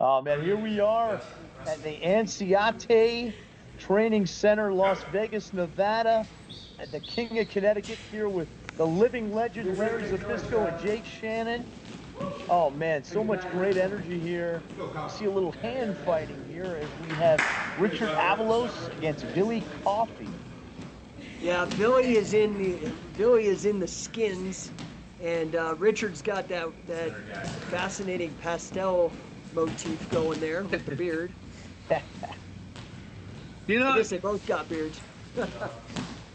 Oh man, here we are at the Anciate Training Center, Las Vegas, Nevada, at the King of Connecticut here with the living legend Larry Zbyszko and Jake Shannon. Oh man, so much great energy here. You see a little hand fighting here as we have Richard Avalos against Billy Coffey. Yeah, Billy is in the skins, and Richard's got that fascinating pastel motif going there with the beard. I guess they both got beards.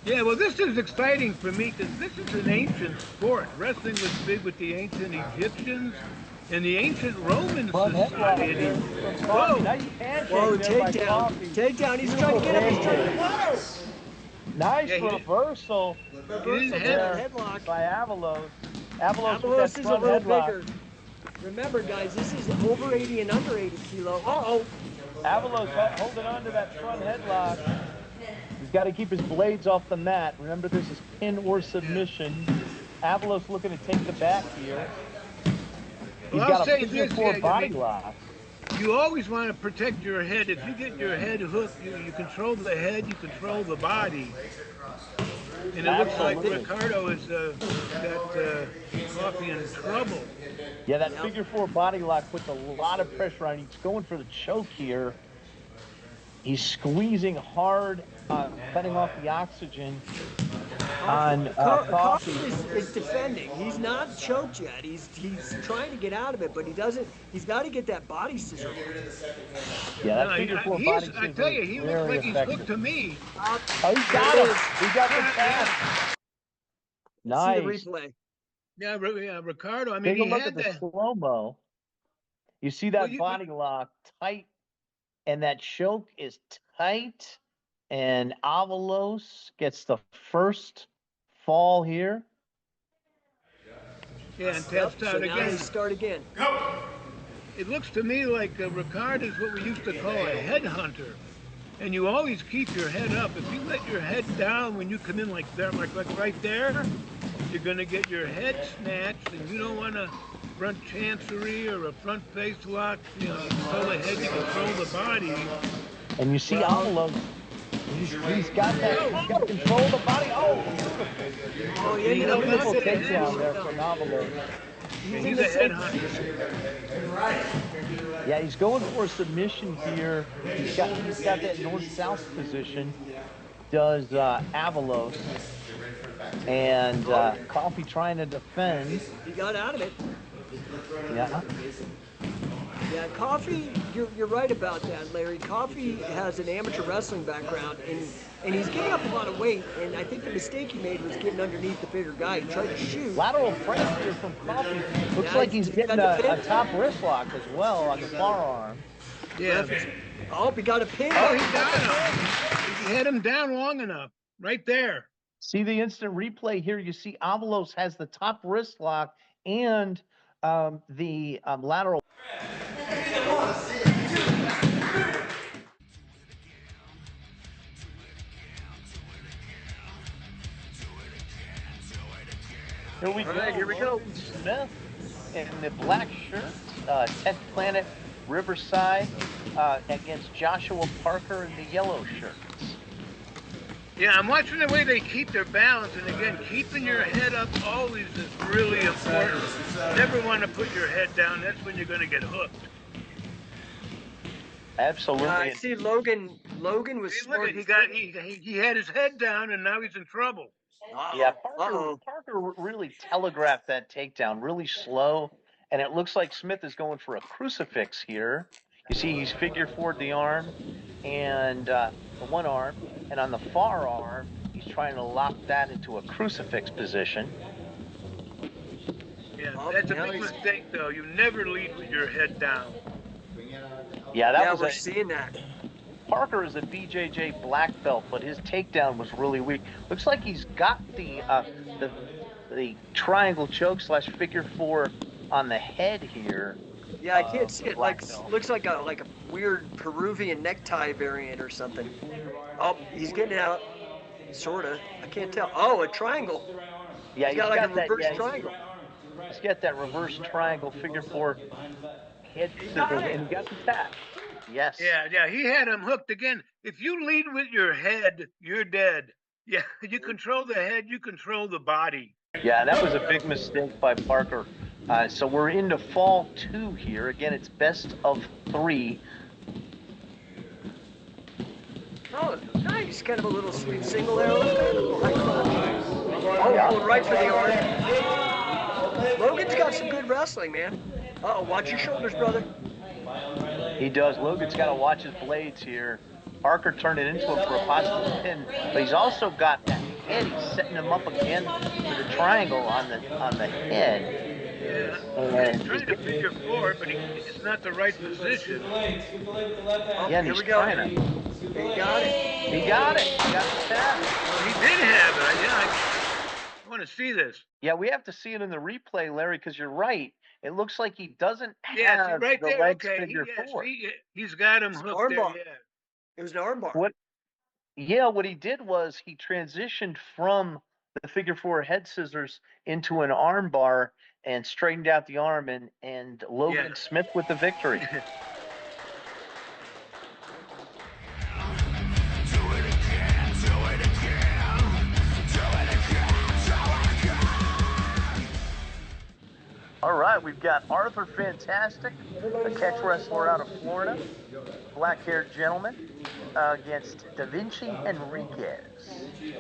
Yeah, well, this is exciting for me because this is an ancient sport. Wrestling was big with the ancient Egyptians and the ancient Roman society. Whoa! Nice handshake Whoa, there by takedown. Coffey. Takedown. He's trying to get up. He's trying to whoa! Nice reversal. Reversal headlock by Avalos. Avalos is a little bigger. Remember, guys, this is over 80 and under 80 kilo. Uh-oh. Avalos holding on to that front headlock. He's got to keep his blades off the mat. Remember, this is pin or submission. Avalos looking to take the back here. He's got a figure four body lock. You always want to protect your head. If you get your head hooked, you control the head, you control the body. And it looks like Ricardo has got Coffey in trouble. Yeah, that figure four body lock puts a lot of pressure on him. He's going for the choke here. He's squeezing hard, cutting off the oxygen on Coffey. Is defending. He's not choked yet. He's trying to get out of it, but he doesn't. He's got to get that body scissor. Yeah, that figure four body scissor. I tell you, he looks like he's hooked to me. Oh, he got it. He got the pass. Nice. See the replay. Yeah, Ricardo. I mean, take a look at the slow-mo. You see that body lock tight, and that choke is tight, and Avalos gets the first fall here. Yeah, and tap start again. Start again. Go. It looks to me like Ricardo is what we used to call a headhunter. And you always keep your head up. If you let your head down when you come in like that, like right there, you're going to get your head snatched, and you don't want a front chancery or a front face lock. You know, control the head, you control the body. And you see Avalos. He's got that. He's got control of the body. Oh, yeah, beautiful takedown there from Avalos. He's a headhunter. Yeah, he's going for a submission here. He's got that north-south position. Does Avalos. And Coffey trying to defend. He got out of it. Yeah. Yeah, Coffey, you're right about that, Larry. Coffey has an amateur wrestling background, and he's getting up a lot of weight, and I think the mistake he made was getting underneath the bigger guy. He tried to shoot. Lateral press here from Coffey. Looks like he's getting a top wrist lock as well on the forearm. Yeah. Oh, he got a pin. Oh, he got him. He had him down long enough. Right there. See the instant replay here. You see Avalos has the top wrist lock and the lateral. Here we go. Here we go. Smith in the black shirt, 10th Planet Riverside against Joshua Parker in the yellow shirts. Yeah, I'm watching the way they keep their balance, and again, keeping your head up always is really important. Never want to put your head down. That's when you're going to get hooked. Absolutely. I see Logan was smart. He had his head down, and now he's in trouble. Yeah, Parker really telegraphed that takedown really slow, and it looks like Smith is going for a crucifix here. You see he's figure forward the arm and the one arm, and on the far arm, he's trying to lock that into a crucifix position. Yeah, that's a big mistake, though. You never lead with your head down. Yeah, we're seeing that. Parker is a BJJ black belt, but his takedown was really weak. Looks like he's got the triangle choke / figure four on the head here. Yeah, I can't see it. Looks like a weird Peruvian necktie variant or something. Oh, he's getting out. Sorta. I can't tell. Oh, a triangle. Yeah, he's got like a reverse triangle. He's got that reverse triangle figure four. He got the tap. Yes. Yeah, he had him hooked again. If you lead with your head, you're dead. Yeah, you control the head, you control the body. Yeah, that was a big mistake by Parker. So we're into fall 2 here. Again, it's best of 3. Oh, nice. Kind of a little sweet single there. A little high crotch. Oh, going right for the arm. Logan's got some good wrestling, man. Uh-oh, watch your shoulders, brother. He does. Logan's got to watch his blades here. Parker turned it into him for a possible pin, but he's also got that head. He's setting him up again with a triangle on the head. Yeah, he's trying to figure 4, but it's not the right position. Oh, yeah, here he's we go. trying to. He got it. He got it. He got the tap. He did have it. I want to see this. Yeah, we have to see it in the replay, Larry, because you're right. It looks like he doesn't Yeah, have right the there. legs Okay, figure 4. he's got him hooked there. Armbar. Yeah. It was an armbar. What he did was he transitioned from the figure 4 head scissors into an arm bar and straightened out the arm, and Logan Smith with the victory. All right, we've got Arthur Fantastic, a catch wrestler out of Florida, black-haired gentleman, against Da Vinci Enriquez. Yeah,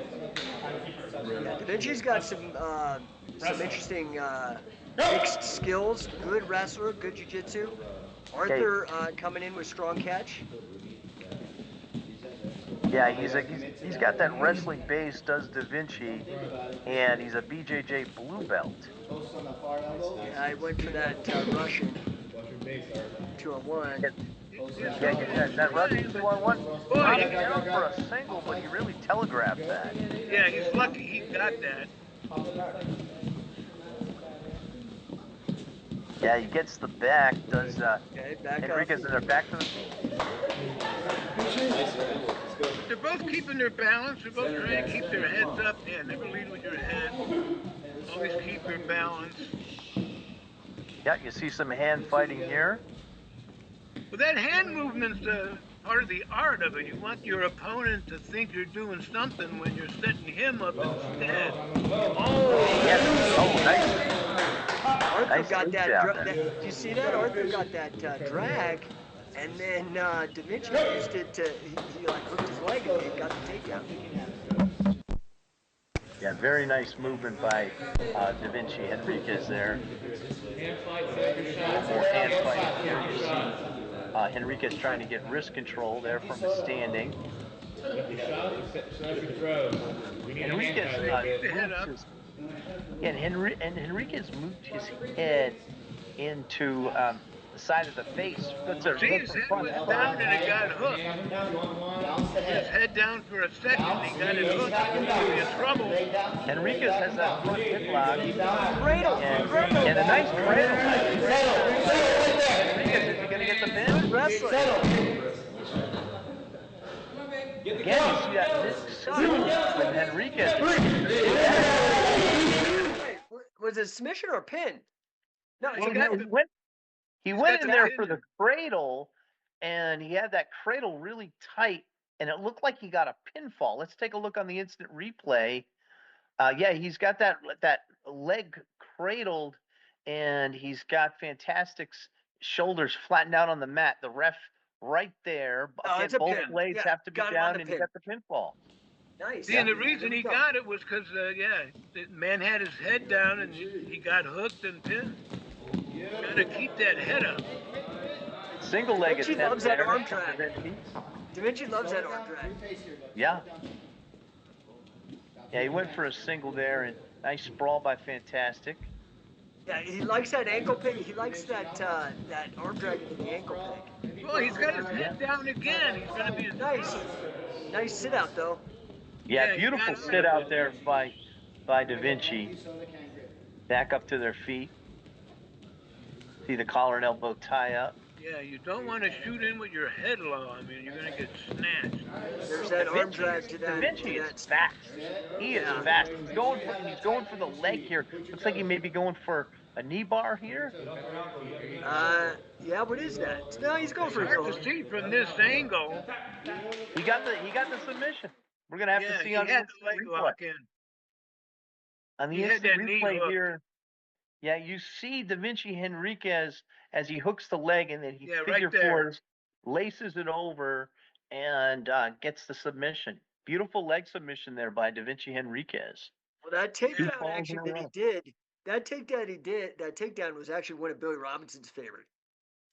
Da Vinci's got some interesting mixed skills. Good wrestler, good jiu-jitsu. Arthur coming in with strong catch. Yeah, he's got that wrestling base, does Da Vinci, and he's a BJJ blue belt. Yeah, I went for that Russian 2-on-1. Yeah, that Russian 2-on-1. Got him down for a single, but he really telegraphed that. Yeah, he's lucky he got that. Yeah, he gets the back, does back Enriquez in their back to the feet. They're both keeping their balance. They're both trying to keep their heads up. Yeah, never lead with your head. Always keep your balance. Yeah, you see some hand fighting here. Well, that hand movement's part of the art of it. You want your opponent to think you're doing something when you're setting him up instead. Yes. Oh, nice. Arthur Nice got that. there. You see that? Arthur got that drag, and then Da Vinci used it to. He like hooked his leg and got the takedown. Yeah, very nice movement by Da Vinci Enriquez there. More hand fighting here. You see Enriquez trying to get wrist control there from the standing. Enriquez Enriquez moved his head into the side of the face. See, his head was down and it got hooked. His head down for a second, he got it hooked. He was in trouble. Enriquez has that front hip lock. Cradle. And a nice cradle. Enriquez, is he going to get the pin? Wrestling. Again, you see that mixed with Enriquez. Was it a submission or a pin? No, he went in there for the cradle, and he had that cradle really tight, and it looked like he got a pinfall. Let's take a look on the instant replay. Yeah, he's got that leg cradled, and he's got Fantastic's shoulders flattened out on the mat. The ref right there. Again, both blades have to be down, and he got the pinfall. Nice. See, and the reason he got it was because, the man had his head down, and he got hooked and pinned. You got to keep that head up. Single leg attempt. Da Vinci loves that arm drag. Da Vinci loves that arm drag. Yeah. Yeah, he went for a single there, and nice sprawl by Fantastic. Yeah, he likes that ankle pick. He likes that arm drag into the ankle pick. Well, he's got his head down again. He's going to be nice sit out though. Yeah, beautiful sit out there by Da Vinci. Back up to their feet. See the collar and elbow tie up. Yeah, you don't want to shoot in with your head low. I mean, you're going to get snatched. There's that arm drag to that. Da Vinci is fast. He is fast. He's going for the leg here. Looks like he may be going for a knee bar here? Yeah, what is that? No, he's going It's for a heel hard to hook. see from this angle. He got the submission. We're gonna have to Yeah, see he on the had the leg instant replay. lock in. On the He had instant that knee replay hook. here, yeah, you see Da Vinci Henriquez as he hooks the leg and then he Yeah, figure right there. fours, laces it over, and gets the submission. Beautiful leg submission there by Da Vinci Henriquez. Well, that Two takedown falls action in a that he row. did, that takedown was actually one of Billy Robinson's favorite.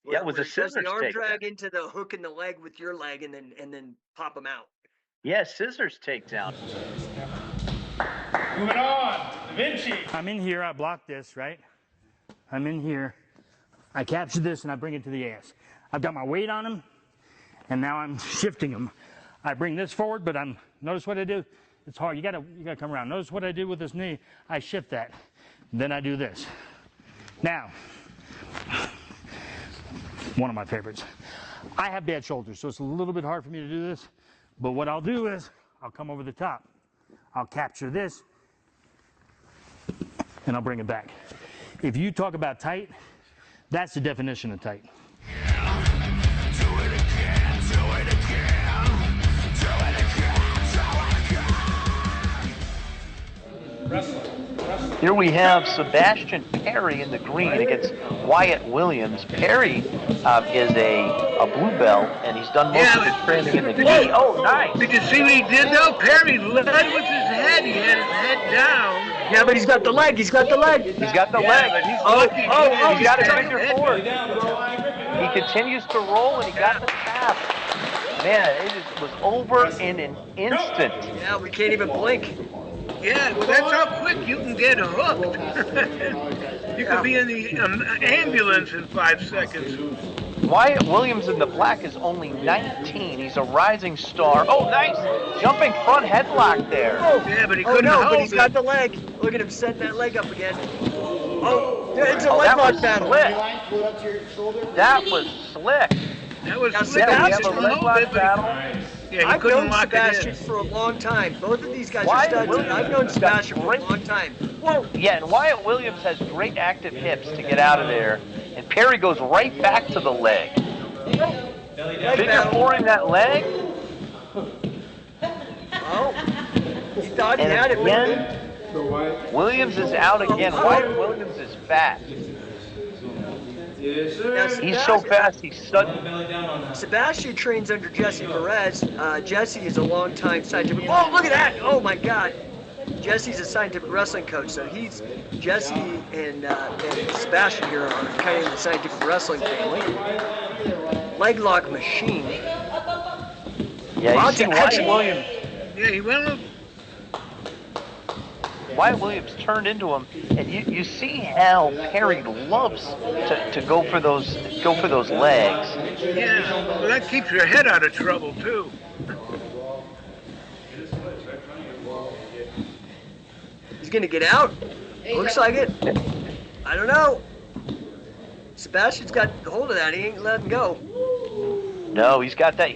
Yeah, it was where a he does the scissors arm takedown. drag into the hook in the leg with your leg and then pop him out. Yeah, scissors takedown. Moving on, Da Vinci. I'm in here, I block this, right? I'm in here. I capture this and I bring it to the ass. I've got my weight on him, and now I'm shifting him. I bring this forward, but notice what I do? It's hard, you gotta come around. Notice what I do with this knee, I shift that. Then I do this. Now, one of my favorites. I have bad shoulders, so it's a little bit hard for me to do this, but what I'll do is, I'll come over the top. I'll capture this, and I'll bring it back. If you talk about tight, that's the definition of tight. Here we have Sebastian Perry in the green against Wyatt Williams. Perry is a blue belt, and he's done most of his training in the gi. Oh, nice. Did you see what he did though? Perry led with his head. He had his head down. Yeah, but he's got the leg. He's got the leg. He's got the Yeah, leg. but he's Oh, lucky. oh, He's got a his figure head four. down. He continues to roll, and he got the tap. Man, it was over in an instant. Yeah, we can't even blink. Yeah, well, that's how quick you can get hooked. You could be in the ambulance in 5 seconds. Wyatt Williams in the black is only 19. He's a rising star. Oh, nice. Jumping front headlock there. Yeah, but he Oh couldn't no, hold but he's it. got the leg. Look at him setting that leg up again. Oh, it's a Oh, leg that lock was battle. slick. That was slick. That was Now, slick. Yeah, we He have a couldn't leg hold lock it, but battle. yeah, he I've couldn't known lock Sebastian it in. for a long time. Both of these guys Wyatt are studs. Williams I've known has got Sebastian for a great- long time. Whoa! Yeah, and Wyatt Williams has great active hips to get out of there. And Perry goes right back to the leg. Leg Figure battle. fouring that leg. Oh, he thought he And had it. again, Williams is out again. Wyatt Williams is fast. Now, He's so fast, he's sudden. Sebastian trains under Jesse Perez. Jesse is a long-time scientific. Oh, look at that! Oh my God! Jesse's a scientific wrestling coach, so Jesse and Sebastian here are kind of in the scientific wrestling family. Leg lock machine. Yeah, you see Actually- Wyatt Williams. Yeah, he went up. Wyatt Williams turned into him, and you see how Perry loves to go for those legs. Yeah, well, that keeps your head out of trouble too. He's gonna get out. Looks like it. I don't know. Sebastian's got hold of that. He ain't letting go. No, he's got that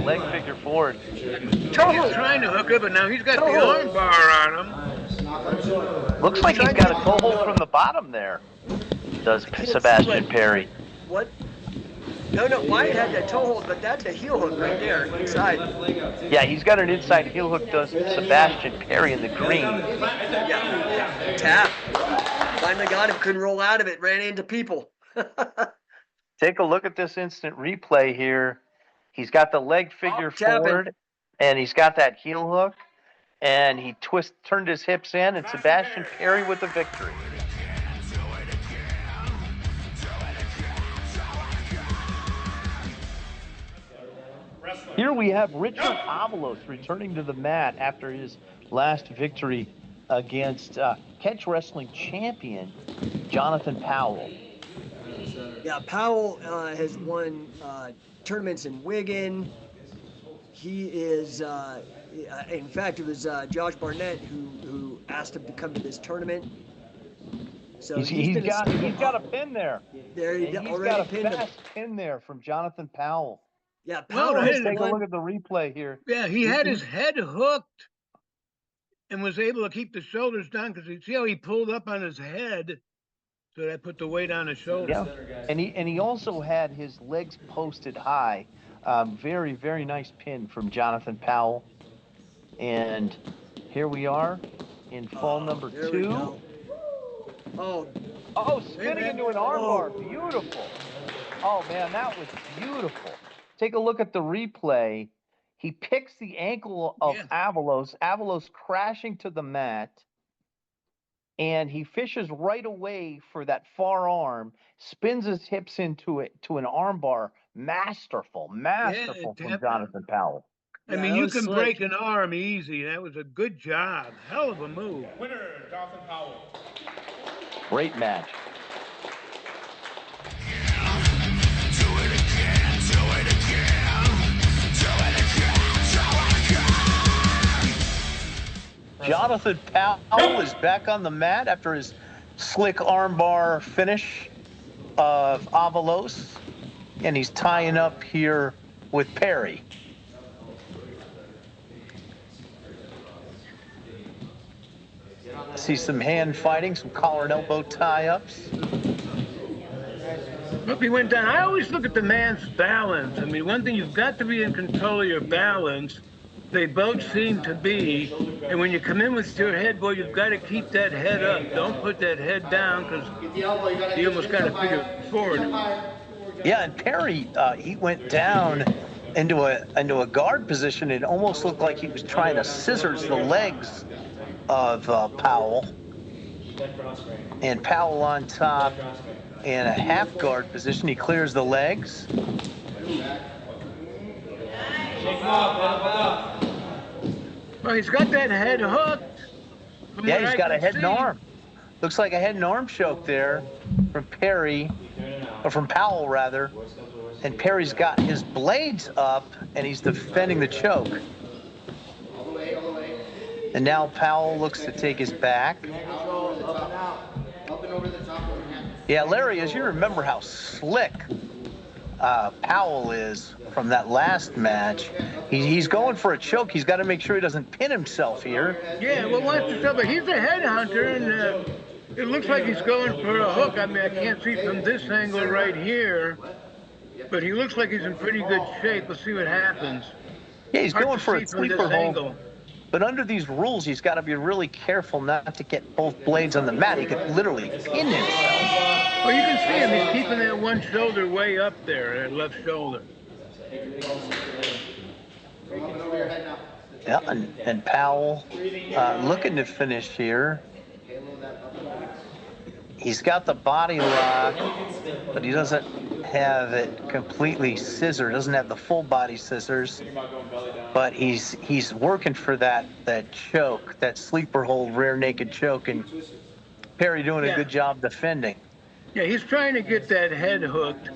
leg figure forward. He's trying to hook it, but now he's got the arm bar on him. Looks like he's got a toe hold from the bottom there. Does Sebastian Perry? What? No, Wyatt had that toe hold, but that's a heel hook right there inside. Yeah, he's got an inside heel hook. Does Sebastian Perry in the green? Yeah. Tap. Finally got him. Couldn't roll out of it. Ran into people. Take a look at this instant replay here. He's got the leg figure forward, and he's got that heel hook, and he turned his hips in, and Sebastian Perry with the victory. Here we have Richard Avalos returning to the mat after his last victory against catch wrestling champion Jonathan Powell. Yeah, Powell has won tournaments in Wigan. He is, in fact, it was Josh Barnett who asked him to come to this tournament. So he's got a pin there. There you And go. he's Already got a pinned him. fast pin there from Jonathan Powell. Yeah, Well, Powell has Take a won. look at the replay here. Yeah, he had his head hooked and was able to keep the shoulders down because you see how he pulled up on his head. So that put the weight on his shoulder. Yeah, and he also had his legs posted high. Very, very nice pin from Jonathan Powell. And here we are in fall number There 2. we go. Oh, Oh, spinning man. into an armbar. Beautiful. Oh, man, that was beautiful. Take a look at the replay. He picks the ankle of Avalos. Avalos crashing to the mat. And he fishes right away for that far arm, spins his hips into it to an armbar. Masterful from Jonathan Powell. I Yeah, mean, that you was can slick. break an arm easy. That was a good job. Hell of a move. Winner, Jonathan Powell. Great match. Jonathan Powell is back on the mat after his slick armbar finish of Avalos, and he's tying up here with Perry. See some hand fighting, some collar and elbow tie-ups. Look, he went down. I always look at the man's balance. I mean, one thing, you've got to be in control of your balance. They both seem to be. And when you come in with your head, boy, you've got to keep that head up. Don't put that head down, because you almost got to figure forward. Yeah, and Perry, he went down into a guard position. It almost looked like he was trying to scissors the legs of Powell. And Powell on top in a half guard position. He clears the legs. Well, he's got that head hooked. Yeah, he's got a head and arm. Looks like a head and arm choke there from Perry, or from Powell rather. And Perry's got his blades up, and he's defending the choke. And now Powell looks to take his back. Yeah, Larry, as you remember how slick Powell is from that last match, he's going for a choke. He's got to make sure he doesn't pin himself here. Yeah, well, watch yourself. But he's a headhunter, and it looks like he's going for a hook. I mean, I can't see from this angle right here, but he looks like he's in pretty good shape. Let's see what happens. Yeah, he's going for a sleeper hold. Angle. But under these rules, he's got to be really careful not to get both blades on the mat. He could literally pin himself. Well, you can see him. He's keeping that one shoulder way up there, that left shoulder. Yeah, and Powell looking to finish here. He's got the body lock, but he doesn't have it completely scissored. Doesn't have the full body scissors. But he's working for that choke, that sleeper hold, rear naked choke, and Perry doing a good job defending. Yeah, he's trying to get that head hooked.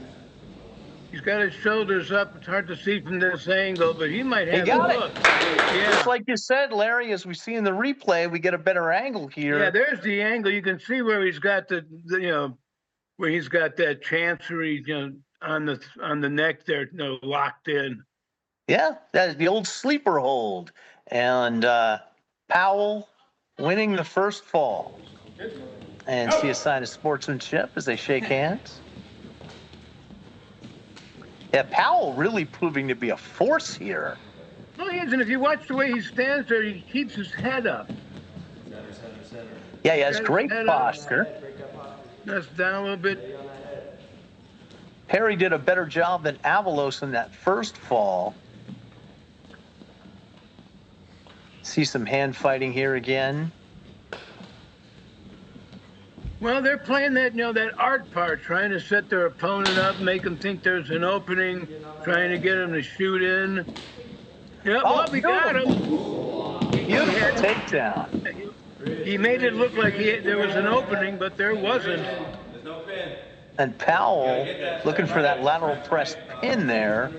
He's got his shoulders up. It's hard to see from this angle, but he might have it hooked. Yeah. Just like you said, Larry, as we see in the replay, we get a better angle here. Yeah, there's the angle. You can see where he's got where he's got that chancery, on the neck there, locked in. Yeah, that is the old sleeper hold. And Powell winning the first fall. And see a sign of sportsmanship as they shake hands. Yeah, Powell really proving to be a force here. No, he is, and if you watch the way he stands there, he keeps his head up. Yeah, he has great posture. That's down a little bit. Perry did a better job than Avalos in that first fall. See some hand fighting here again. Well, they're playing that, that art part, trying to set their opponent up, make them think there's an opening, trying to get them to shoot in. Yeah, well, we got him. Beautiful takedown. He made it look like there was an opening, but there wasn't. And Powell looking for that lateral press pin there.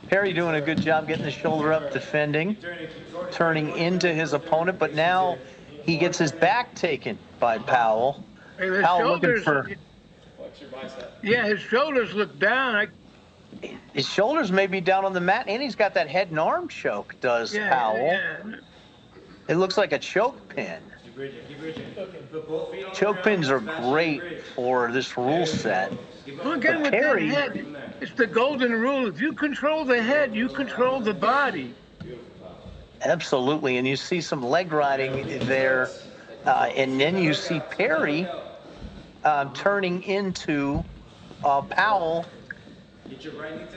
Perry doing a good job getting the shoulder up, defending, turning into his opponent, but now he gets his back taken by Powell. Hey, Powell looking for... Yeah, his shoulders look down. His shoulders may be down on the mat, and he's got that head and arm choke, Powell. Yeah. It looks like a choke pin. Choke pins are great for this rule set. Well, again, with that head, it's the golden rule. If you control the head, you control the body. Absolutely, and you see some leg riding there, and then you see Perry turning into Powell,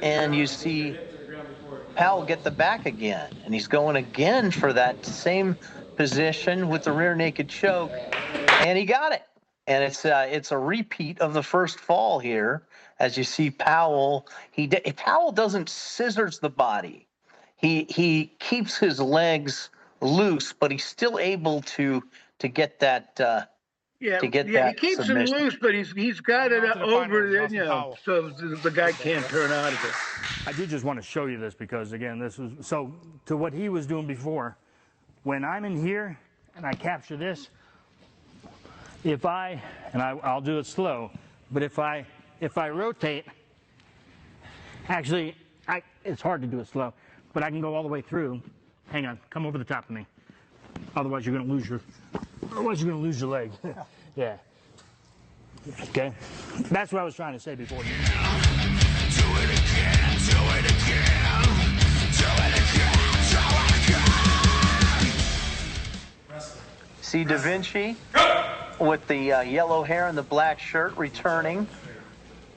and you see Powell get the back again, and he's going again for that same position with the rear naked choke, and he got it. And it's a repeat of the first fall here, as you see Powell. Powell doesn't scissors the body. He keeps his legs loose, but he's still able to get that. He keeps submission. him loose, but he's got it over there, so the guy can't turn out of it. I did just want to show you this because, again, this was so to what he was doing before. When I'm in here and I capture this, I'll do it slow, but if I rotate, actually, it's hard to do it slow, but I can go all the way through. Hang on, come over the top of me. Otherwise, you're going to lose your leg. Yeah. Okay. That's what I was trying to say before. Do it again. Do it again. Do it again. Do it again. See Da Vinci with the yellow hair and the black shirt returning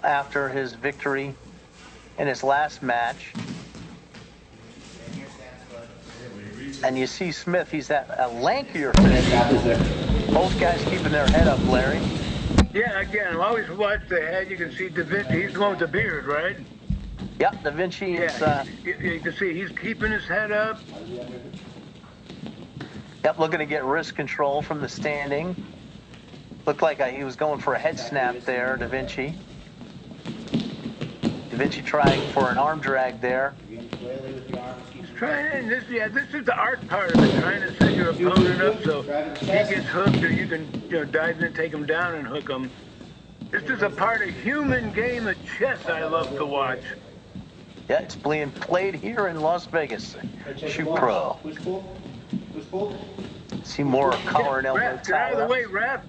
after his victory in his last match. And you see Smith, he's a lankier finish. Both guys keeping their head up, Larry. Yeah, again, always watch the head. You can see Da Vinci, he's the one with the beard, right? Yep, Da Vinci is... You can see he's keeping his head up. Yep, looking to get wrist control from the standing. Looked like he was going for a head snap there, Da Vinci. Da Vinci trying for an arm drag there. This is the art part of it, trying to set your opponent up so he gets hooked, or you can dive in and take him down and hook him. This is a part of human game of chess I love to watch. Yeah, it's being played here in Las Vegas. Shoot Pro. See more collar and elbow Ref, get out of the way, ref.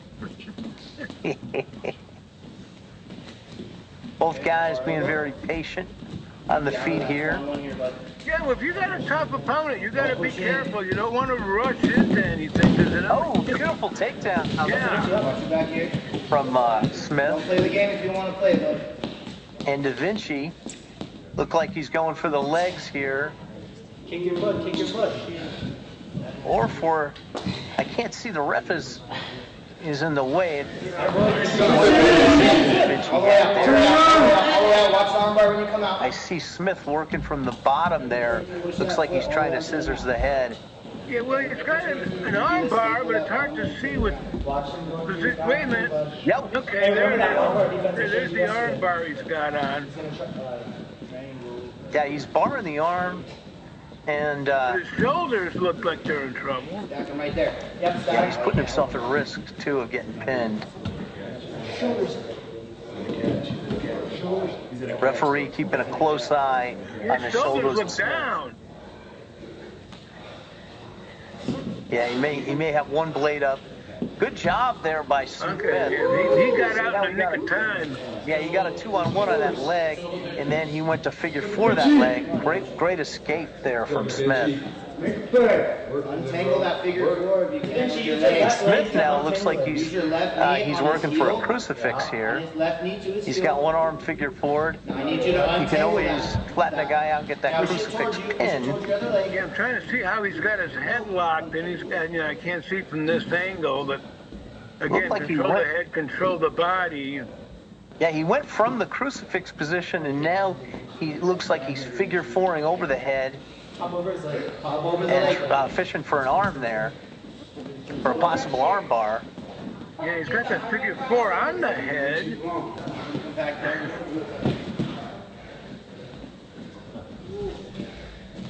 Both guys being very patient on the feet here. Yeah, well, if you got a tough opponent, you got to be careful. You don't want to rush into anything. Beautiful takedown. Yeah. From Smith. Don't play the game if you want to play, though. And Da Vinci looked like he's going for the legs here. Kick your butt, kick your butt. Or for, I can't see, the ref is in the way. Watch the armbar when you come out. I see Smith working from the bottom there. Looks like he's trying to scissors the head. Yeah, well, it's got an arm bar, but it's hard to see with... Wait a minute. Yep. Okay, there's the arm bar he's got on. Yeah, he's barring the arm, and... his shoulders look like they're in trouble. Right there. Yeah, he's putting himself at risk, too, of getting pinned. Referee keeping a close eye on the shoulders. Look down. Yeah, he may have one blade up. Good job there by Smith. Okay, yeah, he got out in the nick of time. Yeah, he got a 2-on-1 on that leg, and then he went to figure 4 that leg. Great escape there from Smith. Untangle that figure 4 if you can. Smith now looks like he's working for a crucifix here. He's got one arm figure forward. He can always flatten the guy out and get that crucifix pin. Yeah, I'm trying to see how he's got his head locked, and he's got, I can't see from this angle, but again, like control the head, control the body. Yeah, he went from the crucifix position, and now he looks like he's figure 4ing over the head. And fishing for an arm there, for a possible arm bar. Yeah, he's got that figure 4 on the head.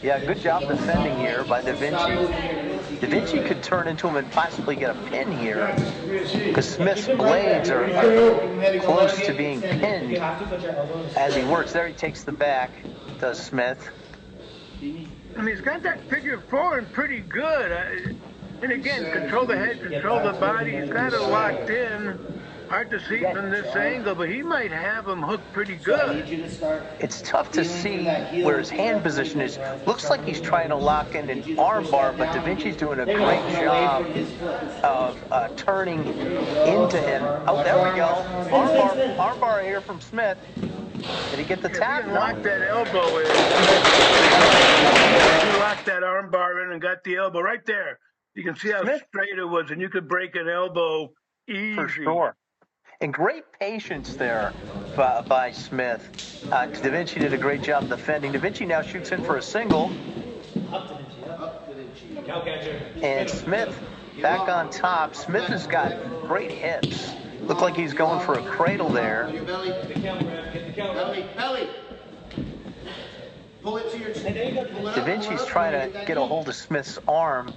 Yeah, good job defending here by Da Vinci. Da Vinci could turn into him and possibly get a pin here, because Smith's blades are close to being pinned as he works. There he takes the back, does Smith. I mean, he's got that figure 4 and pretty good. And again, control the head, control the body. He's got it locked in. Hard to see from this angle, but he might have him hooked pretty good. It's tough to see where his hand position is. Looks like he's trying to lock in an armbar, but Da Vinci's doing a great job of turning into him. Oh, there we go. Armbar here from Smith. Did he get the tap? He locked that elbow in. He locked that armbar in and got the elbow right there. You can see how straight it was, and you could break an elbow easy. For sure. And great patience there by Smith. Da Vinci did a great job defending. Da Vinci now shoots in for a single. And Smith back on top. Smith has got great hips. Look like he's going for a cradle there. Da Vinci's trying to get a hold of Smith's arm.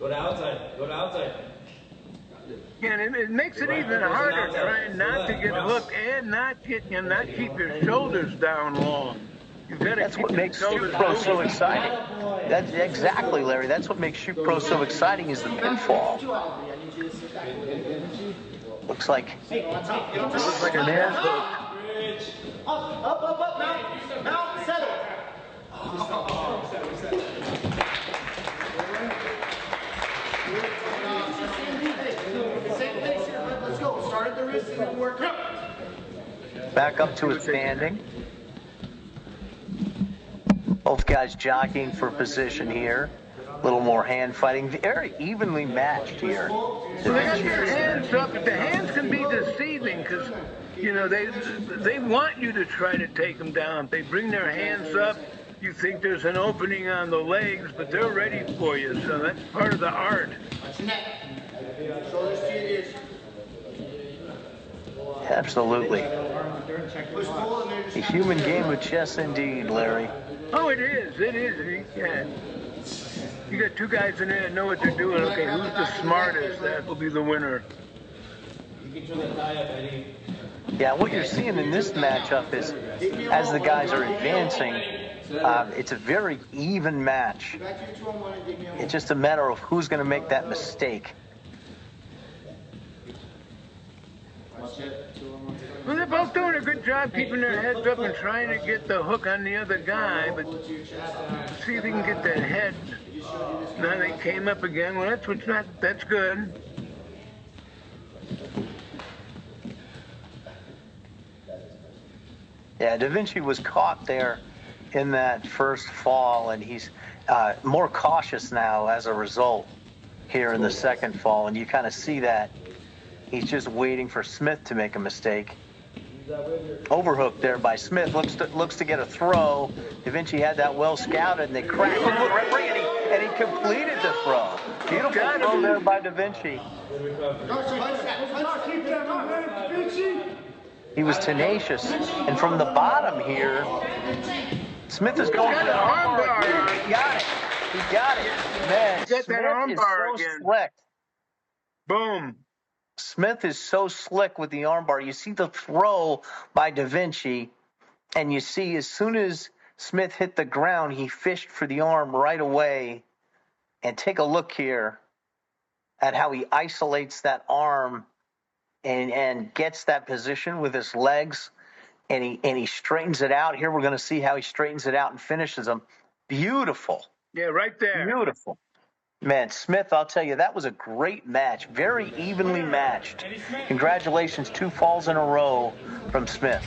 Go to outside. Go to outside. And it makes it even harder trying not to get hooked and not keep your shoulders down long. That's what makes Shoot Pro so exciting. That's exactly, Larry. That's what makes Shoot Pro so exciting is the pinfall. Looks like an ass hook. Up, mount, settle. Let's go. Start at the wrist and then work up. Back up to a standing. Both guys jockeying for position here. A little more hand fighting. Very evenly matched here. They got their hands up, but the hands can be deceiving because, you know, they want you to try to take them down. They bring their hands up. You think there's an opening on the legs, but they're ready for you. So that's part of the art. Absolutely. A human game of chess indeed, Larry. Oh, it is. It is. Yeah. You got two guys in there that know what they're doing. Okay, who's the smartest? That will be the winner. Yeah, what you're seeing in this matchup is, as the guys are advancing, it's a very even match. It's just a matter of who's going to make that mistake. Well, they're both doing a good job keeping their heads up and trying to get the hook on the other guy, but see if he can get that head. Now they came up again. Well, that's good. Yeah, Da Vinci was caught there in that first fall, and he's more cautious now as a result here in the second fall, and you kind of see that. He's just waiting for Smith to make a mistake. Overhook there by Smith. Looks to get a throw. Da Vinci had that well scouted, and they cracked the referee, and he completed the throw. Beautiful throw there by Da Vinci. He was tenacious, and from the bottom here, Smith is going for the armbar. He got it. He got it. Man, Smith is so slick. Boom. Smith is so slick with the armbar. You see the throw by Da Vinci, and you see as soon as Smith hit the ground, he fished for the arm right away. And take a look here at how he isolates that arm and gets that position with his legs, and he straightens it out. Here we're going to see how he straightens it out and finishes them. Beautiful. Yeah, right there. Beautiful. Man, Smith, I'll tell you, that was a great match. Very evenly matched. Congratulations, 2 falls in a row from Smith.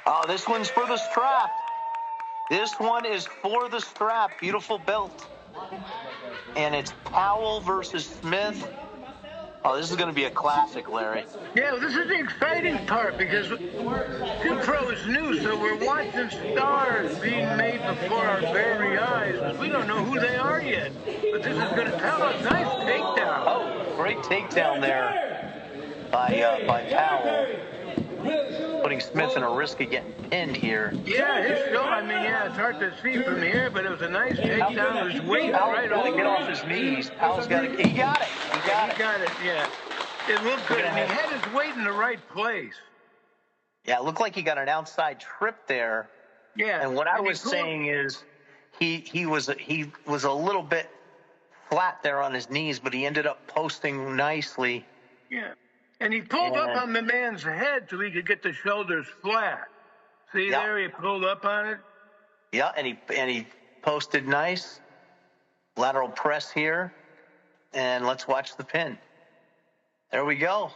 Oh, this one's for the strap. This one is for the strap. Beautiful belt. And it's Powell versus Smith. Oh, this is going to be a classic, Larry. Yeah, this is the exciting part because Shoot Pro is new, so we're watching stars being made before our very eyes. We don't know who they are yet, but this is going to tell us. Nice takedown. Oh, great takedown there by Powell. Putting Smith in a risk of getting pinned here. Yeah, it's hard to see from here, but it was a nice takedown. His weight right got to over. get off his knees. Powell's got to. He got it. He got it. Yeah. It looked good, and he had his weight in the right place. Yeah, it looked like he got an outside trip there. Yeah. And what I was saying is he was a little bit flat there on his knees, but he ended up posting nicely. Yeah. And he pulled up on the man's head so he could get the shoulders flat. See there, he pulled up on it. Yeah, and he posted nice. Lateral press here. And let's watch the pin. There we go.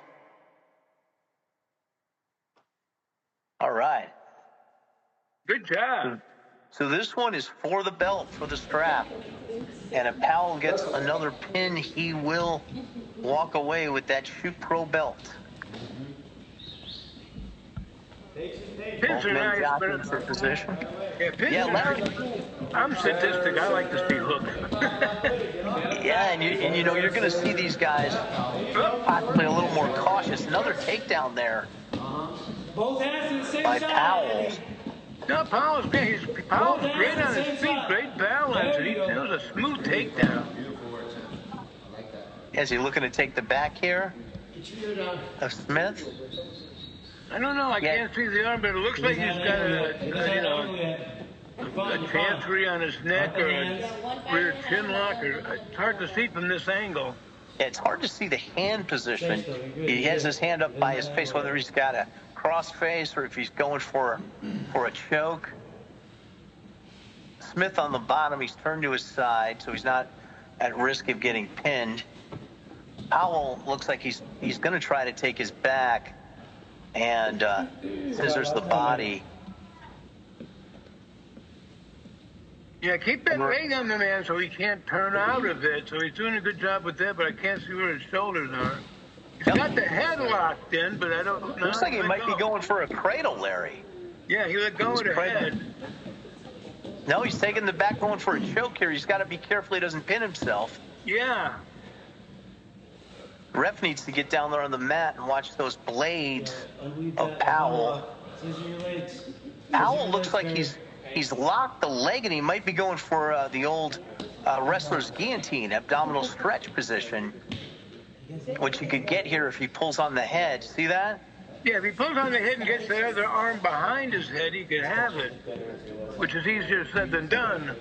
All right. Good job. So this one is for the belt, for the strap. And if Powell gets another pin, he will walk away with that Shoot Pro belt. Pins are nice, but for position. Yeah, pins are nice. I'm sadistic. I like to see hooks. Yeah, and you know you're going to see these guys possibly a little more cautious. Another takedown there Both hands in the same by side. Powell. No, Powell's great on his feet, great balance. It was a smooth takedown. Is he looking to take the back here of Smith? I don't know. I can't see the arm, but it looks like he's got a chancery on his neck or a rear chin lock. It's hard to see from this angle. Yeah, it's hard to see the hand position. He has his hand up by his face, whether he's got a cross face or if he's going for a choke. Smith on the bottom, he's turned to his side, so he's not at risk of getting pinned. Powell looks like he's going to try to take his back and scissors the body. Yeah, keep that leg on the man so he can't turn out of it. So he's doing a good job with that, but I can't see where his shoulders are. He's got the head locked in, but I don't know. Looks like he might be going for a cradle, Larry. Yeah, he let go of the head. No, he's taking the back, going for a choke here. He's got to be careful he doesn't pin himself. Yeah. Ref needs to get down there on the mat and watch those blades of Powell. Powell looks like he's locked the leg, and he might be going for the old wrestler's guillotine, abdominal stretch position, which he could get here if he pulls on the head. See that? Yeah, if he pulls on the head and gets the other arm behind his head, he could have it, which is easier said than done.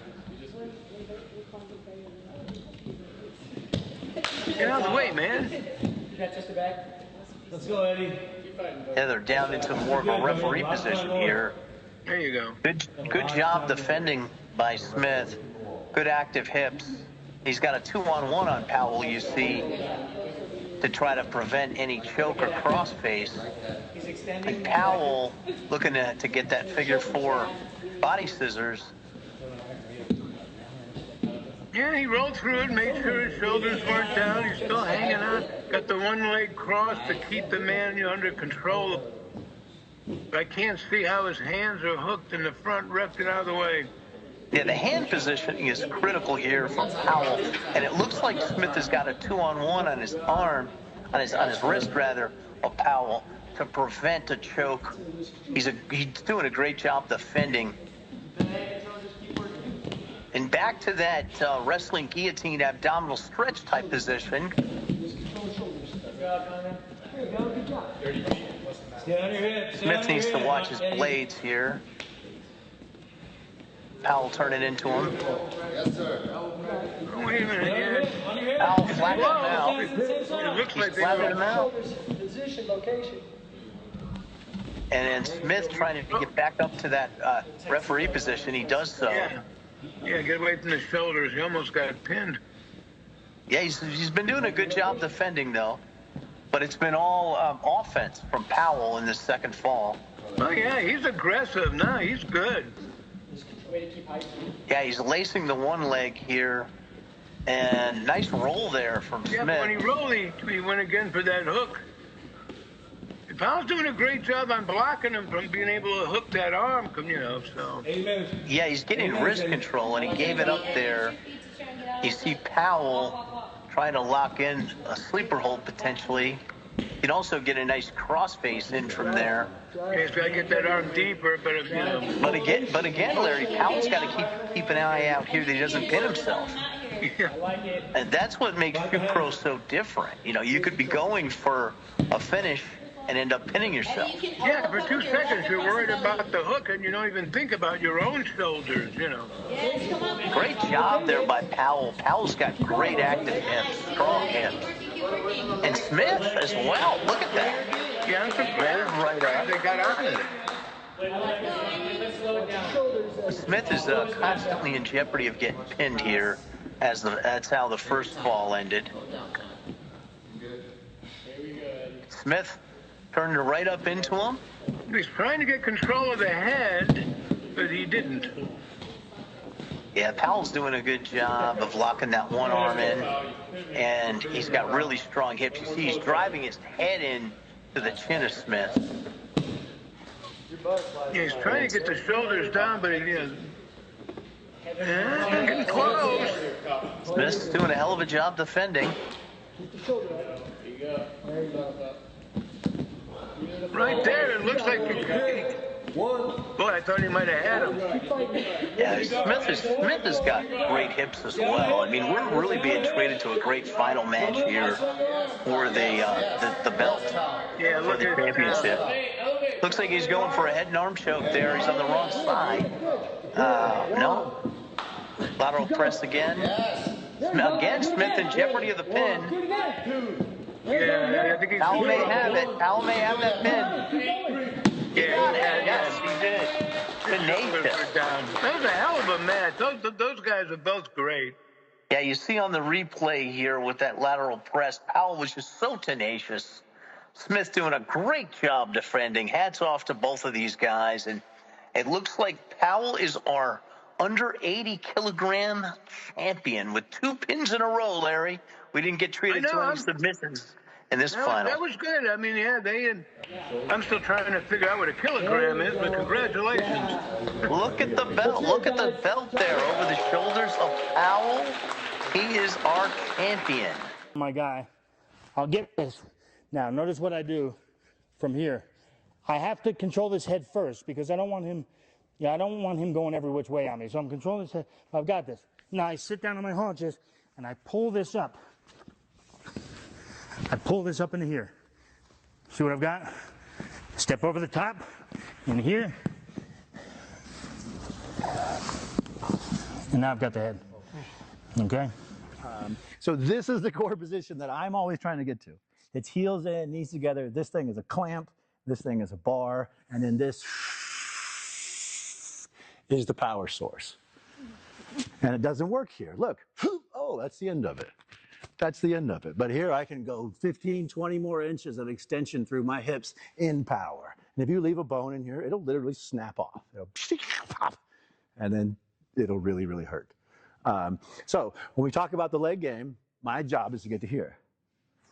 Get out of the way, man. Let's go, Eddie. Yeah, they're down into more of a referee position here. There you go. Good job defending by Smith. Good active hips. He's got a 2-on-1 on Powell, you see, to try to prevent any choke or crossface. And Powell looking to get that figure 4 body scissors. Yeah, he rolled through it, made sure his shoulders weren't down. He's still hanging on. Got the one leg crossed to keep the man under control. I can't see how his hands are hooked in the front. Ref, get out of the way. Yeah, the hand positioning is critical here for Powell, and it looks like Smith has got a 2-on-1 on his arm, on his wrist rather, of Powell to prevent a choke. He's doing a great job defending. And back to that wrestling guillotine abdominal stretch type position. Smith needs to watch his blades here. Powell turning into him. Yes, sir. Oh, wait a minute. Yeah. Powell flattened him out. It looks like they Flattened him out. Position, location. And then Smith trying to get back up to that referee position. He does so. Yeah, get away from the shoulders. He almost got pinned. Yeah, he's been doing a good job defending, though. But it's been all offense from Powell in this second fall. Oh, yeah, he's aggressive now. He's good. Yeah, he's lacing the one leg here. And nice roll there from Smith. Yeah, but when he rolled, he went again for that hook. Powell's doing a great job on blocking him from being able to hook that arm, so. Yeah, he's getting wrist control, and he gave it up there. You see Powell trying to lock in a sleeper hold potentially. You can also get a nice crossface in from there. Yeah, he's got to get that arm deeper, but But again, Larry, Powell's got to keep an eye out here that he doesn't pin himself. Yeah. And that's what makes Shoot Pro so different. You could be going for a finish and end up pinning yourself. Yeah, for 2 seconds you're worried about the hook and you don't even think about your own shoulders, you know. Great job there by Powell. Powell's got great active hips, strong hips. And Smith as well. Look at that. Yeah, that's a Right up. they got on it. Smith is constantly in jeopardy of getting pinned here, as that's how the first fall ended. Smith turned it right up into him. He's trying to get control of the head, but he didn't. Yeah, Powell's doing a good job of locking that one arm in, and he's got really strong hips. You see he's driving his head in to the chin of Smith. Yeah, he's trying to get the shoulders down, but he is getting close. Smith's doing a hell of a job defending. Right there, it looks like boy, I thought he might have had him. Yeah, Smith has got great hips as well. I mean, we're really being treated to a great final match here for the belt, Yeah, for look the at championship. Looks like he's going for a head and arm choke there. He's on the wrong side. No. Lateral press again. Again, Smith in jeopardy of the pin. Yeah, I think he's Powell may have it. Powell may have that pin. Yes, he did. Tenacious. That was a hell of a match. Those guys are both great. Yeah, you see on the replay here with that lateral press, Powell was just so tenacious. Smith doing a great job defending. Hats off to both of these guys. And it looks like Powell is our under 80-kilogram champion with 2 pins in a row, Larry. We didn't get treated to any submissions in this final. That was good. I mean, yeah, I'm still trying to figure out what a kilogram is, but congratulations. Look at the belt. Look at the belt there over the shoulders of Powell. He is our champion. My guy, I'll get this. Now, notice what I do from here. I have to control this head first because I don't want him going every which way on me. So I'm controlling this head. I've got this. Now I sit down on my haunches and I pull this up. I pull this up into here. See what I've got? Step over the top, in here. And now I've got the head. Okay? So this is the core position that I'm always trying to get to. It's heels in, knees together. This thing is a clamp. This thing is a bar. And then this is the power source. And it doesn't work here. Look. Oh, that's the end of it. That's the end of it. But here I can go 15, 20 more inches of extension through my hips in power. And if you leave a bone in here, it'll literally snap off. It'll pop. And then it'll really, really hurt. So when we talk about the leg game, my job is to get to here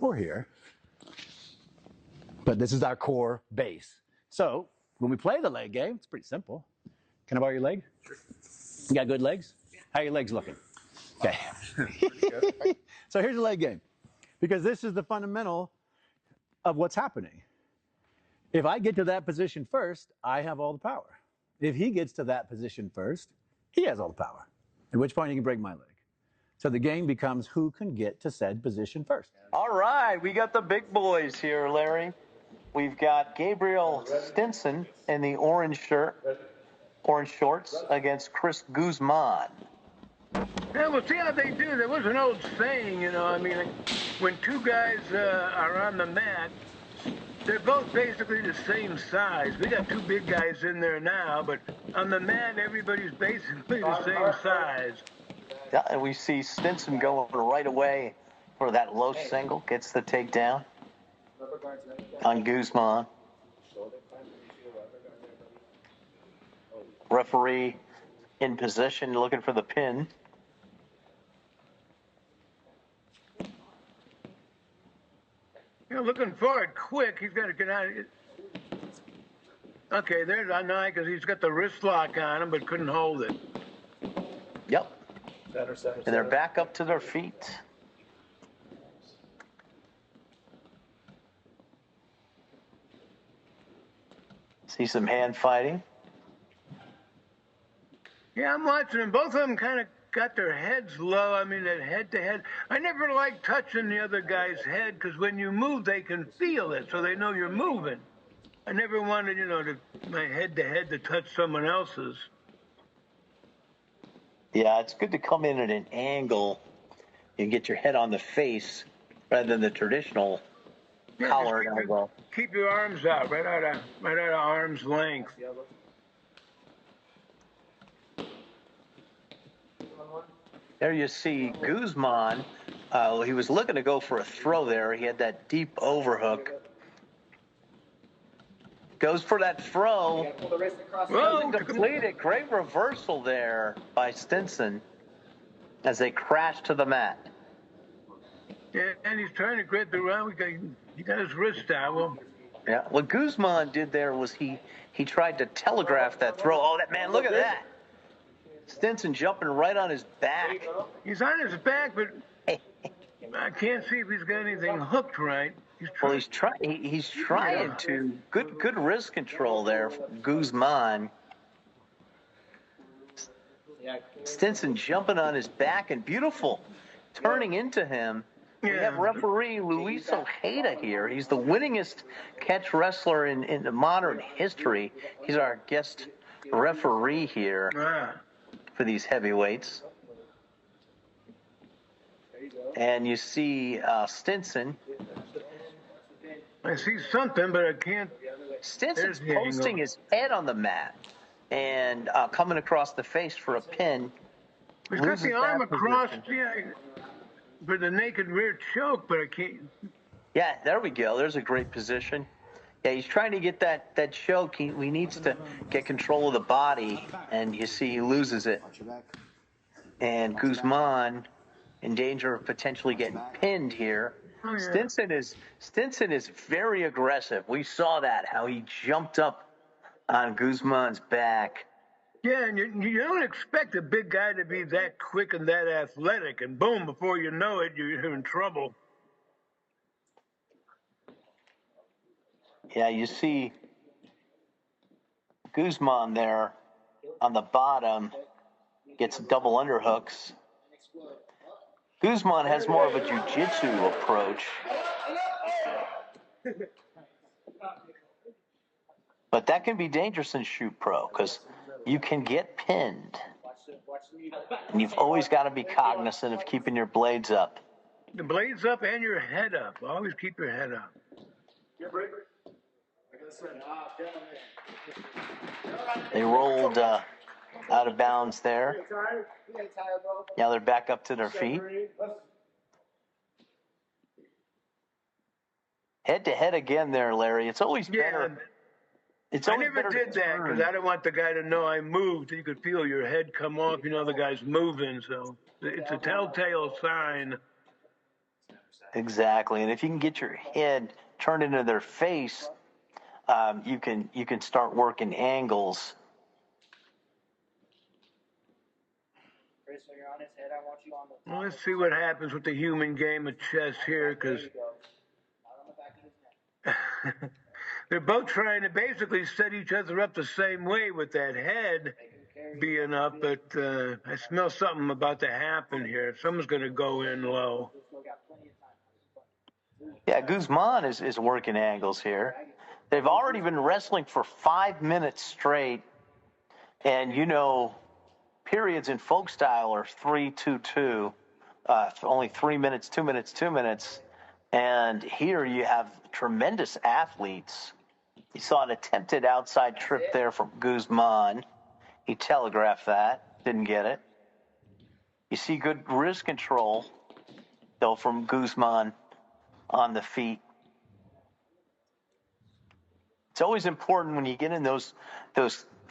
or here. But this is our core base. So when we play the leg game, it's pretty simple. Can I borrow your leg? Sure. You got good legs? How are your legs looking? Okay. So here's the leg game. Because this is the fundamental of what's happening. If I get to that position first, I have all the power. If he gets to that position first, he has all the power. At which point he can break my leg. So the game becomes who can get to said position first. All right, we got the big boys here, Larry. We've got Gabriel Stinson in the orange shorts against Chris Guzman. Yeah, we'll see how they do. There was an old saying, you know, I mean, when two guys are on the mat, they're both basically the same size. We got two big guys in there now, but on the mat, everybody's basically the same size. Yeah, and we see Stinson going right away for that low single, gets the takedown on Guzman. Referee in position, looking for the pin. You know, looking for it quick. He's got to get out of it. Okay, there's Anai because he's got the wrist lock on him, but couldn't hold it. Yep. And they're back up to their feet. See some hand fighting. Yeah, I'm watching them. Both of them kind got their heads low. I mean, that head to head. I never like touching the other guy's head because when you move, they can feel it, so they know you're moving. I never wanted, my head to head to touch someone else's. Yeah, it's good to come in at an angle and get your head on the face rather than the traditional collar and elbow. Keep your arms out, right out of arm's length. There you see Guzman. He was looking to go for a throw there. He had that deep overhook. Goes for that throw. Doesn't complete it. Great reversal there by Stinson as they crash to the mat. Yeah, and he's trying to grip the round. He got his wrist out. Well, yeah. What Guzman did there was he tried to telegraph that throw. Oh, that man! Look at that. Stinson jumping right on his back. He's on his back, but I can't see if he's got anything hooked right. He's trying to good wrist control there from Guzman. Stinson jumping on his back and beautiful turning into him. We have referee Luis Ojeda here. He's the winningest catch wrestler in the modern history. He's our guest referee here for these heavyweights. And you see Stinson. I see something, but I can't. Stinson's posting his head on the mat and coming across the face for a pin. He's got the arm across, for the naked rear choke, but I can't. Yeah, there we go. There's a great position. Yeah, he's trying to get that choke. He needs to get control of the body, and you see he loses it. And Guzman in danger of potentially getting pinned here. Oh, yeah. Stinson is very aggressive. We saw that, how he jumped up on Guzman's back. Yeah, and you don't expect a big guy to be that quick and that athletic, and boom, before you know it, you're in trouble. Yeah, you see Guzman there on the bottom gets double underhooks. Guzman has more of a jiu-jitsu approach. But that can be dangerous in shoot pro because you can get pinned. And you've always got to be cognizant of keeping your blades up. The blades up and your head up. Always keep your head up. They rolled out of bounds there. Now they're back up to their feet. Head to head again there, Larry. It's always better. I never did that because I don't want the guy to know I moved. You could feel your head come off. You know the guy's moving, so it's a telltale sign. Exactly, and if you can get your head turned into their face, you can start working angles. Well, let's see what happens with the human game of chess here, because they're both trying to basically set each other up the same way with that head being up, but I smell something about to happen here. Someone's going to go in low. Yeah, Guzman is working angles here. They've already been wrestling for 5 minutes straight, and periods in folk style are 3-2-2, only 3 minutes, 2 minutes, 2 minutes. And here you have tremendous athletes. You saw an attempted outside trip there from Guzman. He telegraphed that, didn't get it. You see good wrist control, though, from Guzman on the feet. It's always important when you get in those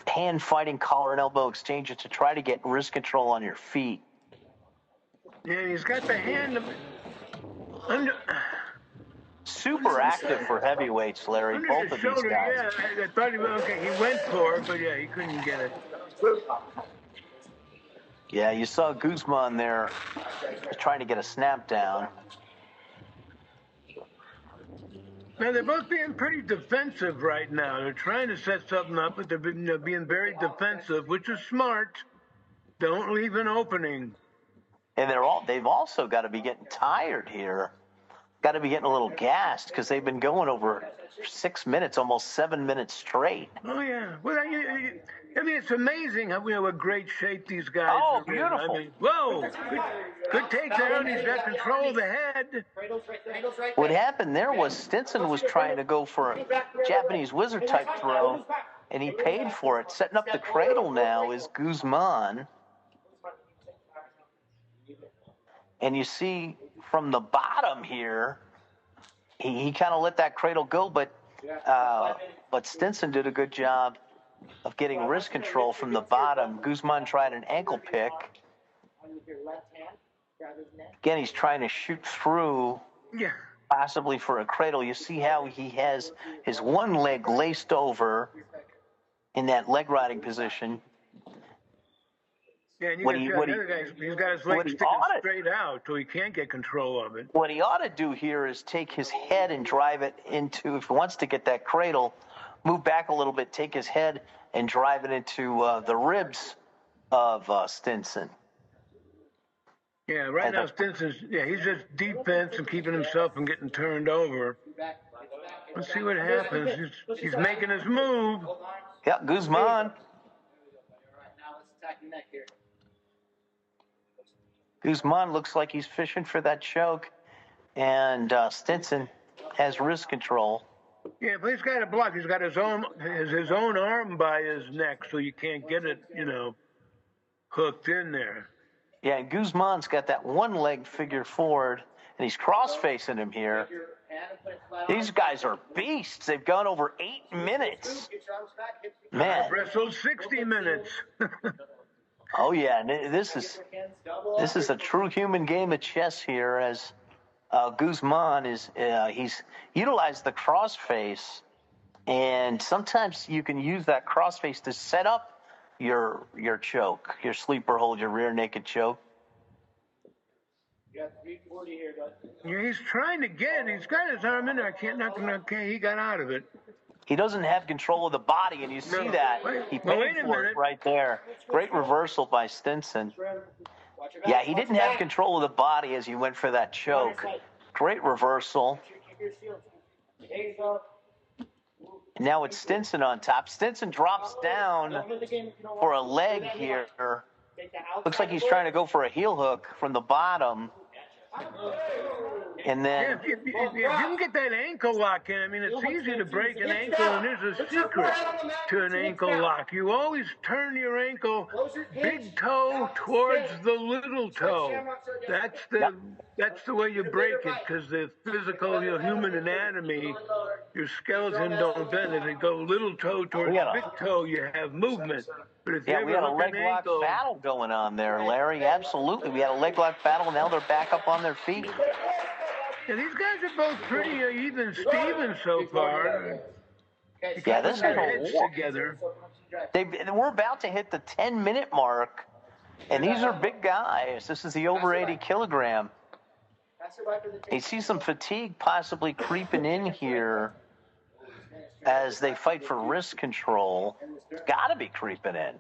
hand fighting collar and elbow exchanges to try to get wrist control on your feet. Yeah, he's got the hand under. Super active for heavyweights, Larry. Both of these guys. Yeah, I thought he went for it, but yeah, he couldn't get it. Yeah, you saw Guzman there trying to get a snap down. Now, they're both being pretty defensive right now. They're trying to set something up, but they're being very defensive, which is smart. Don't leave an opening. And they've also got to be getting tired here. Got to be getting a little gassed because they've been going over 6 minutes, almost 7 minutes straight. Oh yeah. Well, I mean, it's amazing how what great shape these guys Oh, are in. beautiful. I mean, whoa, good takedown. He's got control of the head. What happened there was Stinson was trying to go for a Japanese wizard type throw, and he paid for it. Setting up the cradle now is Guzman. And you see from the bottom here, he kind of let that cradle go, but Stinson did a good job of getting wrist control from the bottom. Guzman tried an ankle pick. Again, he's trying to shoot through, possibly for a cradle. You see how he has his one leg laced over in that leg riding position. Yeah, and he's got his legs sticking straight out, so he can't get control of it. What he ought to do here is take his head and drive it into, if he wants to get that cradle, move back a little bit, take his head and drive it into the ribs of Stinson. Yeah, right now Stinson's, he's just defense and keeping himself from getting turned over. Let's see what happens. He's making his move. Yeah, Guzman. Guzman looks like he's fishing for that choke, and Stinson has wrist control. Yeah, but he's got a block. He's got his own arm by his neck, so you can't get it, hooked in there. Yeah, and Guzman's got that one leg figure forward, and he's cross-facing him here. These guys are beasts. They've gone over 8 minutes. Man. I've wrestled 60 minutes. Oh yeah, and this is a true human game of chess here. As Guzman he's utilized the crossface, and sometimes you can use that crossface to set up your choke, your sleeper hold, your rear naked choke. You got 340 here, bud. Yeah, he's trying to get it. He's got his arm in there. I can't knock him. Okay, he got out of it. He doesn't have control of the body, and you see that. He paid for it right there. Great reversal by Stinson. Yeah, he didn't have control of the body as he went for that choke. Great reversal. And now it's Stinson on top. Stinson drops down for a leg here. Looks like he's trying to go for a heel hook from the bottom. And then if you can get that ankle lock in, I mean, it's easy to break an ankle, and there's a secret to an ankle lock. You always turn your ankle big toe towards the little toe. That's the way you break it, because the physical, human anatomy, your skeleton don't bend. If you go little toe towards big toe, you have movement. But if we had a leg lock battle going on there, Larry. Absolutely, we had a leg lock battle. Now they're back up on their feet. Yeah, these guys are both pretty even Steven so far. Yeah, this is a war. Together. We're about to hit the 10-minute mark, and these are big guys. This is the over 80 kilogram. You see some fatigue possibly creeping in here as they fight for wrist control. It's got to be creeping in.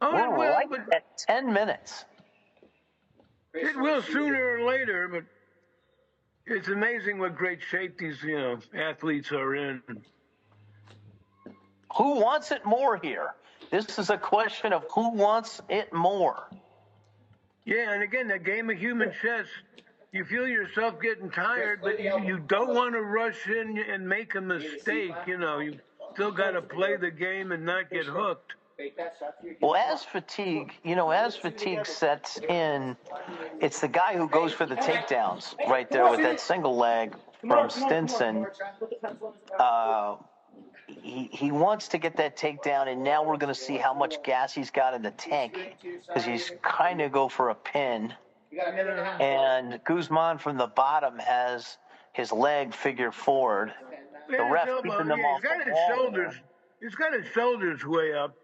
We're right at 10 minutes. It will sooner or later, but it's amazing what great shape these, athletes are in. Who wants it more here? This is a question of who wants it more. Yeah, and again, that game of human chess, you feel yourself getting tired, but you don't want to rush in and make a mistake. You still got to play the game and not get hooked. Well, as fatigue sets in, it's the guy who goes for the takedowns right there with that single leg from Stinson. He wants to get that takedown, and now we're going to see how much gas he's got in the tank, because he's kind of go for a pin. And Guzman from the bottom has his leg figure forward. The ref keeping them off the wall. He's got his shoulders way up.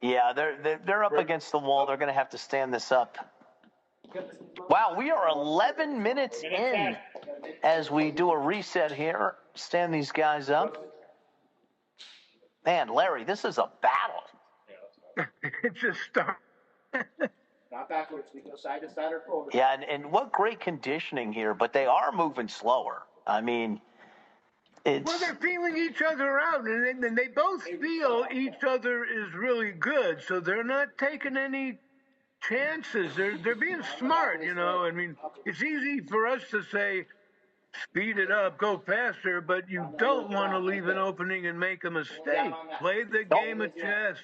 Yeah, they're up against the wall. They're going to have to stand this up. Wow, we are 11 minutes in as we do a reset here. Stand these guys up. Man, Larry, this is a battle. it just starts. Not backwards. We go side to side or forward. Yeah, and what great conditioning here, but they are moving slower. I mean, it's... Well, they're feeling each other out, and they both feel each other is really good, so they're not taking any chances. They're being smart, you know. I mean, it's easy for us to say, speed it up, go faster, but you don't want to leave an opening and make a mistake. Play the game of chess.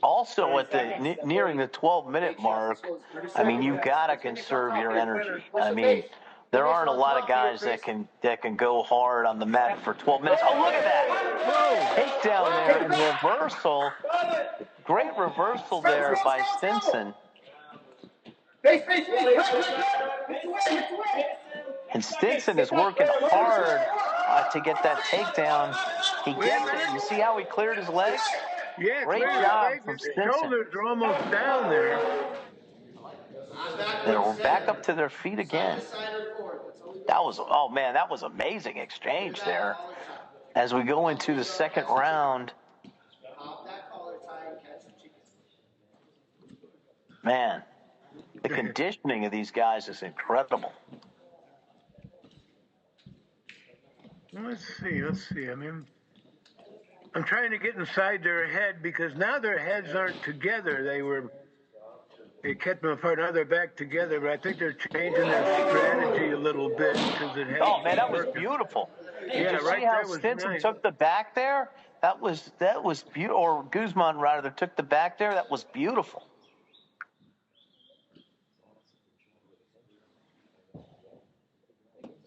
Also, at the nearing the 12-minute mark, I mean, you've got to conserve your energy. I mean, there aren't a lot of guys that can go hard on the mat for 12 minutes. Oh, look at that! Takedown there in reversal. Great reversal there by Stinson. And Stinson is working hard to get that takedown. He gets it. You see how he cleared his legs? Yeah, great job from his Stinson. shoulders are almost down there. They're back up to their feet again. That was, oh man, that was amazing exchange there. As we go into the second round, man, the conditioning of these guys is incredible. Let's see. I mean, I'm trying to get inside their head because now their heads aren't together. They kept them apart. Now they're back together, but I think they're changing their strategy a little bit because it has. Oh man, that was beautiful. Yeah, Did you right. see how Stinson took the back there? That was beautiful. Or Guzman rather took the back there. That was beautiful.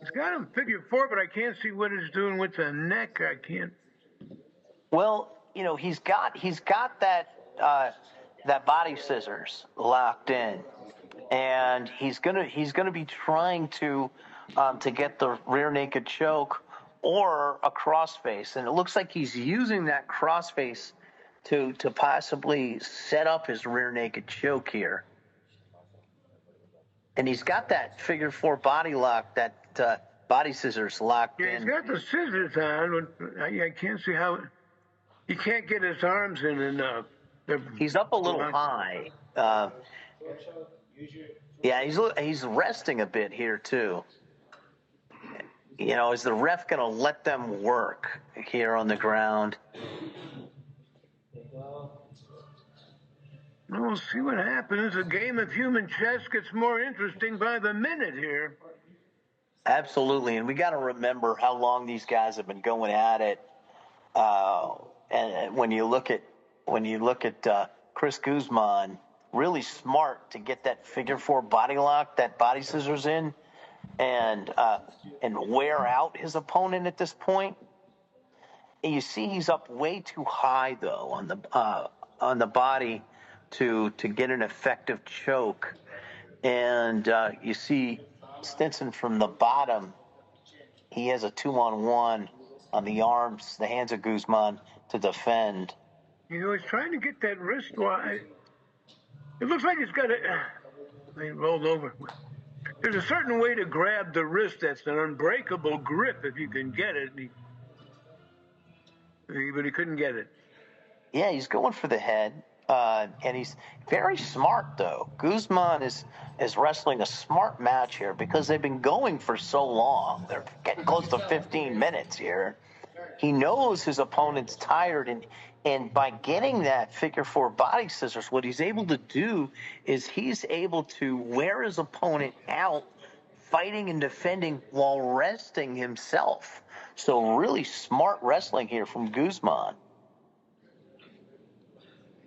He's got him figure four, but I can't see what he's doing with the neck. I can't. Well, you know, he's got that that body scissors locked in, and he's gonna be trying to get the rear naked choke or a crossface, and it looks like he's using that crossface to possibly set up his rear naked choke here. And he's got that figure four body lock, that body scissors locked in. Yeah, he's got the scissors on. I can't see how. He can't get his arms in enough. He's up a little high. Yeah, he's resting a bit here too. You know, is the ref going to let them work here on the ground? We'll see what happens. The game of human chess gets more interesting by the minute here. Absolutely, and we got to remember how long these guys have been going at it. And when you look at Chris Guzman, really smart to get that figure four body lock, that body scissors in, and wear out his opponent at this point. And you see he's up way too high though on the body to get an effective choke, and you see Stinson from the bottom. He has a 2-on-1 on the arms, the hands of Guzman to defend. You know, he's trying to get that wrist wide. It looks like he's got it. He rolled over. There's a certain way to grab the wrist that's an unbreakable grip if you can get it. But he couldn't get it. Yeah, he's going for the head. And he's very smart, though. Guzman is wrestling a smart match here because they've been going for so long. They're getting close to 15 minutes here. He knows his opponent's tired, and by getting that figure four body scissors, what he's able to do is he's able to wear his opponent out, fighting and defending while resting himself. So really smart wrestling here from Guzman.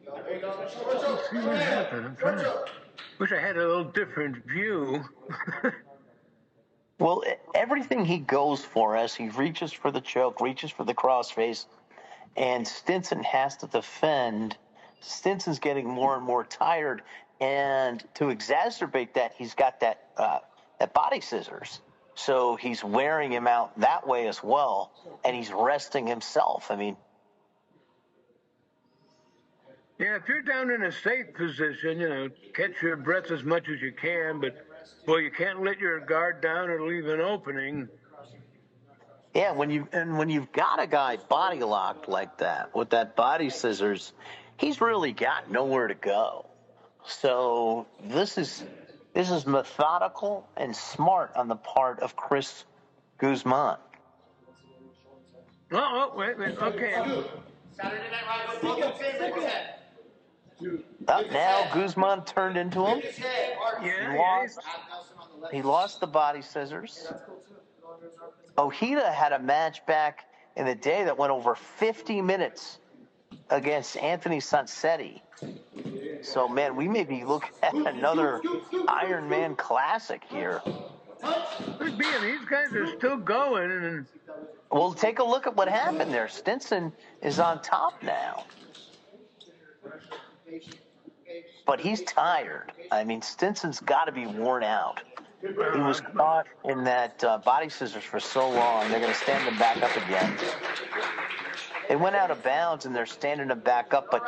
Let's see what happened. Wish I had a little different view. Well, everything he goes for as he reaches for the choke, reaches for the crossface, and Stinson has to defend. Stinson's getting more and more tired, and to exacerbate that, he's got that body scissors. So he's wearing him out that way as well, and he's resting himself. I mean, yeah, if you're down in a safe position, you know, catch your breath as much as you can, but, well, you can't let your guard down or leave an opening. Yeah, when you've got a guy body locked like that with that body scissors, he's really got nowhere to go. So this is methodical and smart on the part of Chris Guzman. Wait. Okay. Saturday Night Live. Up now, Guzman turned into him. He lost the body scissors. Ojeda had a match back in the day that went over 50 minutes against Anthony Sansetti. So, man, we may be looking at another Iron Man classic here. Could be. These guys are still going. And well, take a look at what happened there. Stinson is on top now. But he's tired. I mean, Stinson's got to be worn out. He was caught in that body scissors for so long. They're going to stand him back up again. They went out of bounds, and they're standing him back up. But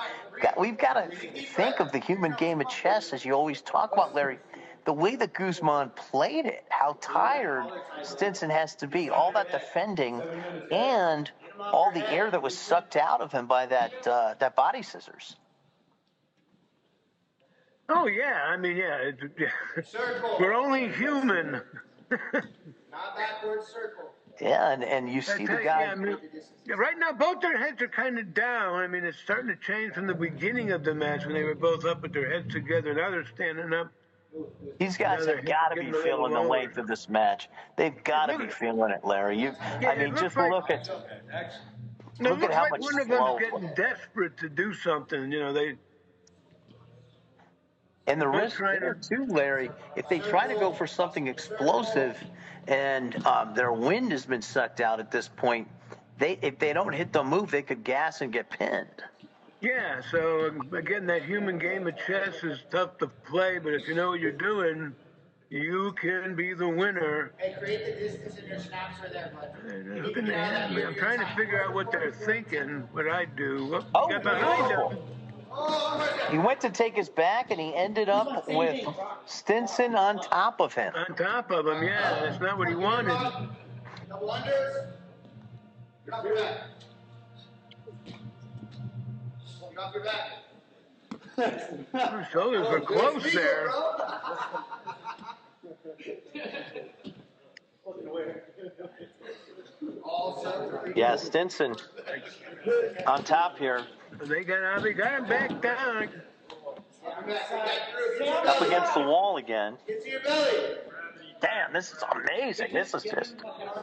we've got to think of the human game of chess, as you always talk about, Larry. The way that Guzman played it, how tired Stinson has to be, all that defending, and all the air that was sucked out of him by that body scissors. Oh, yeah. I mean, yeah. We're only human. Not backward circle. Yeah, and you see the guy. Yeah, I mean, right now, both their heads are kind of down. I mean, it's starting to change from the beginning of the match when they were both up with their heads together. Now they're standing up. These guys have got to be feeling the length of this match. They've got to be feeling it, Larry. I mean, just look at how much one of them's getting desperate to do something. You know, And the risk there, too, Larry, if they try to go for something explosive and their wind has been sucked out at this point, if they don't hit the move, they could gas and get pinned. Yeah, so, again, that human game of chess is tough to play, but if you know what you're doing, you can be the winner. Hey, create the distance in your snaps right there, bud. I'm trying to figure out what they're thinking, what I do. Oh, got behind them. He went to take his back, and he ended up with Stinson on top of him. On top of him, yeah. That's not what he wanted. Double unders. Get off your back. Get off your back. Our shoulders were close there. Yeah, Stinson on top here. They got him back down. Up against the wall again. Get to your belly. Damn, this is amazing. This is just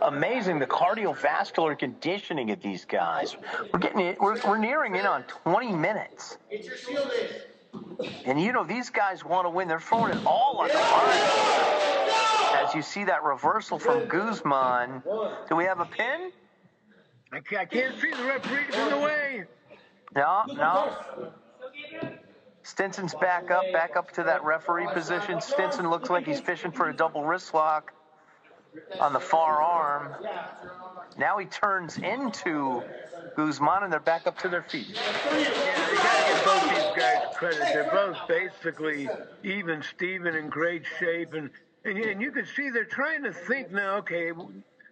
amazing, the cardiovascular conditioning of these guys. We're nearing in on 20 minutes. Get your shield in. And, you know, these guys want to win. They're throwing it all on the line. As you see that reversal from Guzman. Do we have a pin? I can't see the referee in the way. No. Stinson's back up to that referee position. Stinson looks like he's fishing for a double wrist lock on the far arm. Now he turns into Guzman, and they're back up to their feet. Yeah, you gotta give both these guys credit. They're both basically even Steven in great shape, and you can see they're trying to think now. Okay,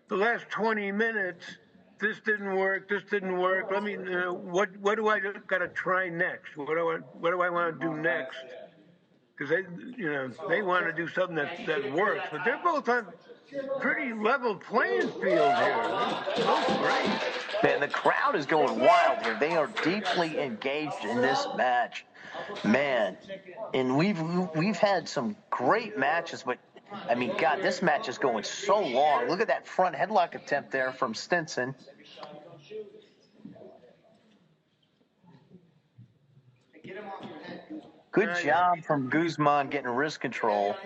the last 20 minutes, this didn't work. Let me. What do I got to try next? What do I want to do next? Because they want to do something that works, but they're both on pretty level playing field here. Both great. Man, the crowd is going wild here. They are deeply engaged in this match, man. And we've had some great matches, but I mean, God, this match is going so long. Look at that front headlock attempt there from Stinson. Good job from Guzman getting wrist control.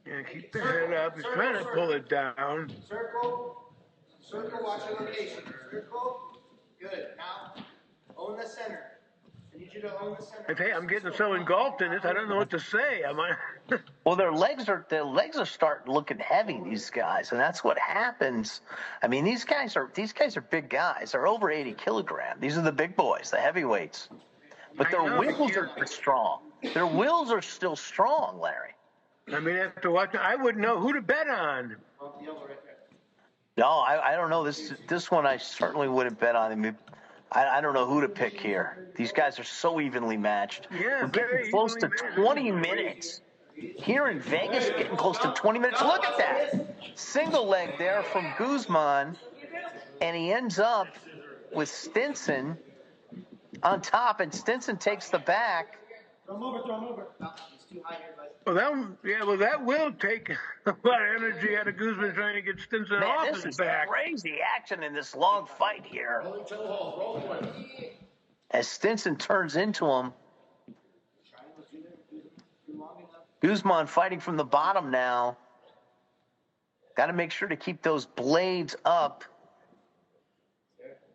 Yeah, keep the head up. He's trying to pull it down. Circle, watch your location. Circle, good. Now, own the center. I need you to own the center. Hey, I'm getting so engulfed in this, I don't know what to say. Well, their legs are starting looking heavy, these guys, and that's what happens. I mean, these guys are big guys. They're over 80 kilograms. These are the big boys, the heavyweights. But their wills are strong. Their wills are still strong, Larry. I mean, after watching, I wouldn't know who to bet on. No, I don't know. This one I certainly wouldn't bet on him. I don't know who to pick here. These guys are so evenly matched. Yeah, We're getting very close to evenly matched. 20 minutes. Here in Vegas, getting close to 20 minutes. Look at that. Single leg there from Guzman. And he ends up with Stinson on top, and Stinson takes the back. Throw him over, throw him over. No, he's too high here, bud. Well, that will take a lot of energy out of Guzman trying to get Stinson Man, off this his is back. crazy action in this long fight here. As Stinson turns into him, Guzman fighting from the bottom now. Got to make sure to keep those blades up.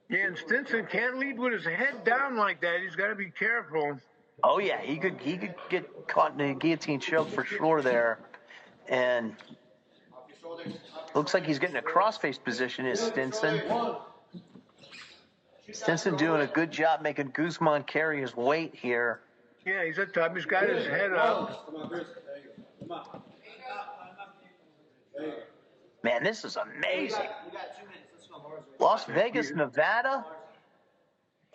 Yeah, and Stinson can't lead with his head down like that. He's got to be careful. Oh yeah, he could get caught in a guillotine choke for sure there. And looks like he's getting a cross-face position is Stinson. Stinson doing a good job making Guzman carry his weight here. Yeah, he's at top. He's got his head up. Man, this is amazing. Las Vegas, Nevada,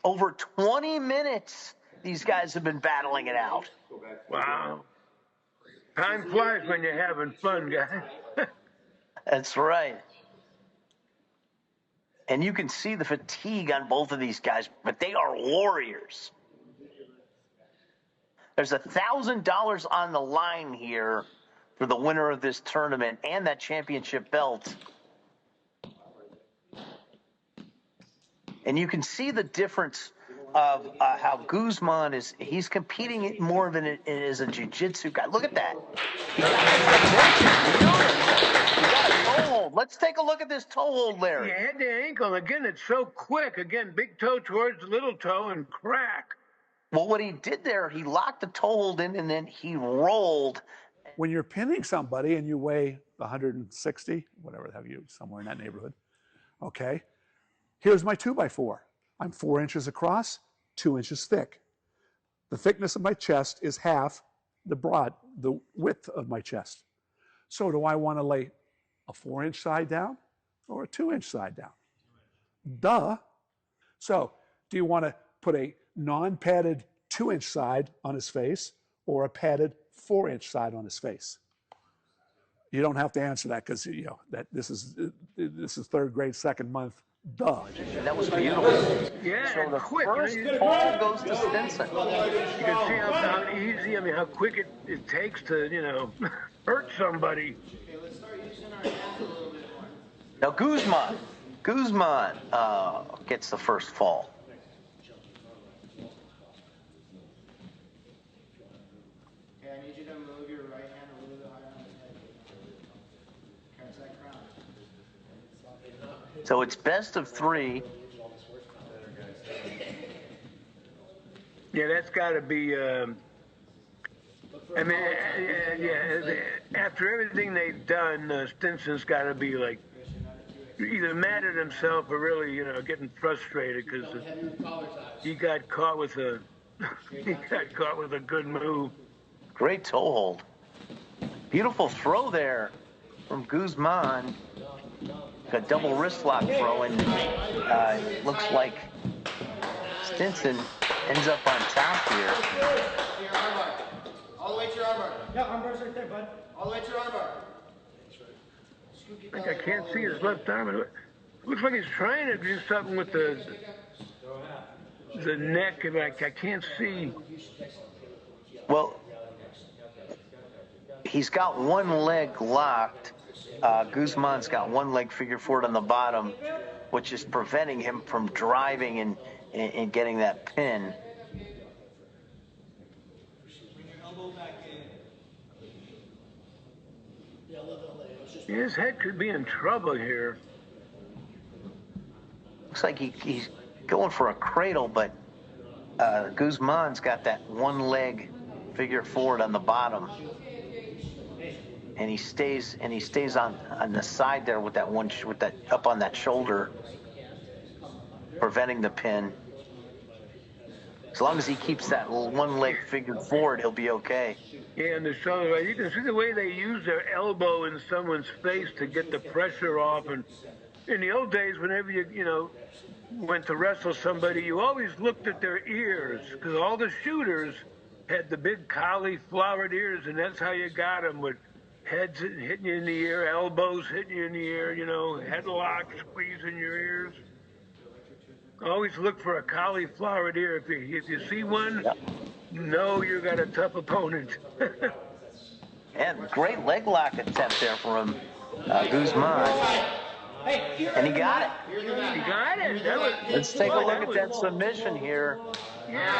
over 20 minutes these guys have been battling it out. Wow. Time flies when you're having fun, guys. That's right. And you can see the fatigue on both of these guys, but they are warriors. There's $1,000 on the line here for the winner of this tournament and that championship belt. And you can see the difference of how Guzman he's competing it more of as a jiu-jitsu guy. Look at that. He got a toe hold. Let's take a look at this toe hold, Larry. Yeah, head to ankle. Again, it's so quick. Again, big toe towards the little toe and crack. Well, what he did there, he locked the toe hold in and then he rolled. When you're pinning somebody and you weigh 160, whatever the hell you, somewhere in that neighborhood, okay, here's my 2x4. I'm 4 inches across, 2 inches thick. The thickness of my chest is half the width of my chest. So do I want to lay a 4-inch side down or a 2-inch side down? Duh. So do you want to put a non-padded 2-inch side on his face or a padded 4-inch side on his face? You don't have to answer that because you know that this is third grade, second month. Duh. That was beautiful. Yeah, so the quick. first ball goes to Stinson. You can see how easy, how quick it takes to, hurt somebody. Now Guzman gets the first fall. Okay, I need you to move your right hand a little bit higher on his head. Catch that crown. So it's best of 3. Yeah, that's got to be. After everything they've done, Stinson's got to be like either mad at himself or really, getting frustrated because he got caught with a good move. Great toe hold. Beautiful throw there from Guzman. A double wrist lock throw, and looks like Stinson ends up on top here. All the way to your armbar. Yeah, armbar's right there, bud. All the way to your armbar. I think I can't see his left arm. It looks like he's trying to do something with the neck, and I can't see. Well, he's got one leg locked. Guzman's got one leg figure forward on the bottom, which is preventing him from driving and getting that pin. His head could be in trouble here. Looks like he's going for a cradle, but Guzman's got that one leg figure forward on the bottom. And he stays on the side there with that up on that shoulder, preventing the pin. As long as he keeps that one leg figured forward, he'll be okay. Yeah, and the shoulder. You can see the way they use their elbow in someone's face to get the pressure off. And in the old days, whenever you went to wrestle somebody, you always looked at their ears, because all the shooters had the big cauliflowered ears, and that's how you got them, with heads hitting you in the ear, elbows hitting you in the ear, you know, headlocks squeezing your ears. Always look for a cauliflowered ear. If you see one, know you got a tough opponent. And great leg lock attempt there from Guzman. And he got it. He got it. Let's take a look at that submission here. Yeah.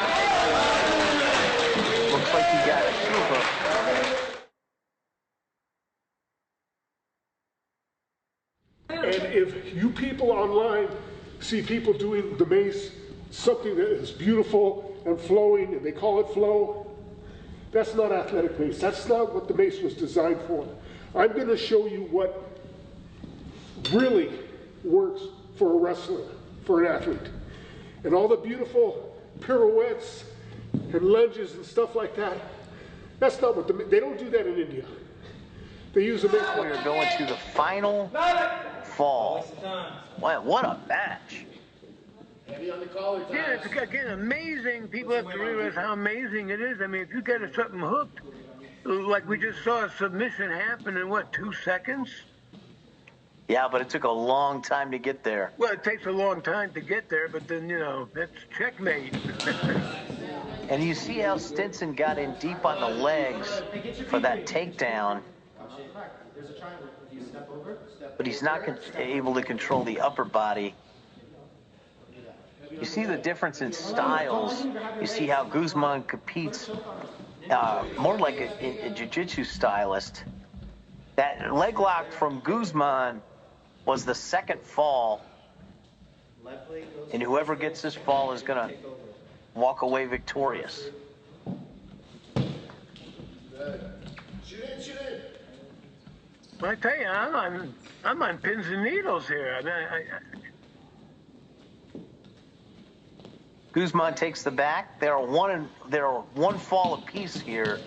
Looks like he got it. Super. And if you people online see people doing the mace, something that is beautiful and flowing, and they call it flow, that's not athletic mace. That's not what the mace was designed for. I'm going to show you what really works for a wrestler, for an athlete. And all the beautiful pirouettes and lunges and stuff like that, that's not what they don't do that in India. They use a mace. We are going to the final fall. Wow, what a match. Yeah, it's again amazing. People have to realize how amazing it is. I mean, if you get something hooked, like we just saw a submission happen in what, 2 seconds? Yeah, but it took a long time to get there. Well, it takes a long time to get there, but then, you know, that's checkmate. And you see how Stinson got in deep on the legs for that takedown. But he's not able to control the upper body. You see the difference in styles. You see how Guzman competes more like a jiu-jitsu stylist. That leg lock from Guzman was the second fall. And whoever gets this fall is going to walk away victorious. Well, I tell you, I'm on pins and needles here. I mean, Guzman takes the back. There are one fall apiece here,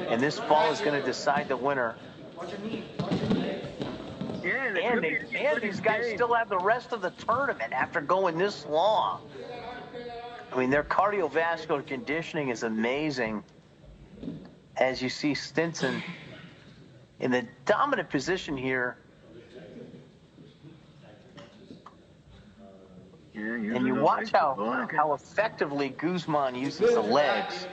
and this fall is going to decide the winner. yeah, And these guys still have the rest of the tournament after going this long. I mean, their cardiovascular conditioning is amazing. As you see Stinson in the dominant position here. And you watch how effectively Guzman uses the legs.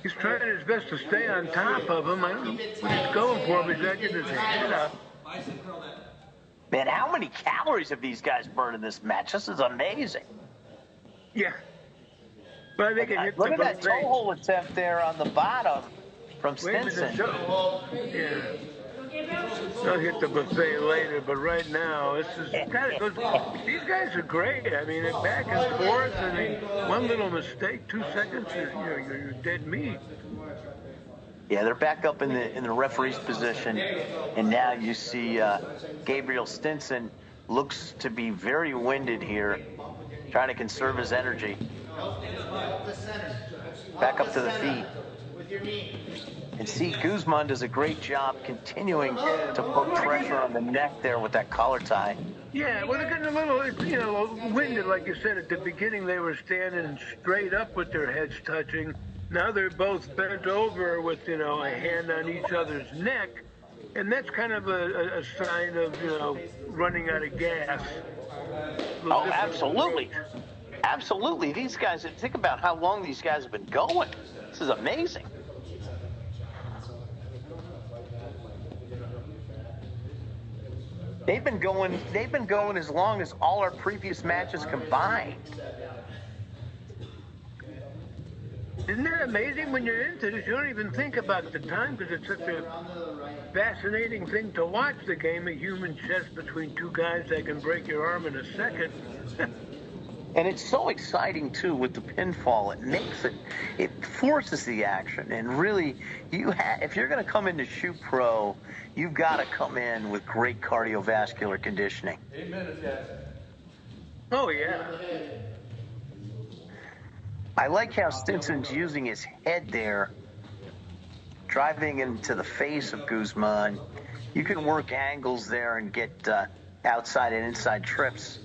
He's trying his best to stay on top of him. I don't know what he's going for, but he's not getting his head up. Man, how many calories have these guys burned in this match? This is amazing. Yeah. But I think it hit Look the at that buffet. toe hold attempt there on the bottom from Wait a minute, Stinson. yeah. I'll hit the buffet later, but right now, this is kind of goes. These guys are great. I mean, they're back and forth, and one little mistake, 2 seconds, you're dead meat. Yeah, they're back up in the referee's position, and now you see Gabriel Stinson looks to be very winded here, trying to conserve his energy. Back up to the feet. And see, Guzman does a great job continuing to put pressure on the neck there with that collar tie. Yeah, well, they're getting a little, winded, like you said. At the beginning, they were standing straight up with their heads touching. Now they're both bent over with, a hand on each other's neck. And that's kind of a sign of, running out of gas. Oh, absolutely. Absolutely. These guys, think about how long these guys have been going. This is amazing. They've been going as long as all our previous matches combined. Isn't that amazing? When you're into this, you don't even think about the time because it's such a fascinating thing to watch, the game of human chess between two guys that can break your arm in a second. And it's so exciting, too, with the pinfall. It forces the action. And really, if you're going to come into Shoot Pro, you've got to come in with great cardiovascular conditioning. 8 minutes, guys. Oh, yeah. I like how Stinson's using his head there, driving into the face of Guzman. You can work angles there and get outside and inside trips.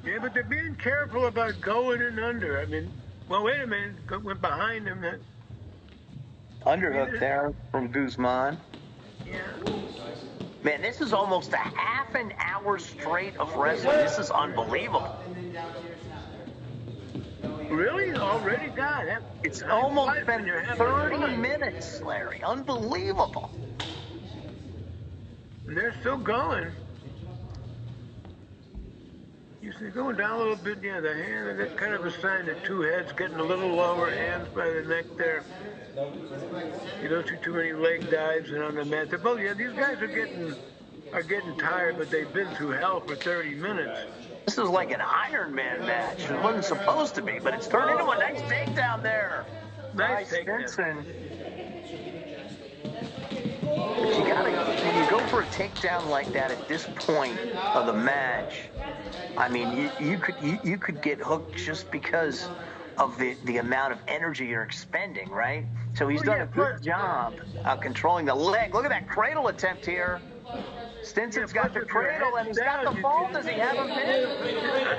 Yeah, but they're being careful about going in under. I mean, well, wait a minute. Went behind him. Underhook there from Guzman. Yeah. Man, this is almost a half an hour straight of wrestling. This is unbelievable. Really? Already? God, it's almost been 30 minutes, Larry. Unbelievable. And they're still going. You see, going down a little bit, yeah, the hand, that's kind of a sign that two heads getting a little lower, hands by the neck there. You don't see too many leg dives and on the mat. Both, yeah, these guys are getting tired, but they've been through hell for 30 minutes. This is like an Iron Man match. It wasn't supposed to be, but it's turned into a nice takedown there. Nice takedown. Stinson. But you gotta, when you go for a takedown like that at this point of the match, I mean, you could get hooked just because of the amount of energy you're expending, right? So he's done a good job controlling the leg. Look at that cradle attempt here. Stinson's got the cradle and he's got the fall. Does he have him pinned?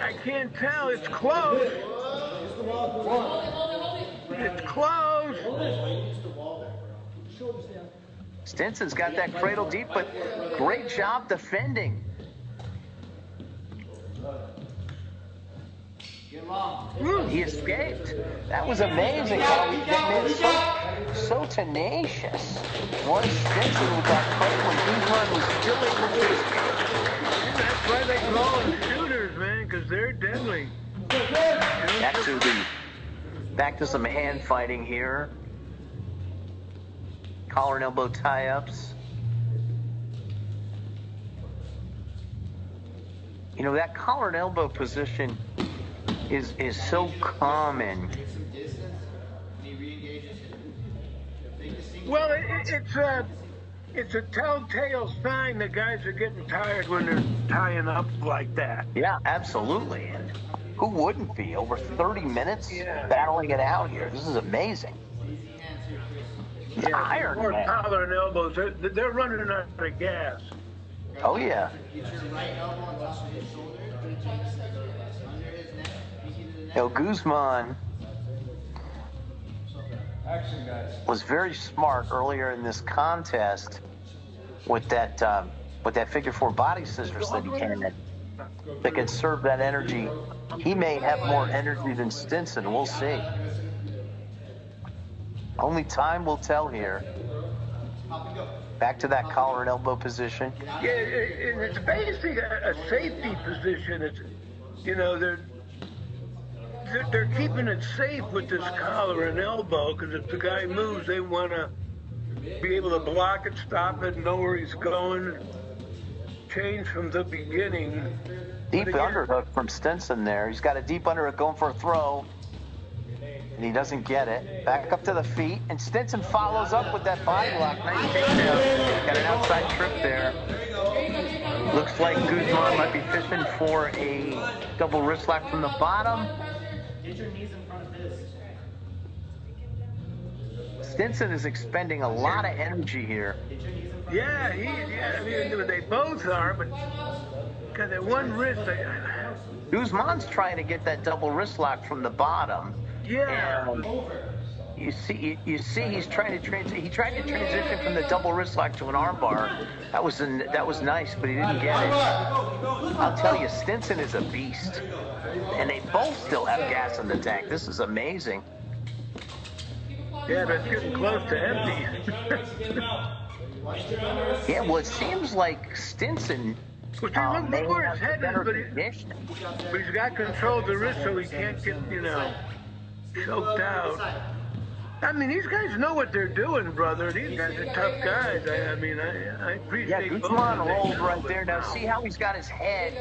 I can't tell. It's close. It's close. Stinson's got that cradle deep, but great job defending. He escaped. That was amazing how he came in so tenacious. Was Stinson with that cradle, and Guzman was still able to escape. That's why they call them shooters, man, because they're deadly. Back to some hand fighting here. Collar and elbow tie-ups. You know, that collar and elbow position is so common. Well, it's a telltale sign that guys are getting tired when they're tying up like that. Yeah, absolutely. And who wouldn't be? Over 30 minutes battling it out here. This is amazing. Yeah, Iron more Man. collar and elbows. They're running out of gas. Oh, yeah. Get your right elbow on top of his shoulder, under his neck, pinky to the neck. You know, Guzman was very smart earlier in this contest with that figure four body scissors that he had that can serve that energy. He may have more energy than Stinson. We'll see. Only time will tell here. Back to that collar and elbow position. Yeah, it's basically a safety position. It's, you know, they're keeping it safe with this collar and elbow, because if the guy moves, they want to be able to block it, stop it, know where he's going, change from the beginning. Deep underhook from Stinson there. He's got a deep underhook going for a throw, and he doesn't get it. Back up to the feet, and Stinson follows up with that body lock. Nice takedown. Got an outside trip there. Looks like Guzman might be fishing for a double wrist lock from the bottom. Get your knees in front of his. Stinson is expending a lot of energy here. Yeah, I mean, they both are, but got that one wrist. Guzman's trying to get that double wrist lock from the bottom. Yeah. And you see, he's trying to he tried to transition from the double wrist lock to an armbar. That was nice, but he didn't get it. I'll tell you, Stinson is a beast, and they both still have gas in the tank. This is amazing. Yeah, but it's getting close to empty. Yeah, well, it seems like Stinson. Well, see, look where his head is, but he's got control of the wrist, so he can't get, choked out. I mean, these guys know what they're doing, brother. These guys are tough guys. I appreciate. Yeah, Guzman rolled right there. Now, see how he's got his head.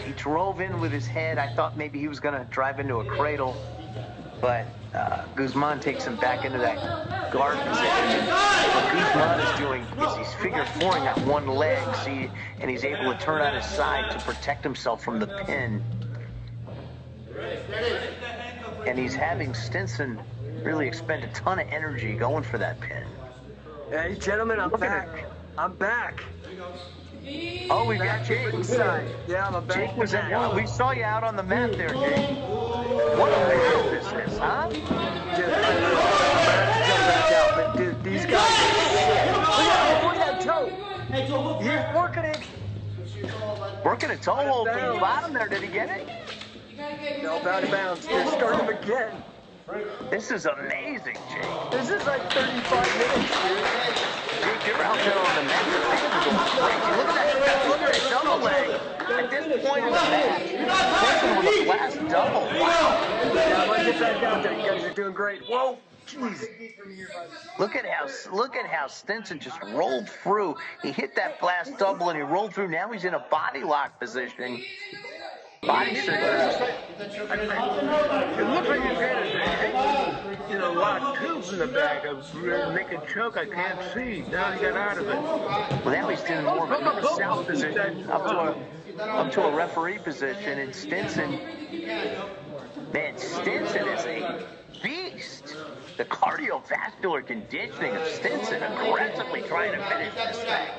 He drove in with his head. I thought maybe he was going to drive into a cradle, but Guzman takes him back into that guard position. What Guzman is doing is he's figure fouring that one leg, see, and he's able to turn on his side to protect himself from the pin. And he's having Stinson really expend a ton of energy going for that pin. Hey, gentlemen, I'm back. I'm back. Oh, we got Jake. Inside. Yeah, I'm back. Jake was in. We saw you out on the mat there, Jake. What a battle this is, huh? Dude, I'm about to jump back out, but dude, these guys are sick. Look at that toe. He's working it. Working a toe hold from the bottom there. Did he get it? No, out of bounds. They're starting him again. This is amazing, Jake. This is like 35 minutes, dude. Jake, you're out there on the mat. The fans are going crazy. Look at that. Look at that double leg. At this point in the match, Stinson with a last double. Wow. Yeah, I'm gonna get back out there. You guys are doing great. Whoa. Jeez. Look at how Stinson just rolled through. He hit that blast double and he rolled through. Now he's in a body lock position. Body scissors. It looks like he's got a locked tube in the back. I was making choke. I can't see. Now he got out of it. Well, now he's in more of a north-south position, up to a referee position, and Stinson is a beast. The cardiovascular conditioning of Stinson aggressively trying to finish this thing.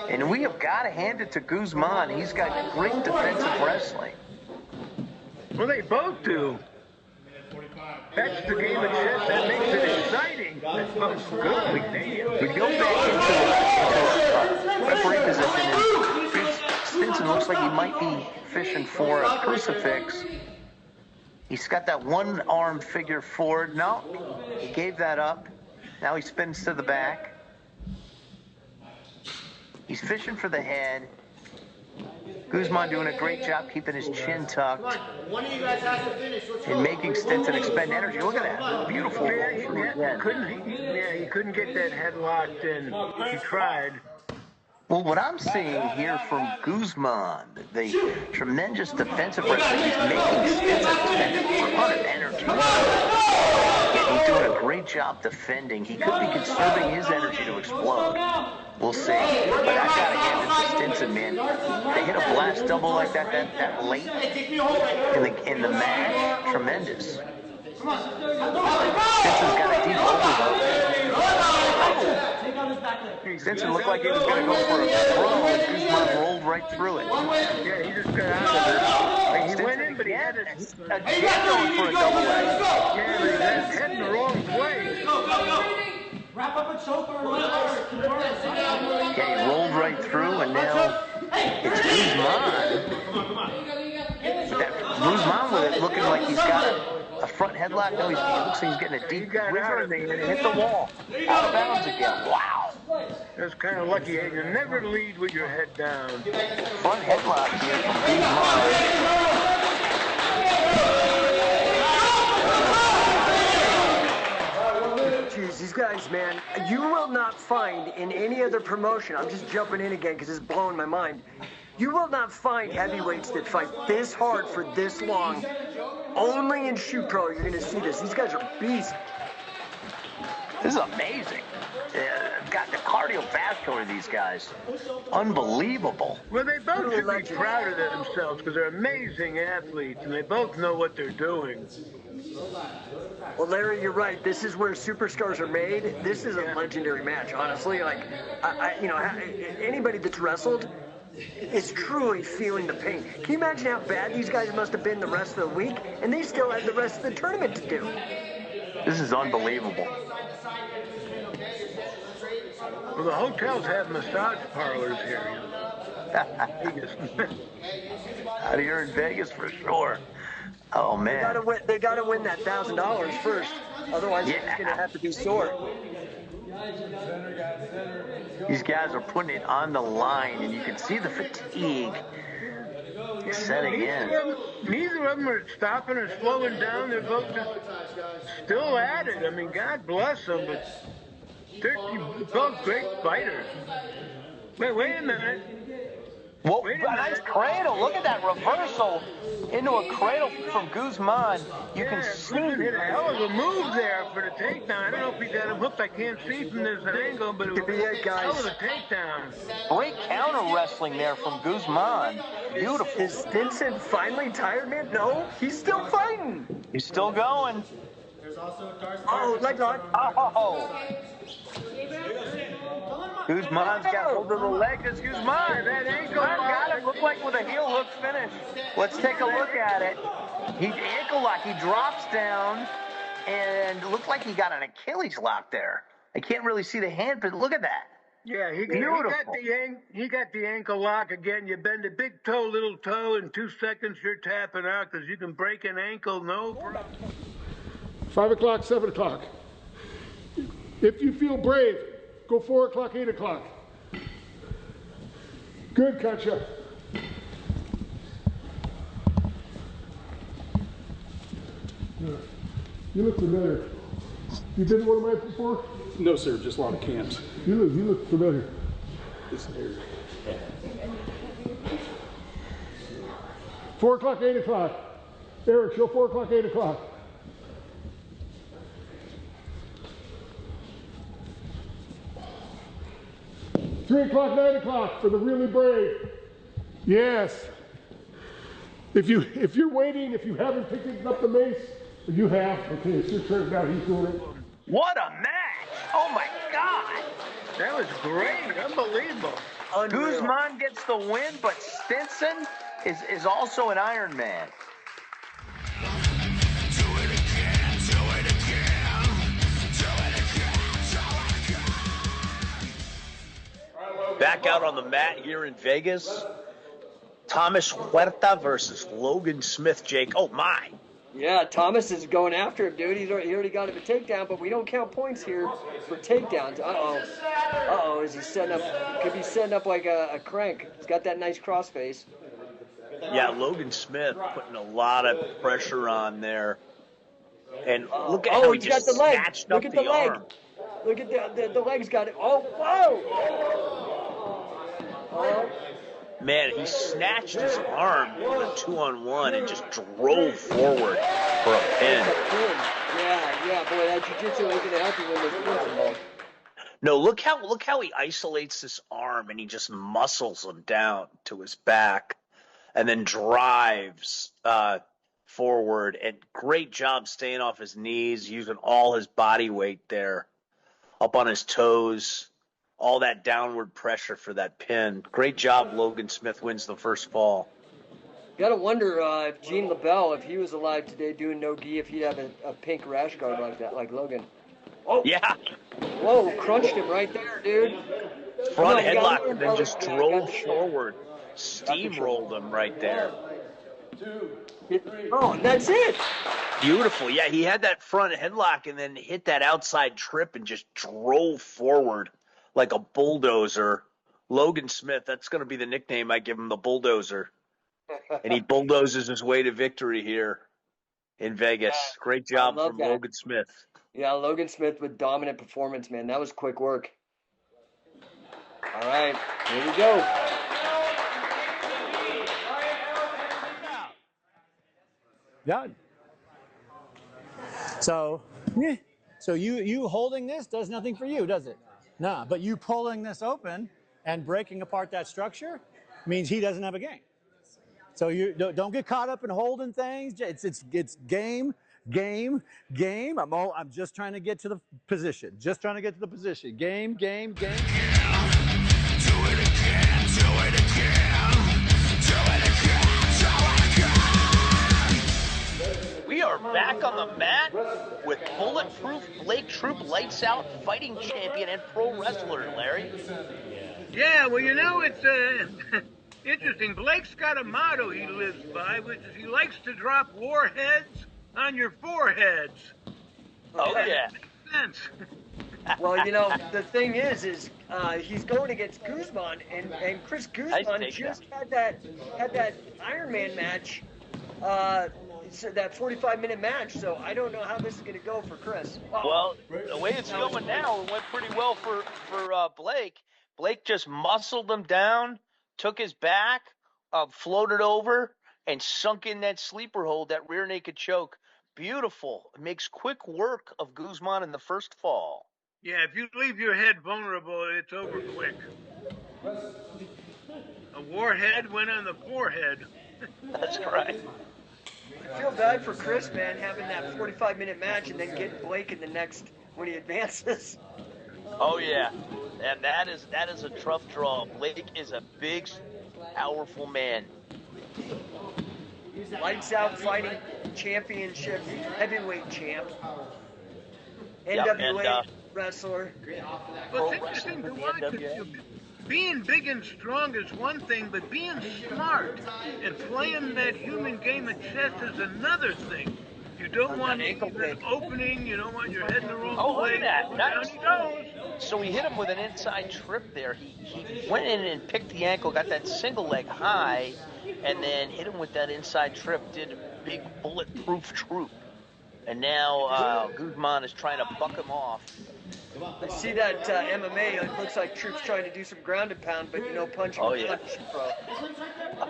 And we have got to hand it to Guzman. He's got great defensive wrestling. Well, they both do. That's the game of chess that makes it exciting. That's good. We go back into a referee position, and Stinson looks like he might be fishing for a crucifix. He's got that one-arm figure forward. No, he gave that up. Now he spins to the back. He's fishing for the head. Guzman doing a great job keeping his chin tucked and making Stinson expend energy. Look at that. Beautiful. He couldn't get that head locked in. He tried. Well, what I'm seeing here from Guzman, the tremendous defensive wrestling, he's making Stinson expend a ton of energy. And he's doing a great job defending. He could be conserving his energy to explode. We'll see. But I gotta hand it to Stinson, man. They hit a blast double like that late in the match. Tremendous. Stinson's got a deep overhook. Stinson looked like he was going to go for a throw, and Guzman rolled right through it. Yeah, he just got out of it. He went in, but he had it. Again going for a double leg. Yeah, but he was heading the wrong way. Wrap up a choker. Okay, he rolled right through, and now it's Guzman. Guzman with it looking like he's got a front headlock. No, he looks like he's getting a deep river, and then hit the wall. Out of bounds again. Wow. That's kind of lucky. You never lead with your head down. Front headlock here from Guzman. Jeez, these guys, man, you will not find in any other promotion, I'm just jumping in again because it's blowing my mind, you will not find heavyweights that fight this hard for this long. Only in Shoot Pro you're going to see this. These guys are beasts. This is amazing. Got the cardiovascular of these guys. Unbelievable. Well, they both should be proud of themselves because they're amazing athletes and they both know what they're doing. Well, Larry, you're right. This is where superstars are made. This is a legendary match, honestly. Like, anybody that's wrestled is truly feeling the pain. Can you imagine how bad these guys must have been the rest of the week? And they still had the rest of the tournament to do. This is unbelievable. Well, the hotels have massage parlors here. Out here in Vegas for sure. Oh man. They gotta win that $1,000 first. Otherwise, it's gonna have to be sore. These guys are putting it on the line, and you can see the fatigue setting in. Neither of them are stopping or slowing down. They're both just still at it. I mean, God bless them, but they're both great fighters. Wait a minute. Whoa, a nice cradle. Look at that reversal into a cradle from Guzman. You can see. Guzman hit a hell of a move there for the takedown. I don't know if he got him hooked. I can't see from this angle, but it was a hell of a takedown. Great counter wrestling there from Guzman. Beautiful. Is Stinson finally tired, man? No, he's still fighting. He's still going. There's also a dark. Oh, leg lock. Oh. Guzman's got hold of the leg. That's Guzman. That ankle Guzman got lock. him. Looked like with a heel hook finish. Let's take a look at it. He ankle lock. He drops down, and it looked like he got an Achilles lock there. I can't really see the hand, but look at that. Yeah, he Beautiful. got the ankle lock again. You bend a big toe, little toe, in 2 seconds you're tapping out because you can break an ankle, no problem. 5 o'clock, 7 o'clock. If you feel brave, go 4 o'clock, 8 o'clock. Good, Katja. You look familiar. You been to one of mine before? No, sir, just a lot of camps. You look familiar. This area. 4 o'clock, 8 o'clock. Eric, show 4 o'clock, 8 o'clock. Three o'clock, 9 o'clock for the really brave. Yes. If you're waiting, if you haven't picked up the mace, you have. Okay, it's your turn now. He's doing it. What a match! Oh my God! That was great, unbelievable. Unreal. Guzman gets the win, but Stinson is also an Iron Man. Back out on the mat here in Vegas. Thomas Huerta versus Logan Smith, Jake. Oh my! Yeah, Thomas is going after him, dude. He already got him a takedown, but we don't count points here for takedowns. Uh-oh, is he setting up? Could be setting up like a crank. He's got that nice crossface. Yeah, Logan Smith putting a lot of pressure on there. And look at how he he's just got the leg. snatched Look up at the leg. arm. Look at the leg's got it. Oh, whoa! Man, he snatched his arm in a 2-on-1 and just drove forward for a pin. Yeah, boy, that jiu-jitsu ain't gonna help you when there's pins involved. No, look how he isolates this arm and he just muscles him down to his back and then drives forward. And great job staying off his knees, using all his body weight there, up on his toes. All that downward pressure for that pin. Great job. Logan Smith wins the first fall. Gotta wonder if Gene LaBelle, if he was alive today doing no gi, if he'd have a pink rash guard like that, like Logan. Oh yeah. Whoa, crunched him right there, dude. Front headlock and then just drove forward. Steamrolled him right there. Oh, and that's it. Beautiful. Yeah, he had that front headlock and then hit that outside trip and just drove forward like a bulldozer. Logan Smith, that's going to be the nickname I give him, the bulldozer. And he bulldozes his way to victory here in Vegas. Great job from Logan Smith. Yeah, Logan Smith with dominant performance, man. That was quick work. All right, here we go. Done. So you holding this does nothing for you, does it? Nah, but you pulling this open and breaking apart that structure means he doesn't have a game. So you don't get caught up in holding things. It's game. I'm just trying to get to the position. Game. We are back on the mat with Bulletproof Blake Troop Lights Out fighting champion and pro wrestler, Larry. Yeah, well, it's interesting. Blake's got a motto he lives by, which is he likes to drop warheads on your foreheads. Oh, yeah. Makes sense. Well, the thing is he's going against Guzman, and Chris Guzman just had that Iron Man match, that 45-minute match. So I don't know how this is going to go for Chris. Well, the way it's going now, it went pretty well for Blake. Blake just muscled him down, took his back, floated over, and sunk in that sleeper hold, that rear naked choke. Beautiful. It makes quick work of Guzman in the first fall. Yeah, if you leave your head vulnerable, it's over quick. A warhead went on the forehead. That's correct. feel bad for Chris, man, having that 45-minute match and then getting Blake in the next when he advances. Oh yeah, and that is a tough draw. Blake is a big, powerful man. Lights out fighting championship heavyweight champ. Yep, NWA wrestler. But it's interesting to watch. Being big and strong is one thing, but being smart and playing that human game of chess is another thing. You don't want an opening. You don't want your head in the wrong Oh, place. look at that. Down he goes. So he hit him with an inside trip there. He went in and picked the ankle, got that single leg high, and then hit him with that inside trip, did a big bulletproof troop. And now Guzman is trying to buck him off. I see that MMA. It looks like Troop's trying to do some ground and pound, but punch him. Oh, yeah.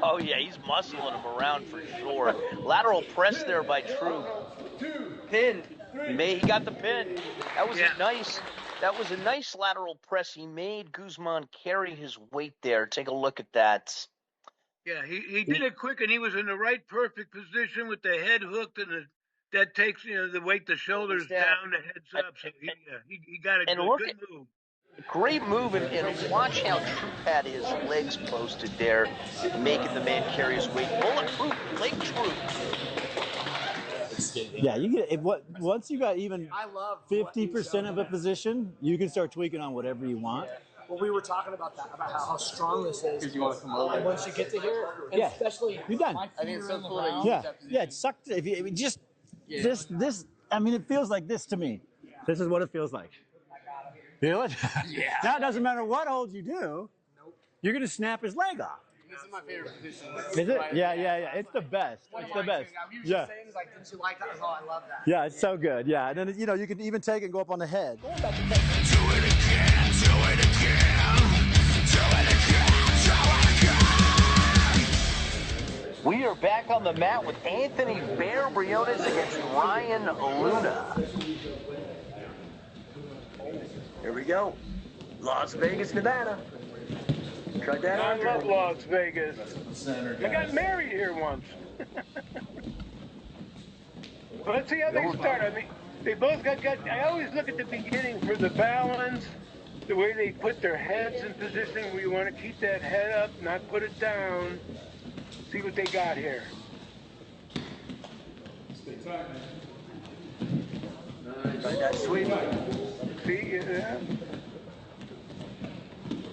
Oh, yeah, he's muscling him around for sure. Lateral press there by Troop. Pinned. He got the pin. That was a nice lateral press. He made Guzman carry his weight there. Take a look at that. Yeah, he did it quick, and he was in the right perfect position with the head hooked, and that takes the weight, the shoulders down, the heads up. So he got a good move. Great move, and watch how Troop had his legs posted there, making the man carry his weight. Bulletproof, Blake Troop. Yeah, you get once you got even 50% of a position, you can start tweaking on whatever you want. Well, we were talking about that, about how strong this is. You want to come over. Once you get to here, and especially you're done. I think it's so cool that Yeah, it sucked. If you just this. I mean, it feels like this to me. This is what it feels like. Feel it? Yeah. Now it doesn't matter what hold you do. Nope. You're gonna snap his leg off. This is my favorite position. Is it? Yeah. It's the best. It's the best. Yeah. Saying, like, didn't you like that? Oh, I love that. Yeah, it's so good. Yeah, and then you can even take it and go up on the head. Do it again, do it again, do it again, do it again. We are back on the mat with Anthony Bear Briones against Ryan Luna. Here we go. Las Vegas, Nevada. Tried that I on. love Las Vegas. I got married here once. Let's see how they start. I mean, they both got. I always look at the beginning for the balance, the way they put their heads in position where you want to keep that head up, not put it down. See what they got here. Tried that sweep. See,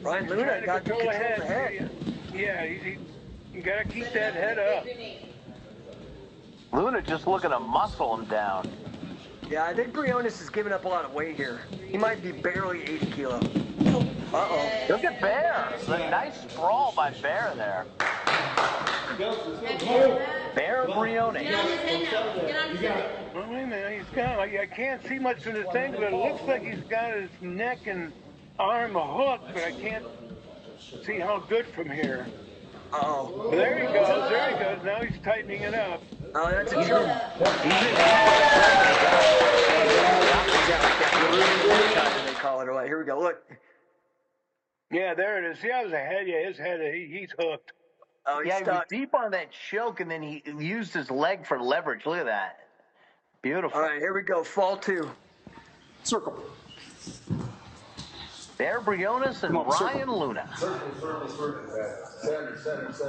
Ryan Luna got to control the head. Yeah, you got to keep that head up. Luna just looking to muscle him down. Yeah, I think Briones is giving up a lot of weight here. He might be barely 80 kilo. Uh-oh. Look at Bear. It's a nice sprawl by Bear there. Bear Briones. Well, wait a minute, he's got. I can't see much of the thing, but it looks like he's got his neck and arm hooked, but I can't see how good from here. Uh-oh. There he goes. There he goes. Now he's tightening it up. Oh, that's a choke. They call it away. Here we go. Look. Yeah, there it is. See how his head? Yeah, his head. He's hooked. Oh, he was deep on that choke, and then he used his leg for leverage. Look at that. Beautiful. All right, here we go. Fall 2. Circle. Bear Briones and Ryan Luna.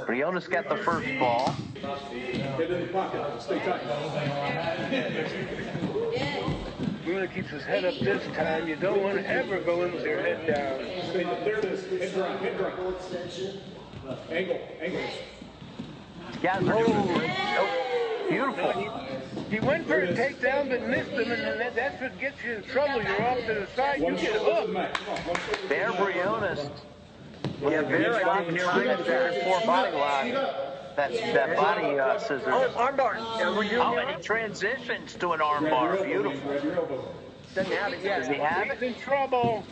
Briones got the first ball. Get in the pocket. Stay tight. Luna keeps his head up this time. You don't want to ever go in with your head down. There it is. Head grind. Head grind. Angle. Yeah, beautiful. He went for a takedown but missed him, and then that's what gets you in trouble. You're off to the side, you get hooked. Bear Briones. Yeah, Bear, I think, trying to do poor body lock. That body scissors. Oh, armbar. Yeah, we're doing and he transitions to an armbar. Beautiful. Doesn't have it yet. Does he have it? He's in trouble.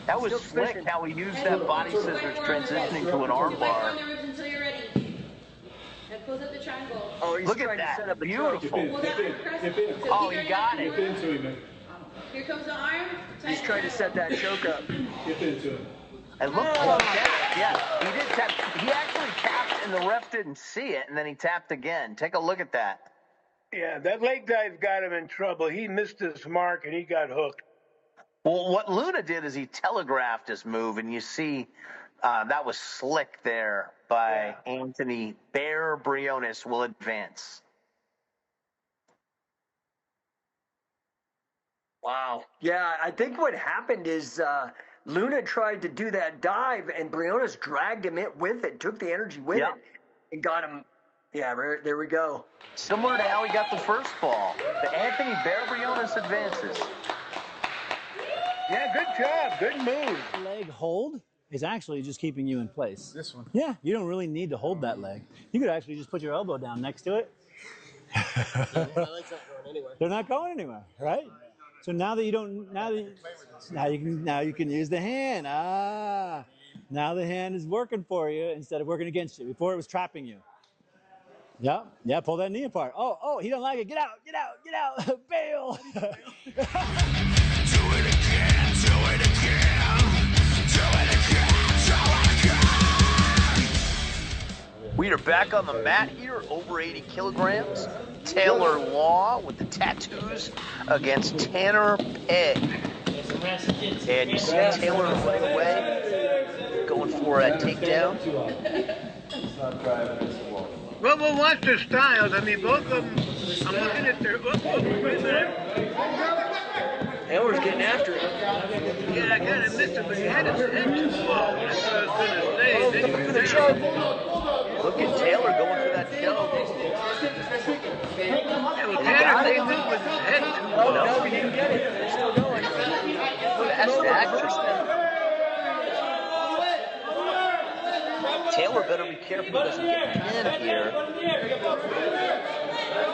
That was slick how he used that body scissors transitioning to an armbar. Until you're ready. Now close up the triangle. Oh, he's Look at trying to set that. up a Beautiful. Oh, he got it. Here comes the arm. He's trying to set that choke up. Get into it. And look, yeah, he did tap. He actually tapped and and the ref didn't see it, and then he tapped again. Take a look at that. Yeah, that leg dive got him in trouble. He missed his mark and he got hooked. Well, what Luna did is he telegraphed his move, and you see that was slick there by Anthony. Bear Briones will advance. Wow. Yeah, I think what happened is Luna tried to do that dive, and Briones dragged him with it, took the energy with it, and got him. Yeah, there we go. Similar to how he got the first ball. But Anthony Bear Briones advances. Yeah, good job. Good move. Leg hold is actually just keeping you in place. This one? Yeah, you don't really need to hold that leg. You could actually just put your elbow down next to it. My leg's not going anywhere. They're not going anywhere, right? So now that you don't, now you can use the hand. Ah, now the hand is working for you instead of working against you. Before it was trapping you. Yeah, pull that knee apart. Oh, he don't like it. Get out, bail. We are back on the mat here, over 80 kilograms. Taylor Law with the tattoos against Tanner Pegg. And you see Taylor running away, going for a takedown. Well, we'll watch their styles. I mean, both of them, I'm looking at their... wait a minute. Taylor's getting after it. Yeah, I kind of missed it, but he had his head too low. That's what I was going to say. Looking for the choke. Look at Taylor going for that choke. Yeah, well, Tanner came in with his head too low. No, he didn't get it. They're still going. Fast action. Taylor better be careful he doesn't get pinned here.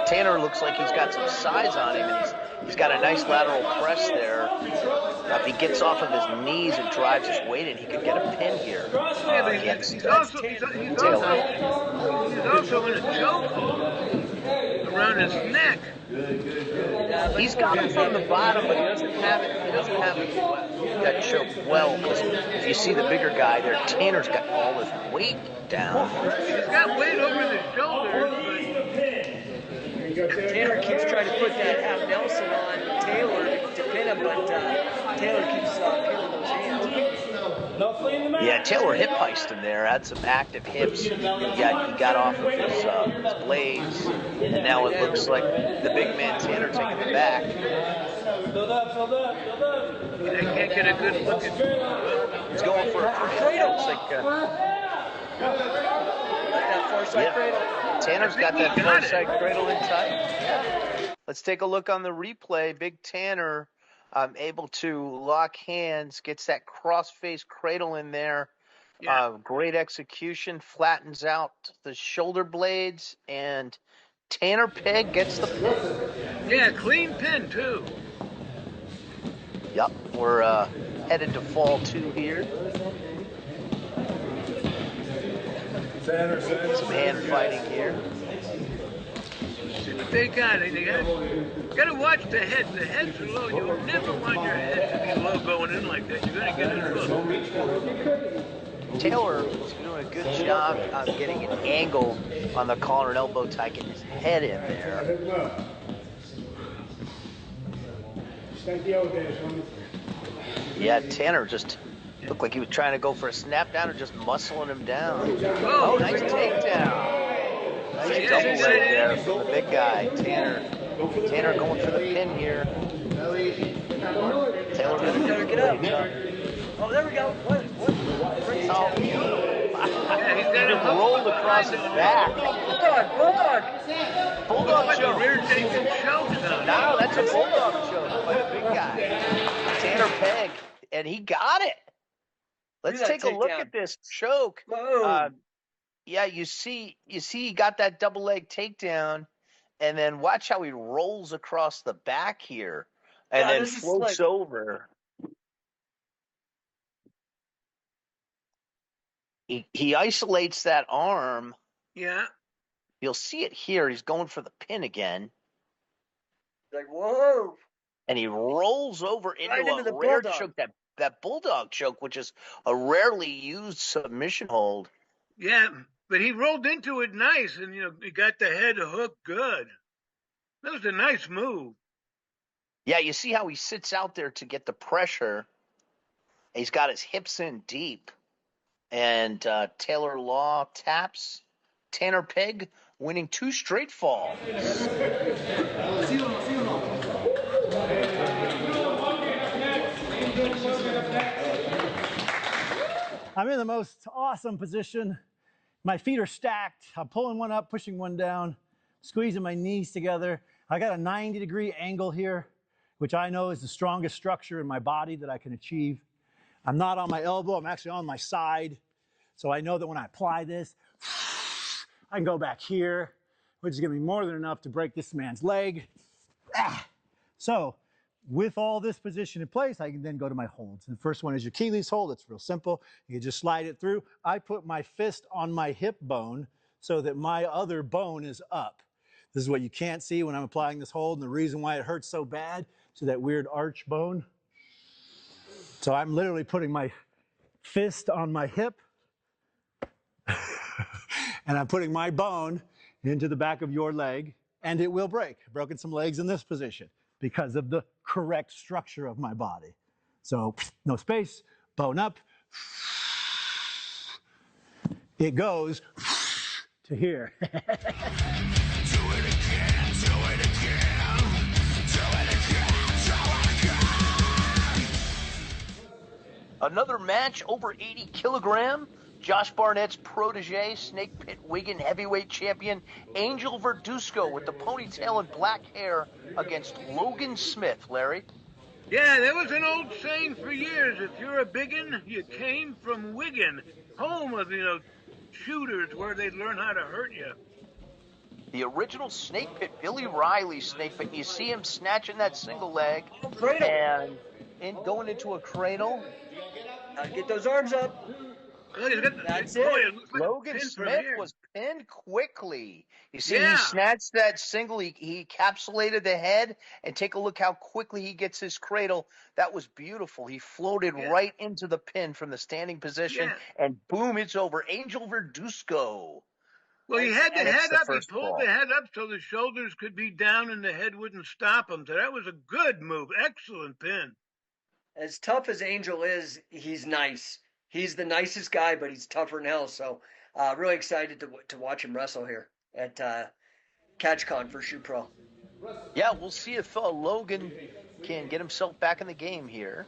Tanner looks like he's got some size on him, and he's got a nice lateral press there. Now, if he gets off of his knees and drives his weight in, he could get a pin here. Yeah, but he's also in a chokehold around his neck. He's got him from the bottom, but he doesn't have it. He doesn't have it that choke well, because if you see the bigger guy there, Tanner's got all his weight down. He's got weight over the shoulders, but Tanner keeps trying to put that half Nelson on Taylor to pin him, but Taylor keeps pinning those hands. Yeah, Taylor hip heist him there, had some active hips. He got off of his blades, and now it looks like the big man Tanner taking the back. I can't get a good look at him. He's going for a cradle. Looks like That far side cradle. Tanner's got that far side cradle in tight. Yeah. Let's take a look on the replay. Big Tanner able to lock hands, gets that cross-face cradle in there. Great execution, flattens out the shoulder blades, and Tanner Pegg gets the pin. Yeah, clean pin, too. Yep, we're headed to fall 2 here. Some hand fighting here. See what they got. They got to watch the heads. The heads are low. You'll never want your head to be low going in like that. You're going to get a hook. Taylor is doing a good job of getting an angle on the collar and elbow tie, getting his head in there. Yeah, Tanner just looked like he was trying to go for a snap down or just muscling him down. Oh, nice takedown. Nice double leg there from the big guy, Tanner. Tanner going for the pin here. Taylor gonna get up. Oh, there we go. What? Just rolled across his back. Bulldog choke. No, that's a bulldog choke by the big guy. Tanner Pegg, and he got it. Let's take a look at this choke. You see he got that double leg takedown, and then watch how he rolls across the back here, and then floats over. He isolates that arm. Yeah. You'll see it here. He's going for the pin again. Like, whoa. And he rolls over into a rare choke, that bulldog choke, which is a rarely used submission hold. Yeah, but he rolled into it nice, and he got the head hook good. That was a nice move. Yeah, you see how he sits out there to get the pressure. He's got his hips in deep. And Taylor Law taps. Tanner Pegg winning 2 straight falls. I'm in the most awesome position. My feet are stacked. I'm pulling one up, pushing one down, squeezing my knees together. I got a 90-degree angle here, which I know is the strongest structure in my body that I can achieve. I'm not on my elbow, I'm actually on my side. So I know that when I apply this, I can go back here, which is gonna be more than enough to break this man's leg. So with all this position in place, I can then go to my holds. And the first one is your Achilles hold. It's real simple. You just slide it through. I put my fist on my hip bone so that my other bone is up. This is what you can't see when I'm applying this hold, and the reason why it hurts so bad, so that weird arch bone. So I'm literally putting my fist on my hip, and I'm putting my bone into the back of your leg, and it will break. I've broken some legs in this position because of the correct structure of my body. So no space, bone up. It goes to here. Another match over 80 kilogram. Josh Barnett's protege, Snake Pit Wigan heavyweight champion Angel Verduzco with the ponytail and black hair against Logan Smith. Larry? Yeah, there was an old saying for years: if you're a biggin, you came from Wigan, home of shooters where they learn how to hurt you. The original Snake Pit, Billy Riley Snake Pit. You see him snatching that single leg Cradle. and going into a cradle. Get those arms up. That's it. Logan Smith was pinned quickly. You see, Yeah. he snatched that single. He encapsulated the head, and take a look how quickly he gets his cradle. That was beautiful. He floated right into the pin from the standing position, and boom, it's over. Angel Verduzco. Well, he had the head up. He pulled fall. the head up so the shoulders could be down and the head wouldn't stop him. So that was a good move. Excellent pin. As tough as Angel is, he's nice. He's the nicest guy, but he's tougher than hell. So really excited to watch him wrestle here at CatchCon for Shoot Pro. Yeah, we'll see if Logan can get himself back in the game here.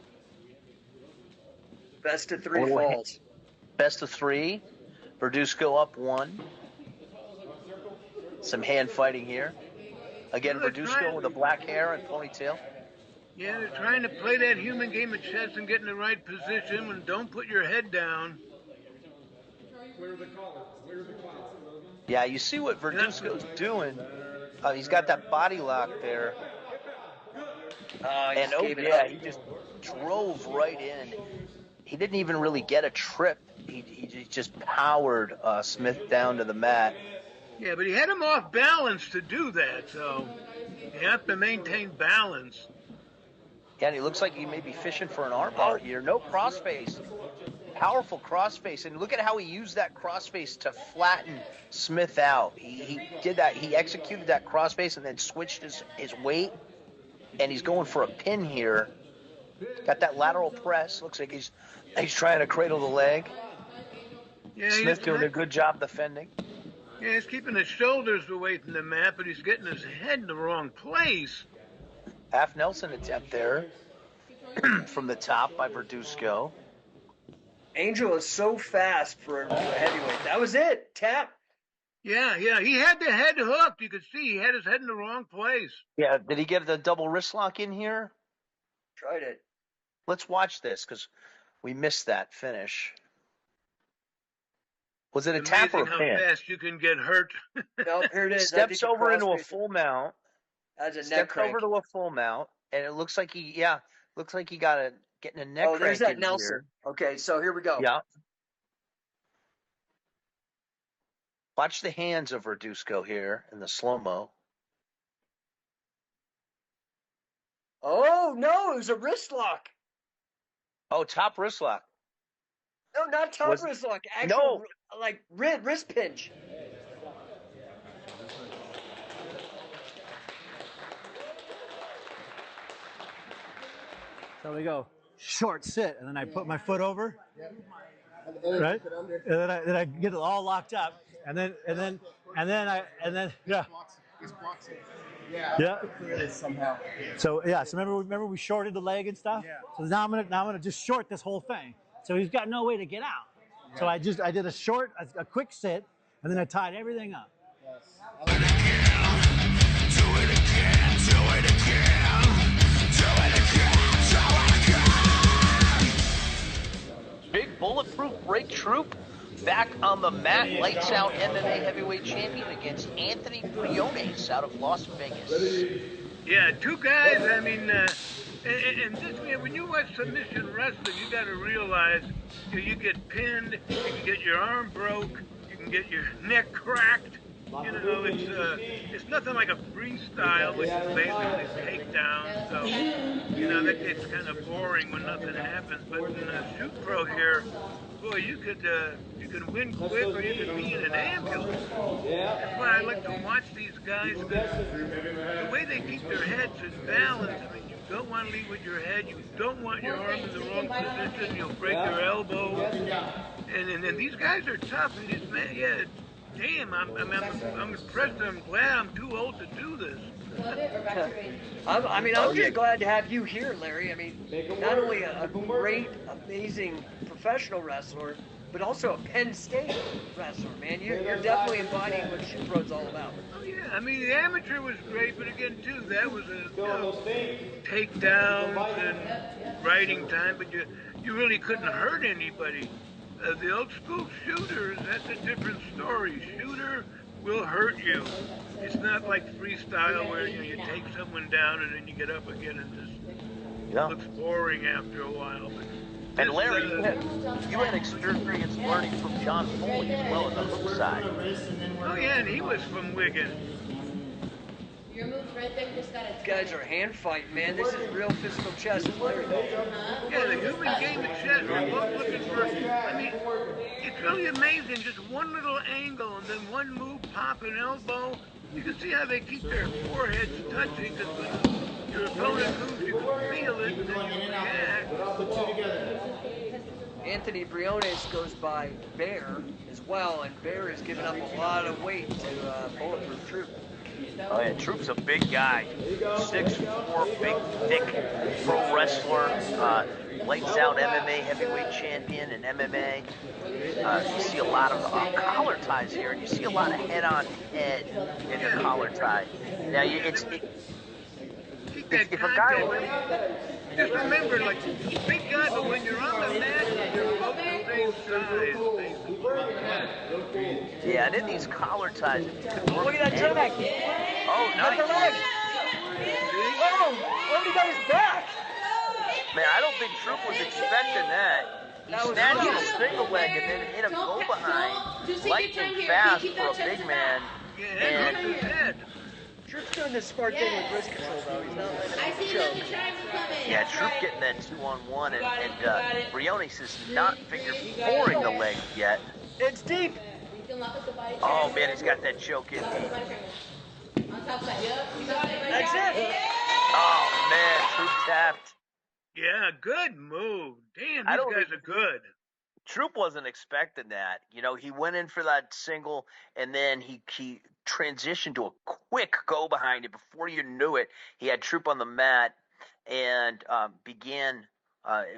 Best of 3 falls. Best of 3. Verduzco up 1. Some hand fighting here. Again, Verduzco with the black hair and ponytail. Yeah, they're trying to play that human game of chess and get in the right position and don't put your head down. Yeah, you see what Verduzco's doing. He's got that body lock there. He just drove right in. He didn't even really get a trip. He just powered Smith down to the mat. Yeah, but he had him off balance to do that, so you have to maintain balance. Yeah, and he looks like he may be fishing for an armbar here. No crossface. Powerful crossface. And look at how he used that crossface to flatten Smith out. He did that. He executed that crossface and then switched his weight. And he's going for a pin here. Got that lateral press. Looks like he's trying to cradle the leg. Yeah, Smith doing a good job defending. Yeah, he's keeping his shoulders away from the mat, but he's getting his head in the wrong place. Half Nelson attempt there from the top by Verduzco. Angel is so fast for a heavyweight. That was it. Tap. Yeah. He had the head hooked. You could see he had his head in the wrong place. Yeah, did he get the double wrist lock in here? Tried it. Let's watch this because we missed that finish. Was it a tap or a pin? How fast you can get hurt. No, here it is. Steps over into a full mount. That's a neck Steps crank. over to a full mount, and it looks like he got getting a neck crank. Oh, there's that in Nelson. Here. Okay, so here we go. Yeah. Watch the hands of Verduzco here in the slow-mo. Oh, no, it was a wrist lock. Oh, top wrist lock. No, not toughness lock. Actual, No. like wrist pinch. So we go short sit, and then I put my foot over, right? And then I get it all locked up, and then yeah. Yeah. Somehow. So yeah. So remember we shorted the leg and stuff. Yeah. So now I'm gonna just short this whole thing. So he's got no way to get out. So I did a quick sit, and then I tied everything up. Big bulletproof break Troop back on the mat. Lights out MMA heavyweight champion against Anthony Briones out of Las Vegas. Yeah, two guys. I mean, and this man, when you watch submission wrestling, you got to realize you get pinned, you can get your arm broke, you can get your neck cracked. You know, it's nothing like a freestyle, which is basically takedowns. So, you know, that gets kind of boring when nothing happens. But in a shoot pro here, boy, you could win quick, or you could be in an ambulance. That's why I like to watch these guys. The way they keep their heads in balance. I mean, you don't want to lead with your head. You don't want your arm in the wrong position. You'll break your elbow. And these guys are tough. And this man, yeah. Damn, I'm impressed. I'm glad I'm too old to do this. I'm just glad to have you here, Larry. I mean, not only a great, amazing professional wrestler, but also a Penn State wrestler, man. You're definitely embodying what shoot pro's all about. Oh yeah, I mean the amateur was great, but again too, that was a takedowns and riding time, but you really couldn't hurt anybody. The old school shooters, that's a different story. Shooter will hurt you. It's not like freestyle where you take someone down and then you get up again and just looks boring after a while. But and Larry, you had experience learning from John Foley as well on the hook side. Oh yeah, and he was from Wigan. Your moves right there, just gotta. These guys are hand fighting, man. This is real physical chess. Yeah, the human game of chess. We're both looking for. I mean, it's really amazing. Just one little angle and then one move, pop an elbow. You can see how they keep their foreheads touching because when your opponent moves, you can feel it and then you react. Anthony Briones goes by Bear as well, and Bear has given up a lot of weight to Bulletproof Troop. Oh yeah, Troop's a big guy, 6'4", big, thick pro wrestler, lights out MMA heavyweight champion in MMA. You see a lot of collar ties here, and you see a lot of head-on head in the collar tie. Now, if a guy really... Just remember, like, big guy, but when you're on the mat, you're both the same size, basically. Yeah, and in these collar ties, if you can work... Look at that drag! Oh, nice. The leg! Oh, he got his back! Man, I don't think Troop was expecting that. He snatched a single leg and then hit a go behind. Lightning fast for a big man. And... Troop's doing this smart thing with wrist control, though. He's not letting it choke. Yeah, Troop getting that 2-on-1, and Briones is not figure fouring the leg yet. It's deep. Oh man, he's got that choke in. That's it. Oh man, Troop tapped. Yeah, good move. Damn, these guys are good. Troop wasn't expecting that. You know, he went in for that single, and then he transitioned to a quick go behind it. Before you knew it, he had Troop on the mat and began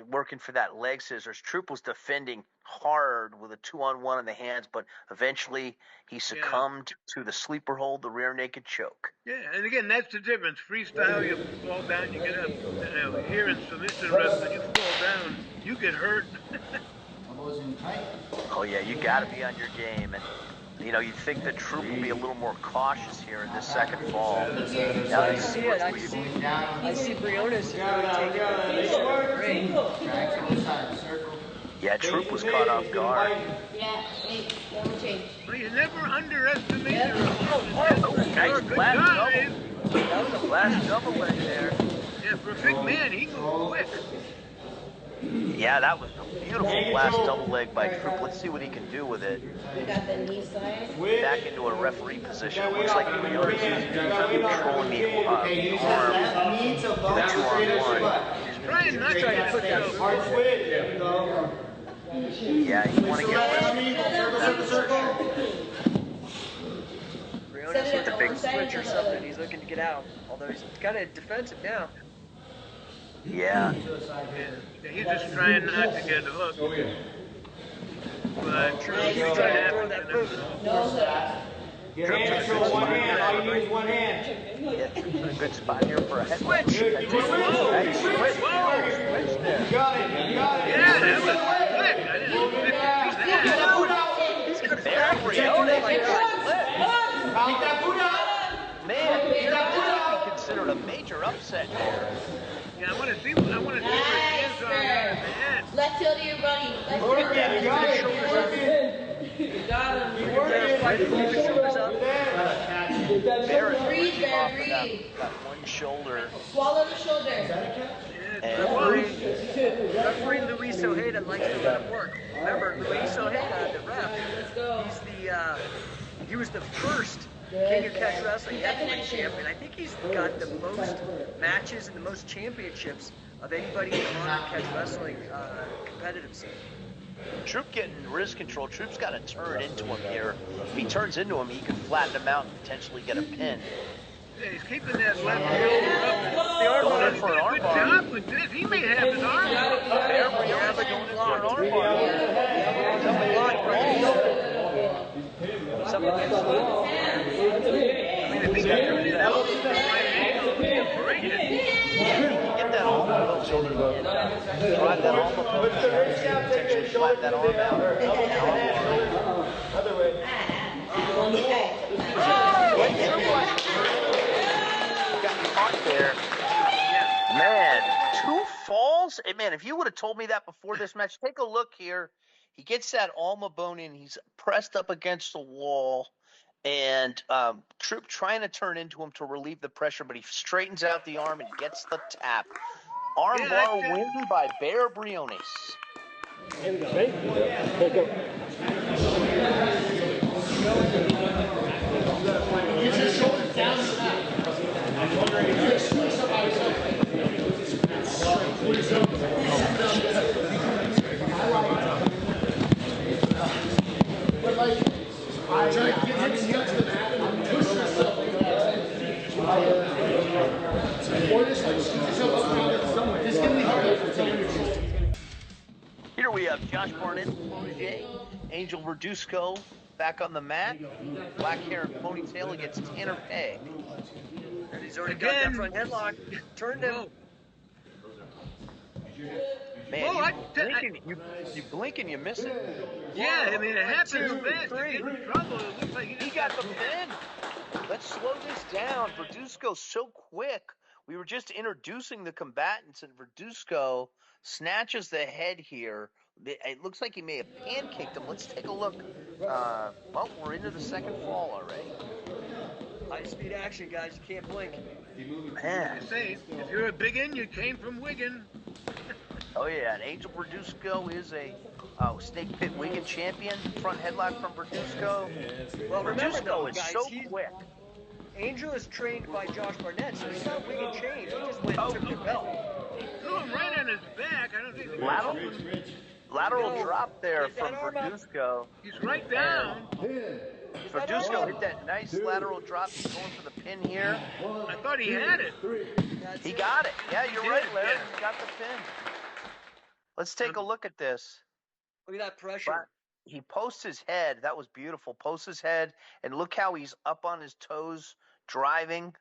working for that leg scissors. Troop was defending hard with a 2-on-1 in the hands, but eventually he succumbed to the sleeper hold, the rear naked choke. Yeah, and again, that's the difference. Freestyle, you fall down, you get up. Here in submission wrestling, you fall down, you get hurt. Oh yeah, you got to be on your game, and you know you think the Troop will be a little more cautious here in this second fall. Now I see it. I see Briones really taking it. Yeah, Troop was caught off guard. Yeah, wait, double change. Well, you never underestimate your nice last double. That was a last double leg there. Yeah, for a big man, he moved quick. Yeah, that was a beautiful last double leg by Troop. Let's see what he can do with it. We got the knee slide. Back into a referee position. It looks like Briones is controlling the arm. The 2-on-1. Trying not to get Hard switch. There we go. Yeah, you want to get Briones with a big switch or something. He's looking to get out. Although he's kind of defensive now. Yeah. He's just trying not to get hooked. But He's trying to throw that boot. Your hand control, one hand. All you need is one hand. Yeah, Troop's in a good spot here for a head switch. Whoa. Nice switch. Switch there. You got it. You got it. Yeah, that was quick. I didn't expect to see that. He's got a fair Briones like that. Take that boot out. Man, this could be considered a major upset here. Yeah, I want to see where his hands are on the head. Left heel to your buddy. Left Work heel. it. You got it. You got him. You work it. Barrett Breathe there, off of that, breathe. that one shoulder. Swallow the shoulder. Referee Luis Ojeda likes to let him work. Remember, Luis Ojeda, the ref, he was the first King of Catch Wrestling heavyweight champion. I think he's got the most matches and the most championships of anybody in the modern catch wrestling competitive scene. Troop getting wrist control. Troop's got to turn into him here. If he turns into him, he can flatten him out and potentially get a pin. Yeah, he's keeping that left shoulder up. The arm bar. Going in for an arm Good bar. job with this. He may have his arm bar. Fair Briones going in for an arm bar. Something blocked for him. Something against the wall. I mean, if he got rid of that right ankle, he'd break it. Get that arm bar. Drive that arm bar. Potentially flatten that arm out. Other way. Got caught there. Man, 2 falls? And man, if you would have told me that before this match, take a look here. He gets that ulna bone in. He's pressed up against the wall. And Troop trying to turn into him to relieve the pressure, but he straightens out the arm and gets the tap. Arm bar win by Bear Briones. Here we go. Ready? Okay, go. Use your shoulders down to the mat. You're screwing somebody's up. Try to get him stuck to the mat and push yourself. Or just like scoot yourself up somewhere. This can be hard for someone. Here we have Josh Barnett and Protege. Angel Verduzco back on the mat. Black hair and ponytail against Tanner Pegg. And he's already got that front headlock. Turned him. Man, you blink and you miss it. Yeah, I mean, it happens fast. You get in trouble. It looks like He got the pin. Let's slow this down. Verduzco's so quick. We were just introducing the combatants, and Verduzco snatches the head here. It looks like he may have pancaked him. Let's take a look. Well, we're into the second fall already. High-speed action, guys. You can't blink. Man. I say, if you're a biggin, you came from Wigan. Oh, yeah, and Angel Verduzco is a Snake Pit Wigan champion. Front headlock from Verduzco. Well, remember though, Verduzco is guys, so quick. Angel is trained by Josh Barnett, so he's not Wigan trained. He just went and took the belt. Threw him right on his back. I don't think Lateral drop there from Verduzco. He's right down. Verduzco hit that nice lateral drop. He's going for the pin here. I thought he had it. He got it. Yeah, you're right, Larry. He got the pin. Let's take a look at this. Look at that pressure. He posts his head. That was beautiful. Posts his head, and look how he's up on his toes driving.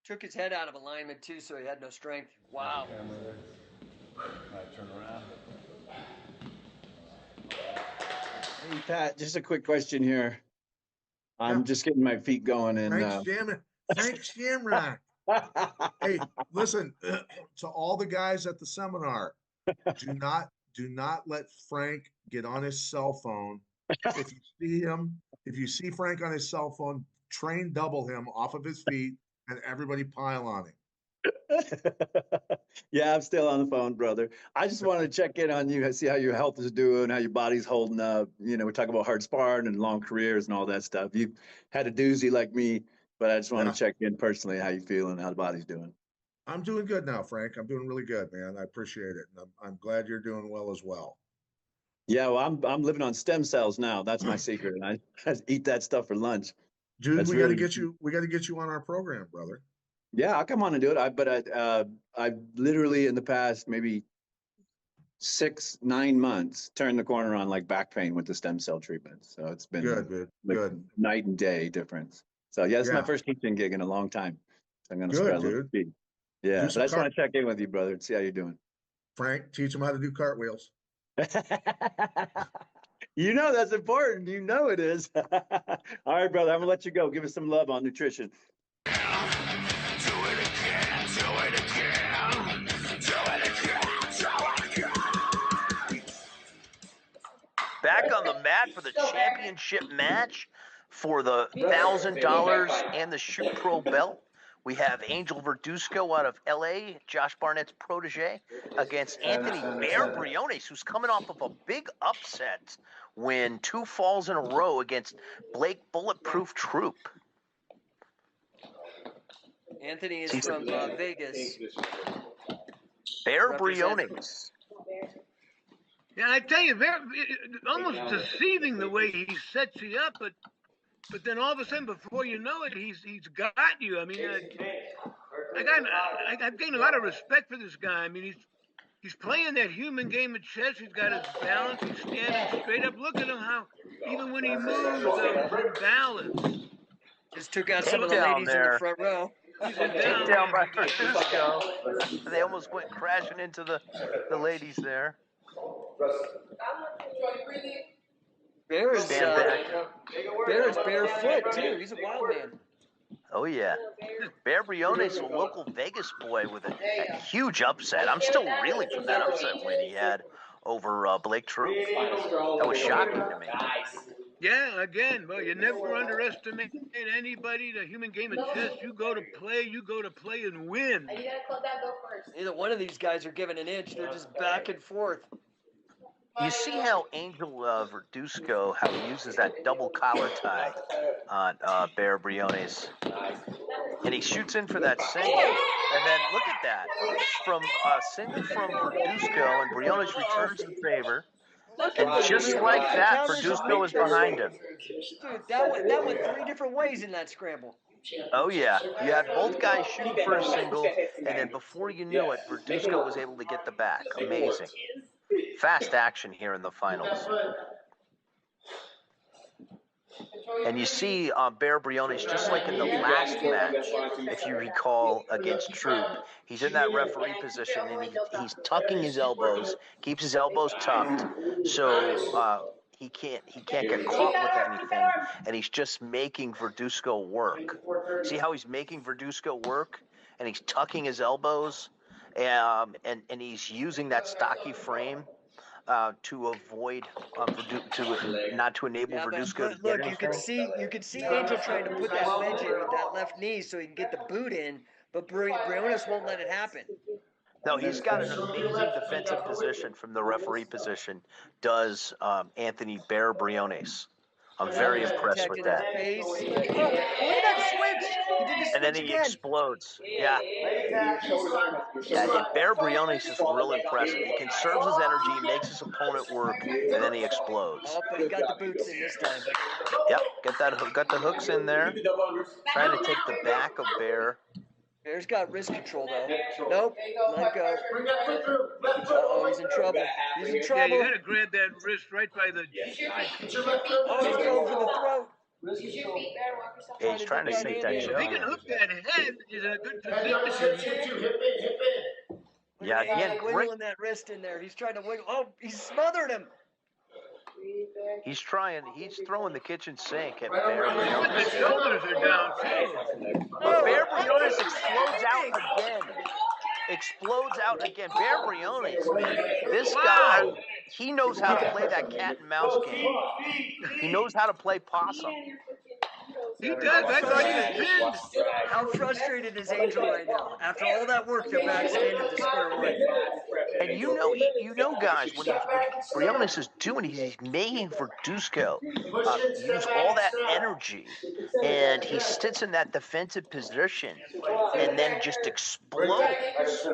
Took his head out of alignment, too, so he had no strength. Wow. Turn around. Hey, Pat, just a quick question here. I'm just getting my feet going. And Frank Shamrock. Hey, listen, to all the guys at the seminar, do not let Frank get on his cell phone. If you see Frank on his cell phone, train double him off of his feet and everybody pile on him. Yeah, I'm still on the phone, brother. I just wanted to check in on you, see how your health is doing, how your body's holding up. You know, we talk about hard sparring and long careers and all that stuff. You had a doozy like me, but I just want Yeah. to check in personally how you feeling, how the body's doing. I'm doing good now, Frank. I'm doing really good, man. I appreciate it. And I'm glad you're doing well as well. Yeah, well, I'm living on stem cells now. That's my secret, and I eat that stuff for lunch. Dude, That's we got to really get you. We got to get you on our program, brother. Yeah, I'll come on and do it. I literally in the past maybe 6-9 months turned the corner on like back pain with the stem cell treatment. So it's been Good, dude. like Good. night and day difference. So yeah, it's my Yeah. first teaching gig in a long time. So I'm gonna Good, spread a little dude. speed. Yeah, Do but some I just want to check in with you, brother, and see how you're doing. Frank, teach them how to do cartwheels. You know that's important. You know it is. All right, brother. I'm gonna let you go. Give us some love on nutrition. Back on the mat for the championship match for the $1,000 and the Shoot Pro belt. We have Angel Verduzco out of LA, Josh Barnett's protege, against Anthony Bear Briones, who's coming off of a big upset win, 2 falls in a row against Blake Bulletproof Troop. Anthony is from Vegas. Bear Briones. Yeah, I tell you, almost deceiving the way he sets you up, but then all of a sudden, before you know it, he's got you. I mean, I've gained a lot of respect for this guy. I mean, he's playing that human game of chess. He's got his balance. He's standing straight up. Look at him, how even when he moves, he's in balance. Just took out some of the ladies in the front row. Takedown by Verduzco. They almost went crashing into the ladies there. Bear is barefoot too. He's a wild man. Oh yeah, Bear Briones, a local Vegas boy with a huge upset. I'm still reeling from that upset win he had over Blake Troop. That was shocking to me. Yeah, again, well, you never underestimate anybody. The human game of chess, you go to play and win. Neither one of these guys are giving an inch. They're just back and forth. You see how Angel Verduzco, how he uses that double collar tie on Bear Briones. And he shoots in for that single. And then look at that. From a single from Verduzco, and Briones returns in favor. And just like that, Verduzco is behind him. Dude, that went 3 different ways in that scramble. Oh, yeah. You had both guys shooting for a single, and then before you knew it, Verduzco was able to get the back. Amazing. Fast action here in the finals. And you see Bear Briones, just like in the last match, if you recall, against Troop, he's in that referee position, and he's tucking his elbows, keeps his elbows tucked, so he can't get caught with anything, and he's just making Verduzco work. See how he's making Verduzco work? And he's tucking his elbows, and he's using that stocky frame to avoid not to enable Verduzco to get look, you could see Angel trying to put that wedge in with that left knee so he can get the boot in, but Briones won't let it happen. No, he's got an amazing defensive position from the referee position, does Anthony Bear Briones. I'm very impressed with that. Look at that switch! He did the switch and then he explodes. Yeah. And Bear Briones is real impressive. He conserves his energy, makes his opponent work, and then he explodes. Oh, but he got the boots in this time. Yep, got the hooks in there. Trying to take the back of Bear. Bear's got wrist control, though. Nope, let go. Uh-oh, he's in trouble. He's in trouble. Yeah, you got to grab that wrist right by the... Oh, he's going for the throat. Yeah, he's trying to sink that If he can hook that head, he's in a good position. Yeah, again, wiggling that wrist in there. He's trying to wiggle. Oh, he's smothered him. He's throwing the kitchen sink at Bear Briones. The shoulders are down, too. But Bear Briones explodes out again. Bear Briones, man, this guy, he knows how to play that cat and mouse game. He knows how to play possum. He does. I thought he was pinned. How frustrated is Angel right now? After all that work, they're back standing to square one. And guys, what Briones is doing, he's making Verduzco use all that energy, and he sits in that defensive position, and then just explodes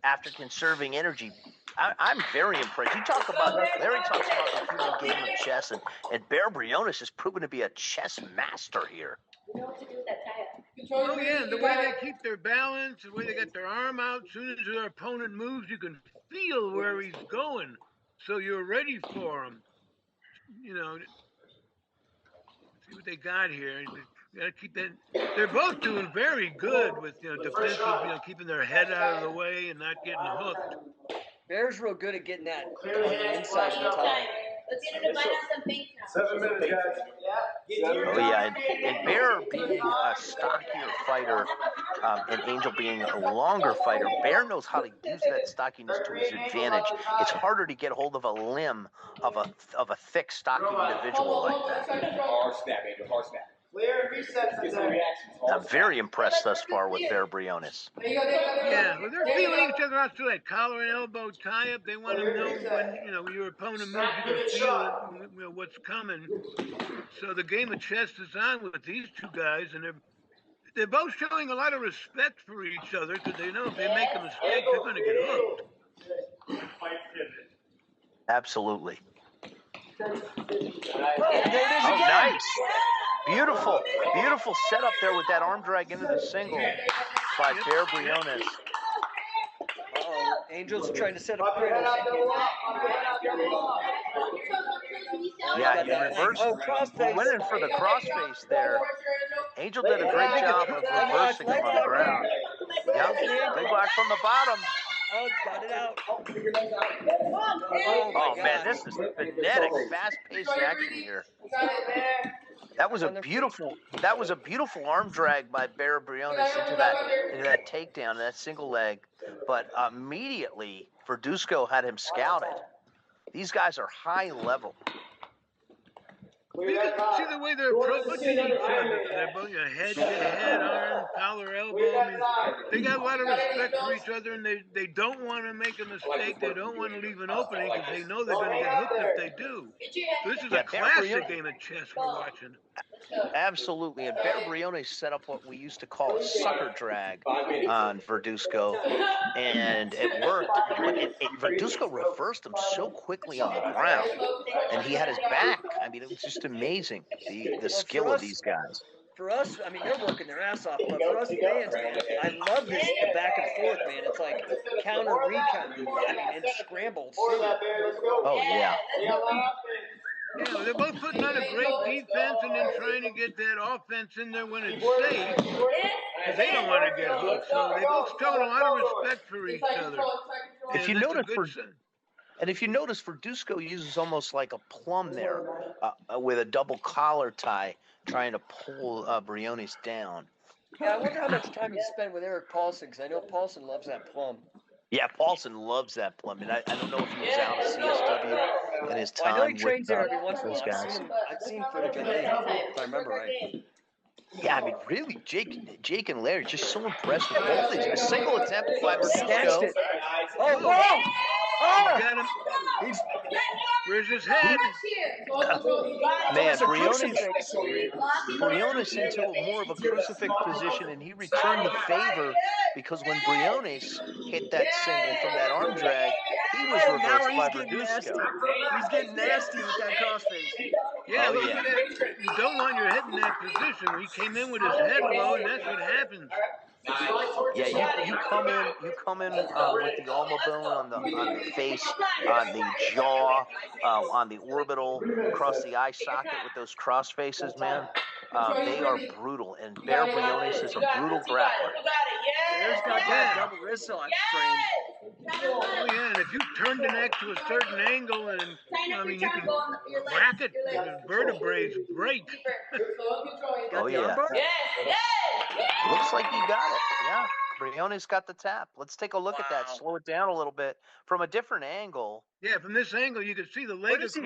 after conserving energy. I'm very impressed. Larry talks about the human game of chess, and Bear Briones has proven to be a chess master here. Oh yeah, and the way they keep their balance, the way they got their arm out, as soon as their opponent moves, you can feel where he's going, so you're ready for him. See what they got here. You gotta keep that. They're both doing very good with defensive, keeping their head out of the way and not getting hooked. Bear's real good at getting that on the inside of the tie. Let's get him to find out some things now. 7 minutes, guys. Oh yeah, and Bear being a stockier fighter, and Angel being a longer fighter, Bear knows how to use that stockiness to his advantage. It's harder to get hold of a limb of a thick, stocky individual like that. Hard snap, Angel. Hard snap. Clear and resets. I'm very impressed thus far with Bear Briones. Yeah, well, they're feeling each other out through that collar and elbow tie-up. They want to know when your opponent moves, you can feel it, what's coming. So the game of chess is on with these two guys, and they're both showing a lot of respect for each other because they know if they make a mistake, they're going to get hooked. Absolutely. Oh, there it is again. Nice. Beautiful setup there with that arm drag into the single by Bear Briones. Uh-oh, Angel's trying to set up Kratos. Yeah, he reversed. Went in for the crossface there. Angel did a great job of reversing him on the ground. Yep, big block from the bottom. Oh, got it out. Oh man, this is frenetic, fast-paced action here. That was a beautiful arm drag by Bear Briones into that takedown, that single leg. But immediately, Verduzco had him scouted. These guys are high level. You can see the way they're approaching each other. They're both head-to-head, arm, collar, elbow. I mean, they got a lot of respect for each other, and they don't want to make a mistake. They don't want to leave an opening because they know they're going to get hooked if they do. So this is a classic game of chess we're watching. Absolutely, and Bear Briones set up what we used to call a sucker drag on Verduzco, and it worked. Verduzco reversed him so quickly on the ground, and he had his back. I mean, it was just amazing, the skill of these guys. For us, I mean, they're working their ass off, but for us fans, I love this back and forth, man. It's like counter, recount, I mean, and scramble. Oh, yeah. Yeah, they're both putting on a great defense and then trying to get that offense in there when it's safe. Because they don't want to get hooked. So they both showing a lot of respect for each other. If you notice, Verduzco uses almost like a plum there with a double collar tie, trying to pull Briones down. Yeah, I wonder how much time he spent with Eric Paulson, because I know Paulson loves that plum. Yeah, Paulson loves that plum, and I don't know if he was out of CSW in his time. I know he trains there every once in a those while. guys. I've seen footage of him, if I remember right. Yeah, I mean, really, Jake and Larry just so impressed with both these. A single attempt by Snatched Verduzco. it. Oh, whoa! Oh! Got him. Where's his head? Man, Briones into more of a crucifix position, and he returned the favor because when Briones hit that single from that arm drag, he was reversed by Verduzco. He's getting nasty with that crossface. Yeah, look at that. You don't want your head in that position. He came in with his head low, and that's what happens. Yeah, you come in with the ulna bone on the face, on the jaw, on the orbital, across the eye socket with those cross faces, man. They are brutal, and Bear Briones is a brutal grappler. Bear's got that double wrist lock strain. Oh yeah, and if you turn the neck to a certain angle, and I mean you can crack it, the vertebrae break. Oh yeah. Looks like you got it. Yeah, Briones got the tap. Let's take a look at that. Slow it down a little bit from a different angle. Yeah, from this angle you can see the leg across his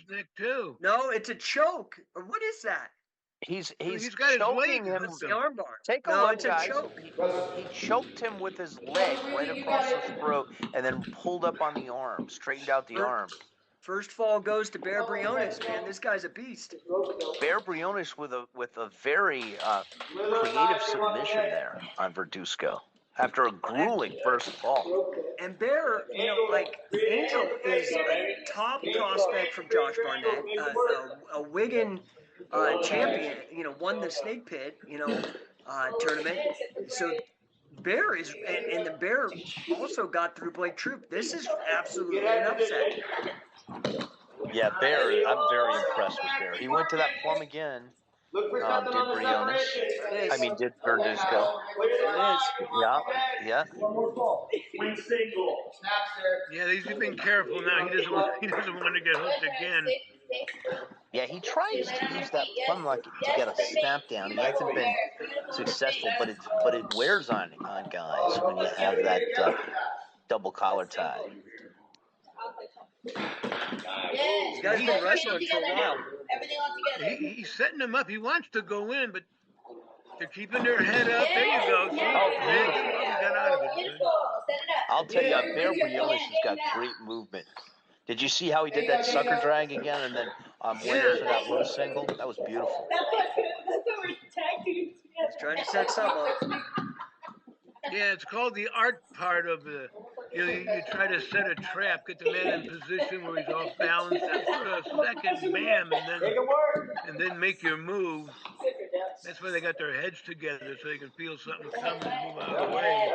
neck too. No, it's a choke. What is that? He's got his choking leg him. hooked The him. armbar. Take a No, look, it's a guys. choke. He choked him with his leg right across the throat, and then pulled up on the arm, straightened out the arm. First fall goes to Bear Briones, man. This guy's a beast. Bear Briones with a very creative submission there on Verduzco after a grueling first fall. And Bear, you know, like Angel is a top prospect from Josh Barnett, a Wigan champion. You know, won the Snake Pit, tournament. So Bear is, and the Bear also got through Blake Troop. This is absolutely an upset. Yeah, Bear. I'm very impressed with Bear. He went to that plum again. Did Briones? Did Verduzco? It is. Yeah. Win single. Yeah, he's been careful now. He doesn't want to get hooked again. Yeah, he tries to use that plum like to get a snap down. He hasn't been successful, but it wears on guys when you have that double collar tie. This guy's been wrestling for a while. He's setting him up. He wants to go in, but they're keeping their head up. There you go. See? He got out of it. I'll tell you, Bear Briones has got great movement. Did you see how he did that sucker drag again and then went in for that low single? That was beautiful. He's trying to set something up. Yeah, it's called the art part of the. You try to set a trap, get the man in position where he's off balance, then put a second bam, and then make your move. That's why they got their heads together, so they can feel something coming and move out of the way.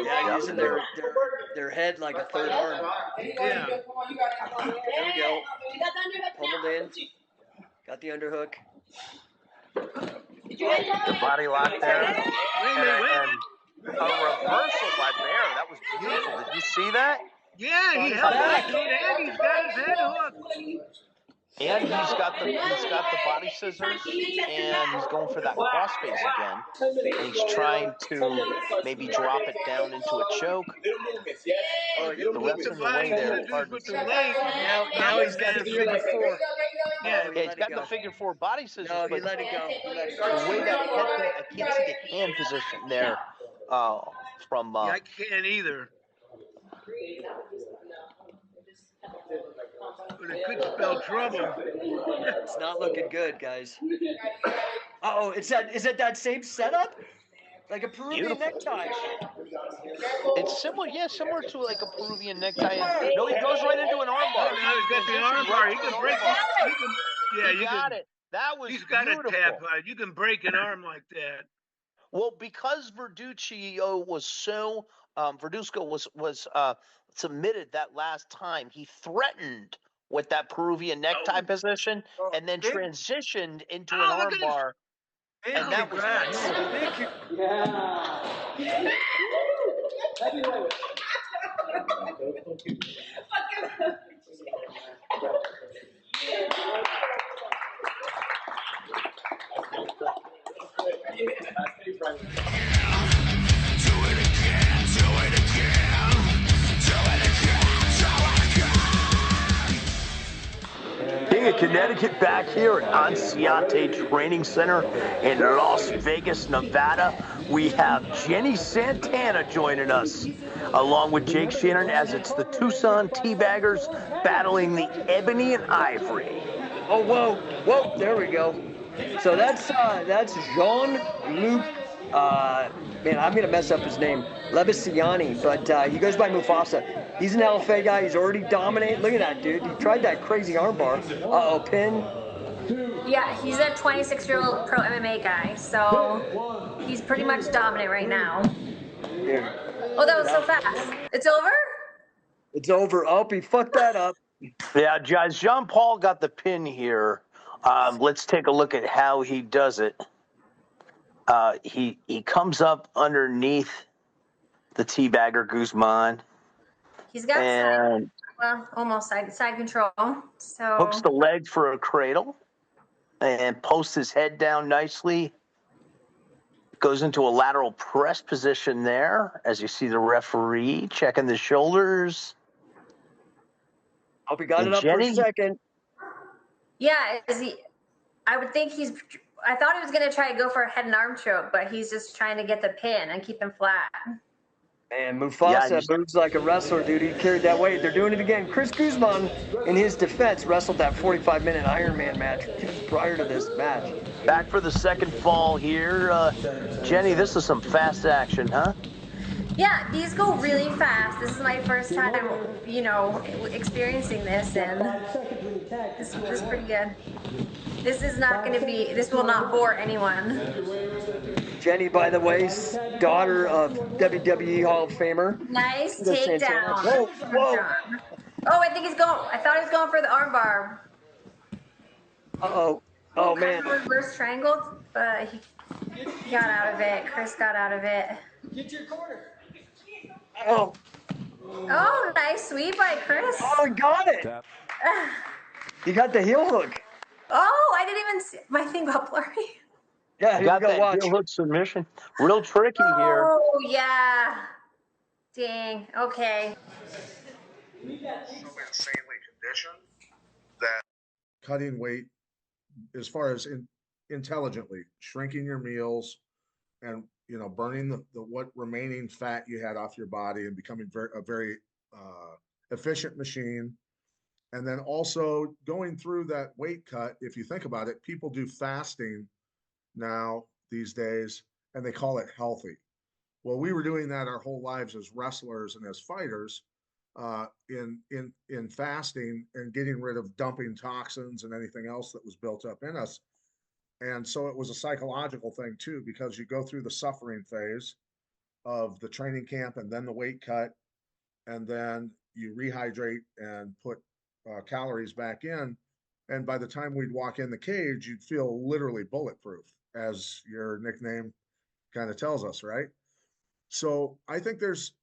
Yeah, using their head like a third arm. Yeah. There we go. Pummeled in. Got the underhook. The body lock there. And a reversal by Bear. That was beautiful. Did you see that? Yeah, he held back, and he's got his head hooked. And he's got the body scissors, and he's going for that crossface again. And he's trying to maybe drop it down into a choke. The ref's in the way there. Now he's got the figure four. Yeah, he's got the figure four body scissors. No, he but let it go. The way that head, I can't see the hand position there from. Yeah, I can't either. But it could spell trouble. It's not looking good, guys. Uh-oh, is it that same setup? Like a Peruvian necktie. It's similar to like a Peruvian necktie. No, he goes right into an armbar. No, he's got the armbar. He can break it. You got it. That was He's got beautiful. a tap out. You can break an arm like that. Well, because Verduzco was so submitted that last time, he threatened with that Peruvian necktie position and then transitioned into an armbar. And that was King of Connecticut back here at Ansiate Training Center in Las Vegas, Nevada. We have Jenny Santana joining us, along with Jake Shannon, as it's the Tucson Teabaggers battling the Ebony and Ivory. Oh, whoa, there we go. So that's Jean-Luc, man, I'm going to mess up his name, Lebesiani, but he goes by Mufasa. He's an LFA guy. He's already dominated. Look at that, dude. He tried that crazy armbar. Uh-oh, pin. Yeah, he's a 26-year-old pro MMA guy, so he's pretty much dominant right now. Yeah. Oh, that was so fast. It's over? It's over. Oh, he fucked that up. Yeah, guys, Jean-Paul got the pin here. Let's take a look at how he does it. He comes up underneath the teabagger Guzman. He's got almost side control. So hooks the leg for a cradle and posts his head down nicely. Goes into a lateral press position there, as you see the referee checking the shoulders. Hope he got it up for a second. Yeah, I would think I thought he was going to try to go for a head and arm choke, but he's just trying to get the pin and keep him flat. And Mufasa moves like a wrestler, dude. He carried that weight. They're doing it again. Chris Guzman, in his defense, wrestled that 45-minute Ironman match prior to this match. Back for the second fall here. Jenny, this is some fast action, huh? Yeah, these go really fast. This is my first time, experiencing this, and this is pretty good. This is not going to be, this will not bore anyone. Jenny, by the way, daughter of WWE Hall of Famer. Nice takedown. Whoa. Oh, I think I thought he was going for the armbar. Uh-oh. Oh, man. Reverse triangle, but he got out of it. Chris got out of it. Get to your corner. Oh. Oh, nice sweep by Chris. Oh, he got it. He got the heel hook. Oh, I didn't even see. My thing got blurry. Yeah, you got that heel hook submission. Real tricky here. Oh, yeah. Dang. Okay. So insanely conditioned that cutting weight, as far as intelligently shrinking your meals and burning the what remaining fat you had off your body and becoming a very efficient machine. And then also going through that weight cut, if you think about it, people do fasting now these days and they call it healthy. Well, we were doing that our whole lives as wrestlers and as fighters, in fasting and getting rid of dumping toxins and anything else that was built up in us. And so it was a psychological thing too, because you go through the suffering phase of the training camp and then the weight cut, and then you rehydrate and put calories back in. And by the time we'd walk in the cage, you'd feel literally bulletproof, as your nickname kind of tells us, right? So I think there's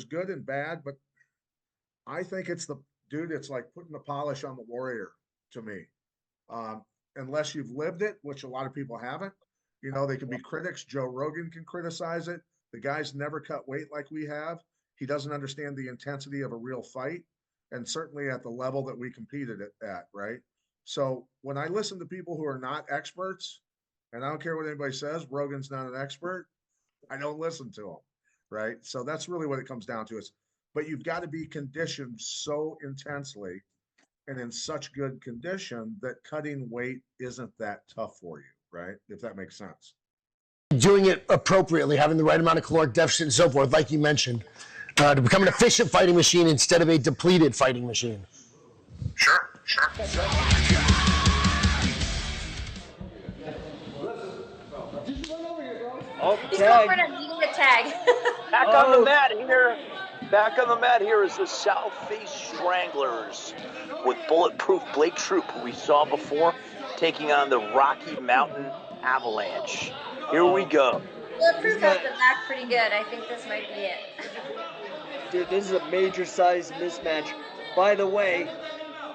good and bad, but I think it's like putting the polish on the warrior to me. Unless you've lived it, which a lot of people haven't. They can be critics. Joe Rogan can criticize it. The guy's never cut weight like we have. He doesn't understand the intensity of a real fight, and certainly at the level that we competed at, right? So when I listen to people who are not experts, and I don't care what anybody says, Rogan's not an expert, I don't listen to him, right? So that's really what it comes down to. But you've got to be conditioned so intensely and in such good condition that cutting weight isn't that tough for you, right? If that makes sense. Doing it appropriately, having the right amount of caloric deficit and so forth, like you mentioned, to become an efficient fighting machine instead of a depleted fighting machine. Sure. He's going for an immediate tag. Back on the mat here is the South Face Stranglers with Bulletproof Blake Troop, who we saw before, taking on the Rocky Mountain Avalanche. Here we go. Bulletproof has been back pretty good. I think this might be it. Dude, this is a major size mismatch. By the way,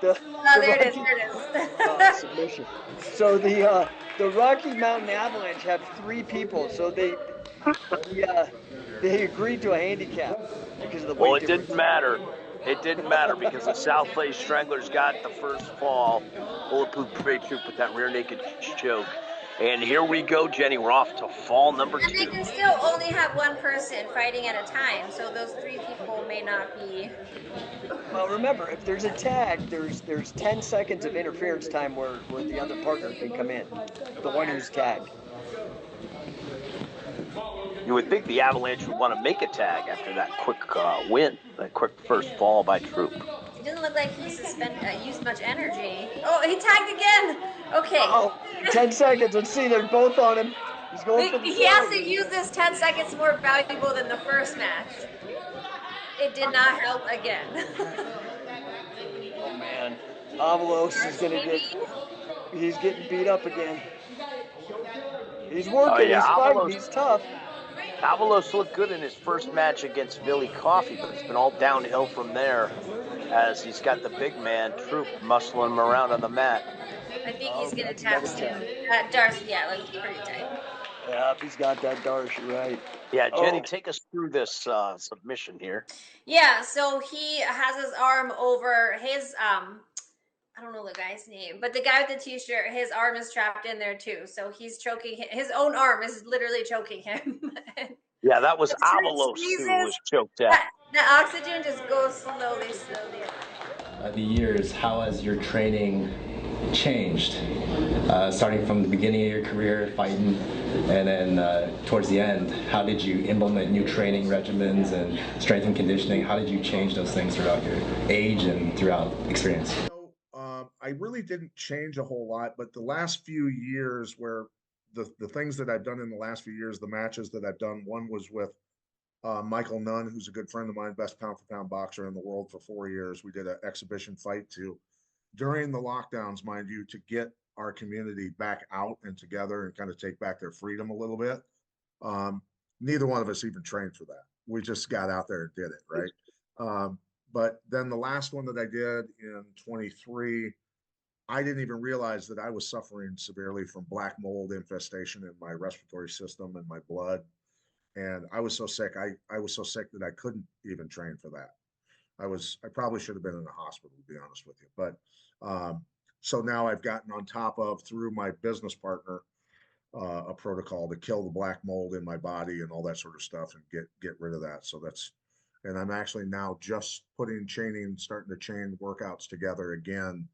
there it is. Submission. So the Rocky Mountain Avalanche have 3 people, so they agreed to a handicap because of the weight. Well, it didn't matter. It didn't matter because the South Face Stranglers got the first fall. Bulletproof Blake Troop with that rear naked choke. And here we go, Jenny. We're off to fall number 2. And they can still only have one person fighting at a time, so those 3 people may not be. Well, remember, if there's a tag, there's 10 seconds of interference time where the other partner can come in, the one who's tagged. You would think the Avalanche would want to make a tag after that quick win, that quick first fall by Troop. It doesn't look like he used much energy. Oh, he tagged again. Okay. Oh, 10 seconds. Let's see. They're both on him. He's going for the He has to use this 10 seconds more valuable than the first match. It did not help again. Oh, man. Avalos is going to he's getting beat up again. He's working. He's fighting. He's tough. Avalos looked good in his first match against Billy Coffey, but it's been all downhill from there as he's got the big man, Troop, muscling him around on the mat. I think he's going to tap soon. Darcy, yeah, looks pretty tight. Yeah, he's got that Darcy, right. Yeah, Jenny, take us through this submission here. Yeah, so he has his arm over his I don't know the guy's name, but the guy with the t-shirt, his arm is trapped in there too. So he's choking his own arm is literally choking him. Yeah, that was The shirt Avalos who squeezes, was choked out. that oxygen just goes slowly. The years, how has your training changed? Starting from the beginning of your career fighting, and then towards the end, how did you implement new training regimens and strength and conditioning? How did you change those things throughout your age and throughout experience? I really didn't change a whole lot, but the last few years where the things that I've done in the last few years, the matches that I've done, one was with Michael Nunn, who's a good friend of mine, best pound for pound boxer in the world for 4 years. We did an exhibition fight during the lockdowns, mind you, to get our community back out and together and kind of take back their freedom a little bit. Neither one of us even trained for that. We just got out there and did it, right? But then the last one that I did in 23, I didn't even realize that I was suffering severely from black mold infestation in my respiratory system and my blood. And I was so sick. I was so sick that I couldn't even train for that. I probably should have been in a hospital, to be honest with you. But so now I've gotten on top of, through my business partner, a protocol to kill the black mold in my body and all that sort of stuff and get rid of that. So and I'm actually now just starting to chain workouts together again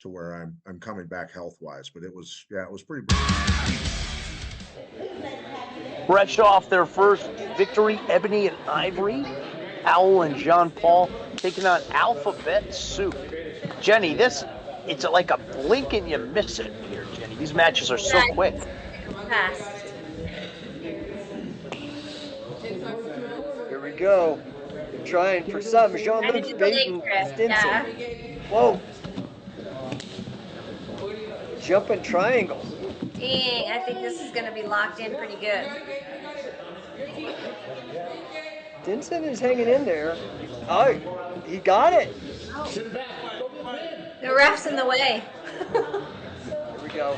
to where I'm coming back health wise. But it was pretty bad. Fresh off their first victory, Ebony and Ivory, Powell and Jean Paul taking on Alphabet Soup. Jenny, it's like a blink and you miss it here, Jenny. These matches are so quick. Fast. Here we go. They're trying for something. Jean-Luc's baiting Stinson. Yeah. Whoa. Jumping triangle. Dang, I think this is going to be locked in pretty good. Stinson is hanging in there. Oh, he got it. The ref's in the way. Here we go.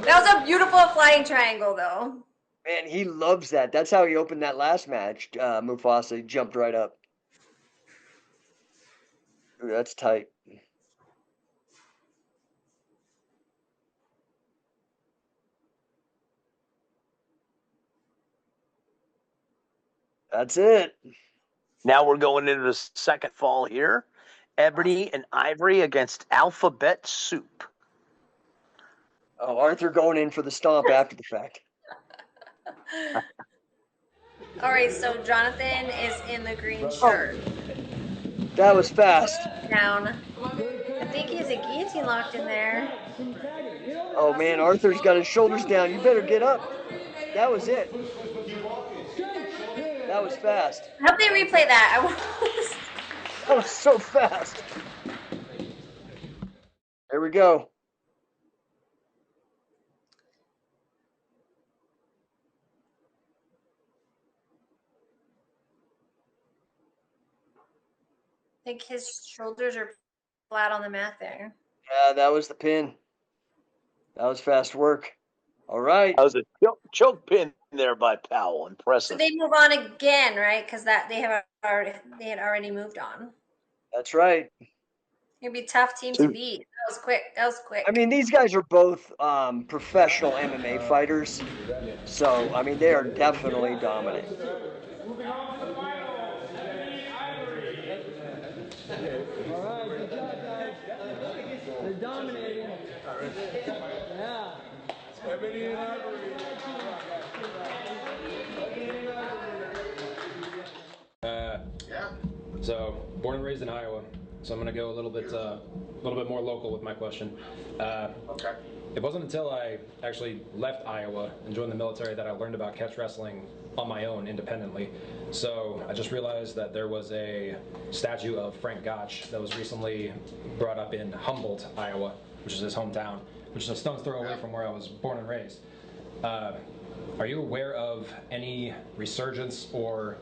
That was a beautiful flying triangle, though. Man, he loves that. That's how he opened that last match. Mufasa, he jumped right up. Ooh, that's tight. That's it. Now we're going into the second fall here. Ebony and Ivory against Alphabet Soup. Oh, Arthur going in for the stomp after the fact. All right, so Jonathan is in the green shirt. That was fast. Down. I think he has a guillotine locked in there. Oh man, Arthur's got his shoulders down. You better get up. That was it. That was fast. I hope they replay that. That was so fast. There we go. I think his shoulders are flat on the mat there. Yeah, that was the pin. That was fast work. All right. That was a choke pin there by Powell. Impressive. So they move on again, right? Because they had already moved on. That's right. It'd be a tough team to beat. That was quick. I mean, these guys are both professional MMA fighters. So, I mean, they are definitely dominant. All right, good job, guys. They're dominating. Yeah. Ebony and Ivory. So, born and raised in Iowa. So I'm going to go a little bit more local with my question. Okay. It wasn't until I actually left Iowa and joined the military that I learned about catch wrestling on my own independently. So I just realized that there was a statue of Frank Gotch that was recently brought up in Humboldt, Iowa, which is his hometown, which is a stone's throw away from where I was born and raised. Are you aware of any resurgence or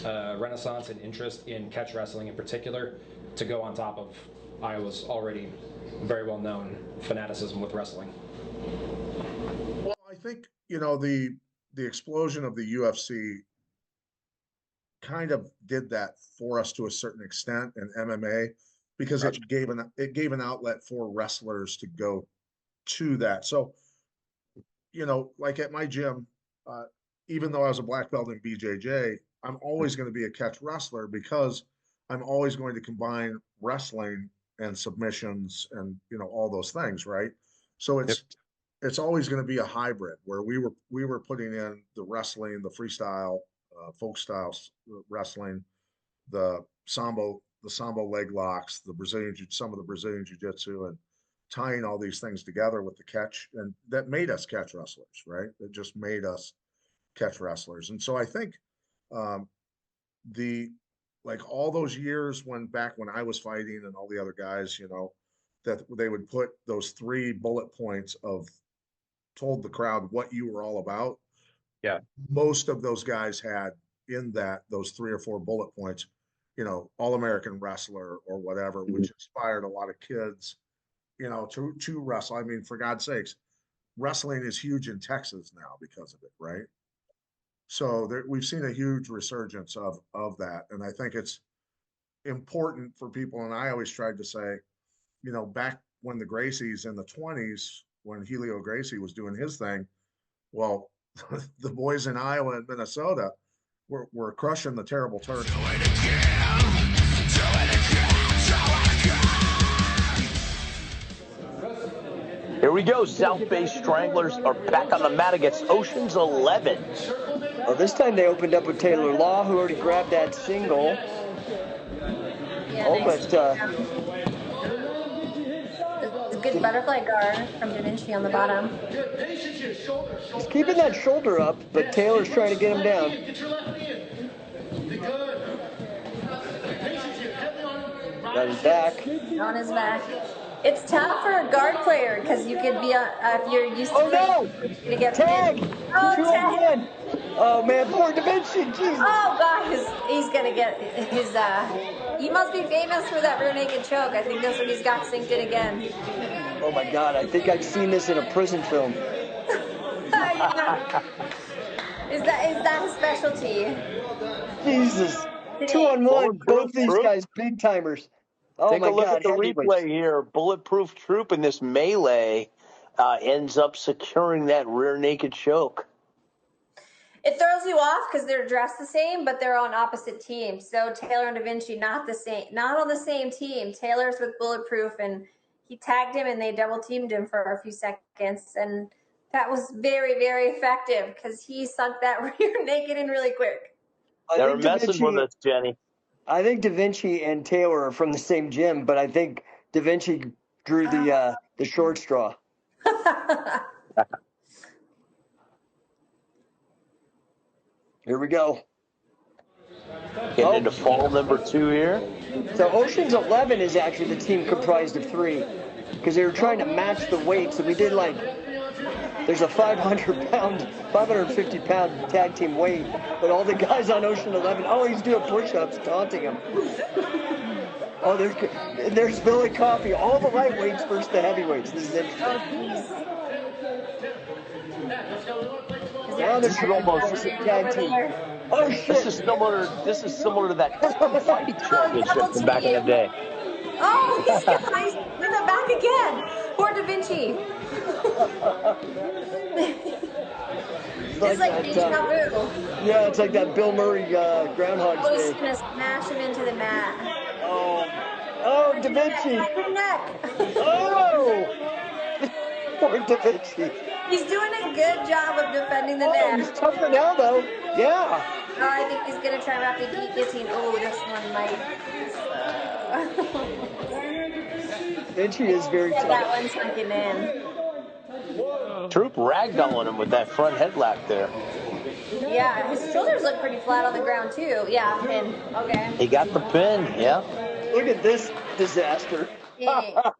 renaissance and interest in catch wrestling in particular to go on top of Iowa's already very well-known fanaticism with wrestling? Well, I think, the explosion of the UFC kind of did that for us to a certain extent in MMA. because it gave an outlet for wrestlers to go to that. So, like at my gym, even though I was a black belt in BJJ, I'm always going to be a catch wrestler because I'm always going to combine wrestling and submissions and all those things, right? So it's always going to be a hybrid where we were putting in the wrestling, the freestyle, folk style wrestling, the sambo leg locks, some of the Brazilian jiu-jitsu, and tying all these things together with the catch, and that made us catch wrestlers, right? It just made us catch wrestlers. And so I think all those years back when I was fighting and all the other guys, that they would put those 3 bullet points of told the crowd what you were all about. Yeah. Most of those guys had in those 3 or 4 bullet points, all-American wrestler or whatever, which inspired a lot of kids, to wrestle. I mean, for God's sakes, wrestling is huge in Texas now because of it, right? So we've seen a huge resurgence of that. And I think it's important for people. And I always tried to say, back when the Gracies in the 20s, when Helio Gracie was doing his thing, well, the boys in Iowa and Minnesota were crushing the terrible turn. Here we go. South Bay Stranglers are back on the mat against Ocean's 11. Well, this time they opened up with Taylor Law, who already grabbed that single. Yeah, but it's a good butterfly guard from Da Vinci on the bottom. He's keeping that shoulder up, but Taylor's trying to get him down. Got his back. On his back. It's tough for a guard player because you could be if you're used to. Oh no! To get tag! Oh, tag! Oh man, poor Da Vinci, Jesus! Oh god, he's gonna get his. He must be famous for that rear naked choke. I think that's what he's got synced in again. Oh my god, I think I've seen this in a prison film. Is that his specialty? Jesus. 2-on-1, both these guys big timers. Oh Take my a look God, at the replay here. Bulletproof Troop in this melee ends up securing that rear naked choke. It throws you off because they're dressed the same, but they're on opposite teams. So Taylor and Da Vinci not on the same team. Taylor's with Bulletproof, and he tagged him, and they double teamed him for a few seconds, and that was very, very effective because he sunk that rear naked in really quick. They're messing with us, Jenny. I think Da Vinci and Taylor are from the same gym, but I think Da Vinci drew the short straw. Here we go. Getting into fall number 2 here. So Ocean's 11 is actually the team comprised of 3 because they were trying to match the weights. So we did there's a 550-pound tag team weight, but all the guys on Ocean 11, he's doing push-ups, taunting him. Oh, there's Billy Coffey, all the lightweights versus the heavyweights. This is interesting. Now this is almost a tag team. Oh shit! This is similar to that fight championship from back in the day. Oh, he's doing that back again. Poor Da Vinci. It's like deja vu. Yeah, it's like that Bill Murray Groundhog Day. He's gonna smash him into the mat. Oh, Da Vinci. Oh, poor Da Vinci. He's doing a good job of defending the neck. He's tougher now, though. Yeah. Oh, I think he's gonna try rapid guillotine. Oh, this one might. Vinci is very tough. That one's sunken in. Troop ragdolling him with that front headlock there. Yeah, his shoulders look pretty flat on the ground too. Yeah, pin. Okay. He got the pin. Yeah. Look at this disaster. Yeah.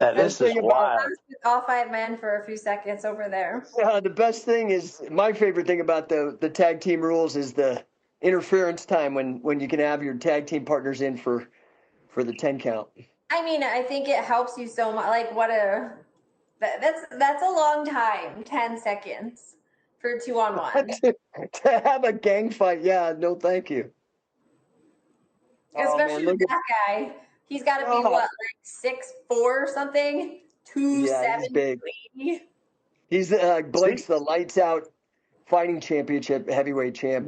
This is wild. All 5 men for a few seconds over there. Yeah, the best thing is, my favorite thing about the tag team rules is the interference time when you can have your tag team partners in for the 10 count. I mean, I think it helps you so much. Like, that's a long time. 10 seconds for 2-on-1. To have a gang fight, yeah, no, thank you. Especially with that guy. He's got to be what, like 6'4" or something? Yeah, he's big. 270. He's Blake's the lights out fighting championship heavyweight champ.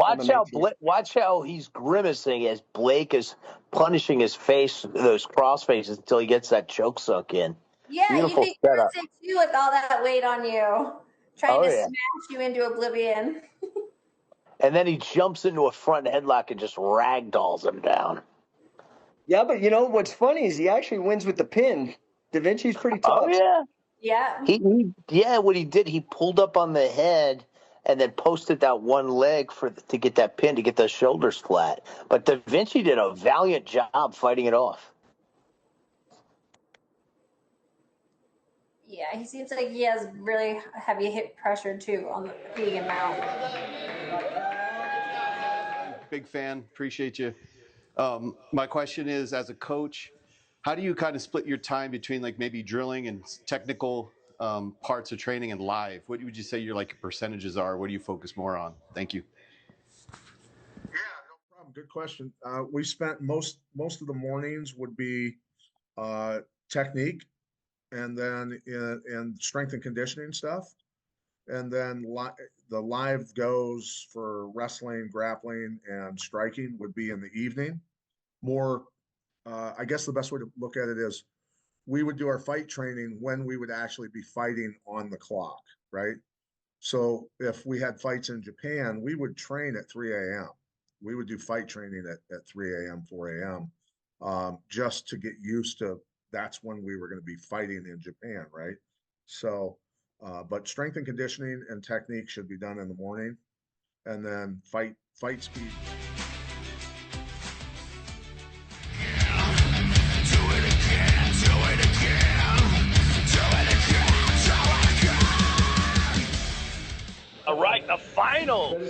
Watch how he's grimacing as Blake is punishing his face, those cross faces, until he gets that choke suck in. Yeah, Beautiful you'd be setup. grimacing too with all that weight on you, trying to Yeah. smash you into oblivion. And then he jumps into a front headlock and just ragdolls him down. Yeah, but you know what's funny is he actually wins with the pin. Da Vinci's pretty tough. Oh yeah. Yeah. What he did, he pulled up on the head and then posted that one leg to get that pin, to get those shoulders flat. But Da Vinci did a valiant job fighting it off. Yeah, he seems like he has really heavy hip pressure too on being a mount. Big fan. Appreciate you. My question is, as a coach, how do you kind of split your time between like maybe drilling and technical parts of training and live? What would you say your like percentages are? What do you focus more on? Thank you. Yeah, no problem. Good question. We spent most of the mornings would be technique, and then in strength and conditioning stuff, and then the live goes for wrestling, grappling, and striking would be in the evening. More, I guess the best way to look at it is we would do our fight training when we would actually be fighting on the clock, right? So if we had fights in Japan, we would train at 3 a.m. We would do fight training at 3 a.m., 4 a.m. Just to get used to that's when we were going to be fighting in Japan, right? So, but strength and conditioning and technique should be done in the morning, and then fight speed. All right, the finals.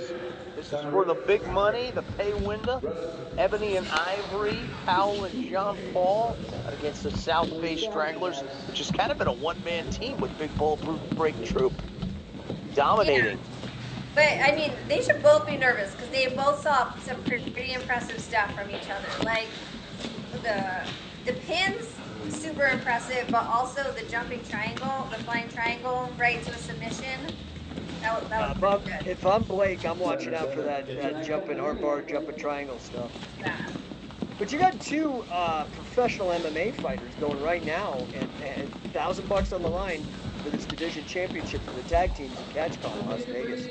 This is for the big money, the pay window. Ebony and Ivory, Powell and Jean Paul against the South Bay Stranglers, which has kind of been a one-man team with Big Bulletproof Break Troop dominating. But I mean, they should both be nervous because they both saw some pretty impressive stuff from each other. Like the pins, super impressive, but also the jumping triangle, the flying triangle right to a submission. That was pretty good. If I'm Blake, I'm watching out for that jumping armbar, jumping triangle stuff. Yeah. But you got two professional MMA fighters going right now, and $1,000 on the line for this division championship for the tag teams in CatchCon in Las Vegas.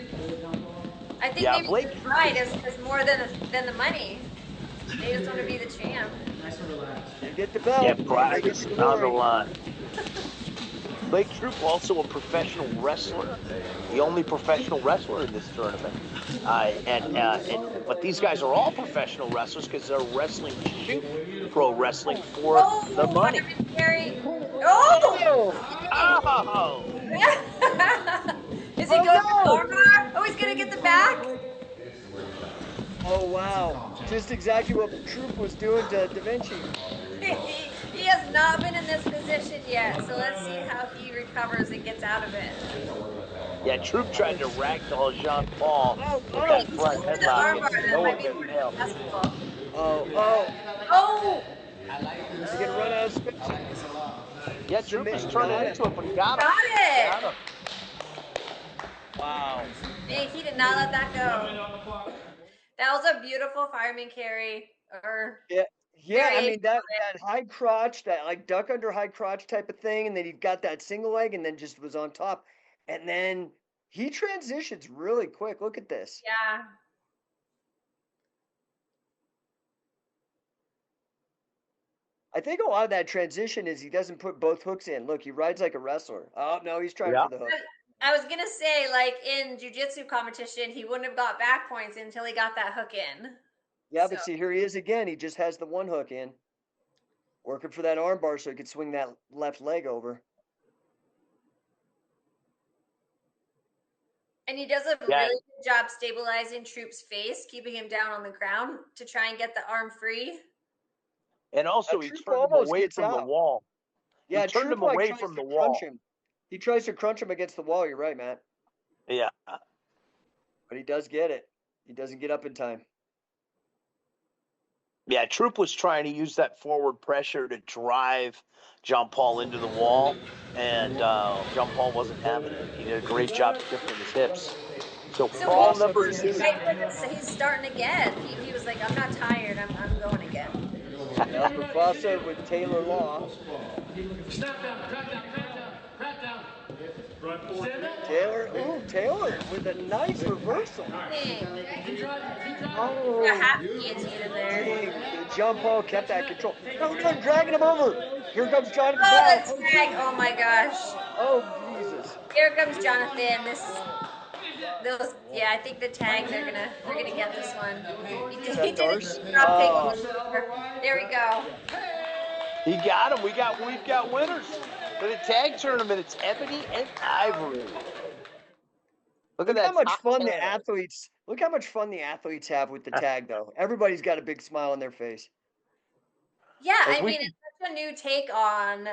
I think maybe Blake pride is more than the money. They just want to be the champ. Nice and relaxed. You get the belt. Yeah, pride is on the line. Blake Troop, also a professional wrestler, the only professional wrestler in this tournament. But these guys are all professional wrestlers because they're wrestling cheap pro wrestling for the money. Oh! Is he going for the armbar? Oh, he's going to get the back? Oh, wow. Just exactly what Troop was doing to Da Vinci. He has not been in this position yet, so let's see how he recovers and gets out of it. Yeah, Troop tried to ragdoll Jean Paul with that front headlock. No one can nail. Oh! Is he going to run out of space? Yeah, Troop is turning into it, but he got him. Got it! Wow. Hey, he did not let that go. That was a beautiful fireman carry. Yeah, I mean, that high crotch, that like duck under high crotch type of thing, and then he got that single leg and then just was on top. And then he transitions really quick. Look at this. Yeah. I think a lot of that transition is he doesn't put both hooks in. Look, he rides like a wrestler. Oh, no, he's trying for the hook. I was going to say, like, in jiu-jitsu competition, he wouldn't have got back points until he got that hook in. Yeah, but see, here he is again. He just has the one hook in. Working for that arm bar so he could swing that left leg over. And he does a really good job stabilizing Troop's face, keeping him down on the ground to try and get the arm free. And also, he turned him away from the wall. Yeah, he turned him away from the wall. He tries to crunch him against the wall. You're right, Matt. Yeah. But he does get it. He doesn't get up in time. Yeah, Troop was trying to use that forward pressure to drive John Paul into the wall, and John Paul wasn't having it. He did a great job shifting his hips. So call number 2. He's starting again. He was like, I'm not tired. I'm going again. Yeah, Professor with Taylor Law. Taylor with a nice reversal. Oh, John Paul kept that control. No, dragging him over. Here comes Jonathan. Oh, the tag! Oh my gosh. Oh Jesus. Here comes Jonathan. Yeah, I think the tag. They're gonna get this one. He did it. There we go. He got him. We've got winners for the tag tournament. It's Ebony and Ivory. Look how much fun the athletes. Look how much fun the athletes have with the tag, though. Everybody's got a big smile on their face. Yeah, I mean, it's such a new take on,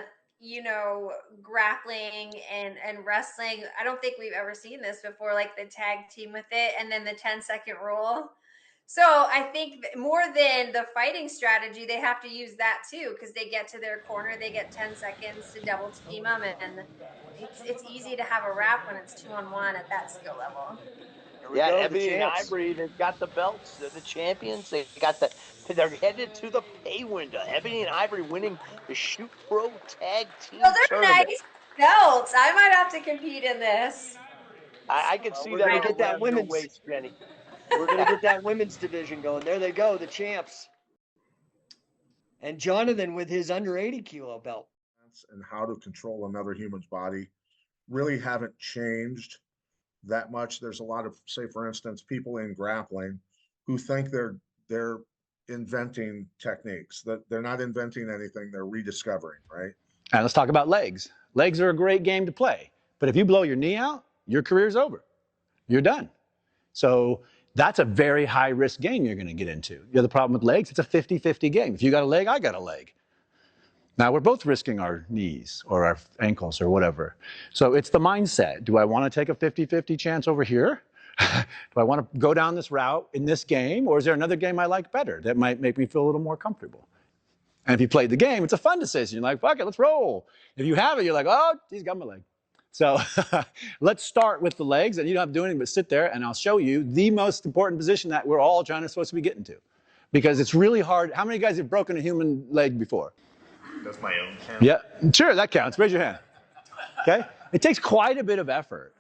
grappling and wrestling. I don't think we've ever seen this before, like the tag team with it, and then the 10-second rule. So I think more than the fighting strategy, they have to use that too, because they get to their corner, they get 10 seconds to double team them, and it's easy to have a wrap when it's 2-on-1 at that skill level. Yeah, Ebony and Ivory, they've got the belts. They're the champions. They're headed to the pay window. Ebony and Ivory winning the Shoot Pro Tag Team tournament. Nice belts. I might have to compete in this. I can see that. We're gonna get that women's waist, Jenny. We're gonna get that women's division going. There they go, the champs. And Jonathan with his under 80 kilo belt. And how to control another human's body really haven't changed that much. There's a lot of, say, for instance, people in grappling who think they're inventing techniques. That they're not inventing anything, they're rediscovering, right? And let's talk about legs. Legs are a great game to play, but if you blow your knee out, your career's over. You're done. So that's a very high risk game you're going to get into. The other problem with legs, it's a 50-50 game. If you got a leg, I got a leg. Now we're both risking our knees or our ankles or whatever. So it's the mindset. Do I want to take a 50-50 chance over here? Do I want to go down this route in this game? Or is there another game I like better that might make me feel a little more comfortable? And if you played the game, it's a fun decision. You're like, fuck it, let's roll. If you have it, you're like, oh, he's got my leg. So let's start with the legs, and you don't have to do anything but sit there, and I'll show you the most important position that we're all supposed to be getting to. Because it's really hard. How many guys have broken a human leg before? That's my own hand. Yeah, sure, that counts. Raise your hand. Okay? It takes quite a bit of effort,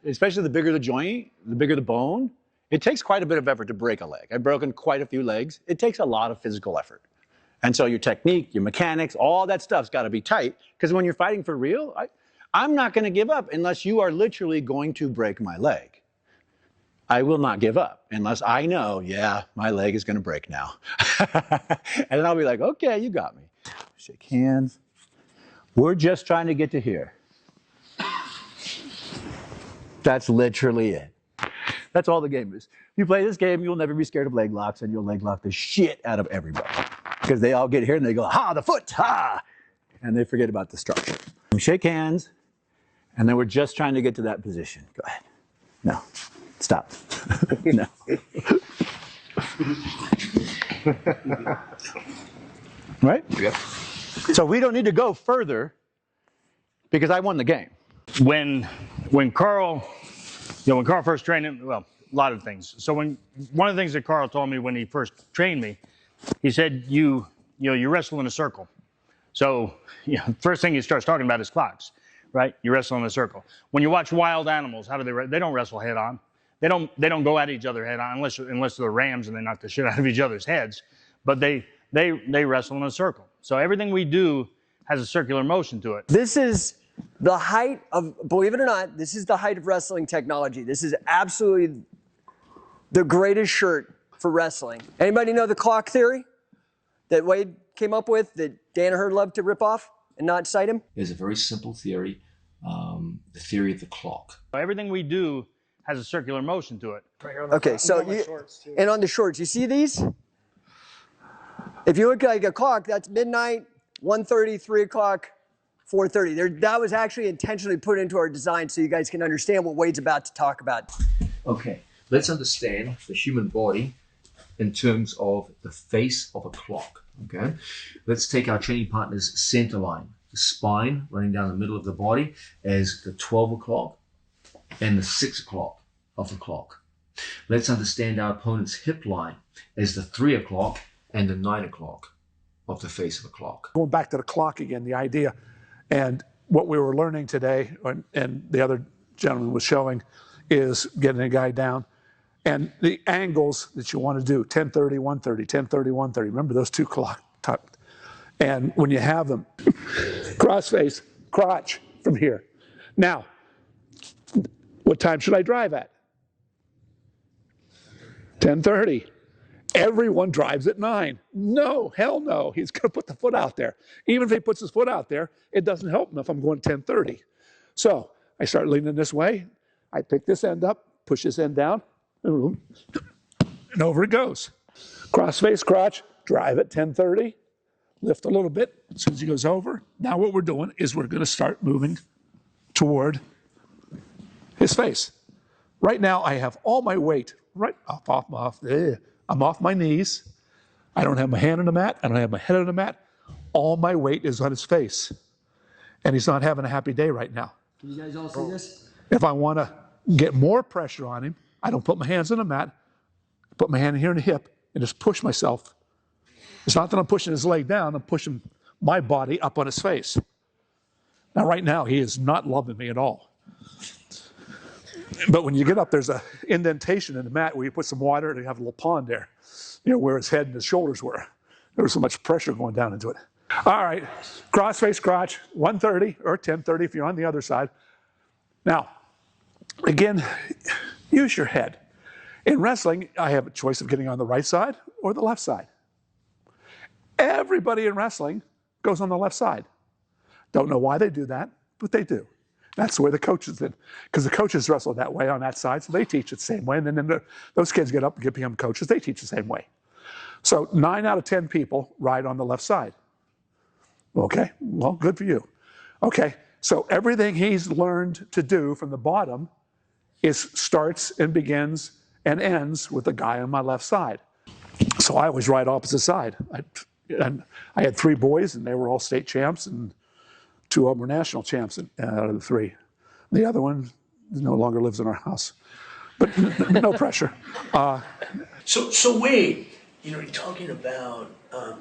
especially the bigger the joint, the bigger the bone. It takes quite a bit of effort to break a leg. I've broken quite a few legs. It takes a lot of physical effort. And so your technique, your mechanics, all that stuff's got to be tight, because when you're fighting for real, I'm not going to give up unless you are literally going to break my leg. I will not give up unless I know, yeah, my leg is going to break now. And then I'll be like, okay, you got me. Shake hands. We're just trying to get to here. That's literally it. That's all the game is. If you play this game, you'll never be scared of leg locks, and you'll leg lock the shit out of everybody. Because they all get here and they go, ha, the foot, ha! And they forget about the structure. We shake hands, and then we're just trying to get to that position. Go ahead. No. Stop. No. Right? Yep. So we don't need to go further because I won the game. When Carl first trained him, well, a lot of things. So one of the things that Carl told me when he first trained me, he said, you wrestle in a circle. So, first thing he starts talking about is clocks, right? You wrestle in a circle. When you watch wild animals, how do they don't wrestle head on. They don't go at each other head on unless they're rams and they knock the shit out of each other's heads. But they wrestle in a circle. So everything we do has a circular motion to it. This is the height of, believe it or not, this is the height of wrestling technology. This is absolutely the greatest shirt for wrestling. Anybody know the clock theory that Wade came up with that Danaher loved to rip off and not cite him? There's a very simple theory, the theory of the clock. Everything we do has a circular motion to it. Okay, so and on the shorts, you see these? If you look like a clock, that's midnight, 1:30, 3 o'clock, 4:30. That was actually intentionally put into our design so you guys can understand what Wade's about to talk about. Okay, let's understand the human body in terms of the face of a clock, okay? Let's take our training partner's center line, the spine running down the middle of the body as the 12 o'clock and the 6 o'clock of the clock. Let's understand our opponent's hip line as the 3 o'clock and the 9 o'clock of the face of a clock. Going back to the clock again, the idea, and what we were learning today, and the other gentleman was showing, is getting a guy down, and the angles that you want to do, 1030, 130, 1030, 130. Remember those two clock. And when you have them, crossface, crotch from here. Now, what time should I drive at? 10:30. Everyone drives at 9. No, hell no. He's going to put the foot out there. Even if he puts his foot out there, it doesn't help him if I'm going 10:30. So I start leaning this way. I pick this end up, push this end down, and over it goes. Crossface, crotch, drive at 10:30, lift a little bit as soon as he goes over. Now what we're doing is we're going to start moving toward his face. Right now I have all my weight right I'm off my knees. I don't have my hand on the mat. I don't have my head on the mat. All my weight is on his face. And he's not having a happy day right now. Can you guys all see this? If I want to get more pressure on him, I don't put my hands on the mat, put my hand here in the hip, and just push myself. It's not that I'm pushing his leg down, I'm pushing my body up on his face. Now, right now, he is not loving me at all. But when you get up, there's an indentation in the mat where you put some water and you have a little pond there, where his head and his shoulders were. There was so much pressure going down into it. All right, crossface crotch, 130 or 1030 if you're on the other side. Now, again, use your head. In wrestling, I have a choice of getting on the right side or the left side. Everybody in wrestling goes on the left side. Don't know why they do that, but they do. That's the way the coaches did, because the coaches wrestle that way on that side, so they teach it the same way. And then those kids get up and become coaches, they teach the same way. So 9 out of 10 people ride on the left side. Okay, well, good for you. Okay, so everything he's learned to do from the bottom starts and begins and ends with the guy on my left side. So I always ride opposite side. I had 3 boys, and they were all state champs, and 2 of them were national champs out of the 3. The other one no longer lives in our house, but no pressure. So Wade, you're talking about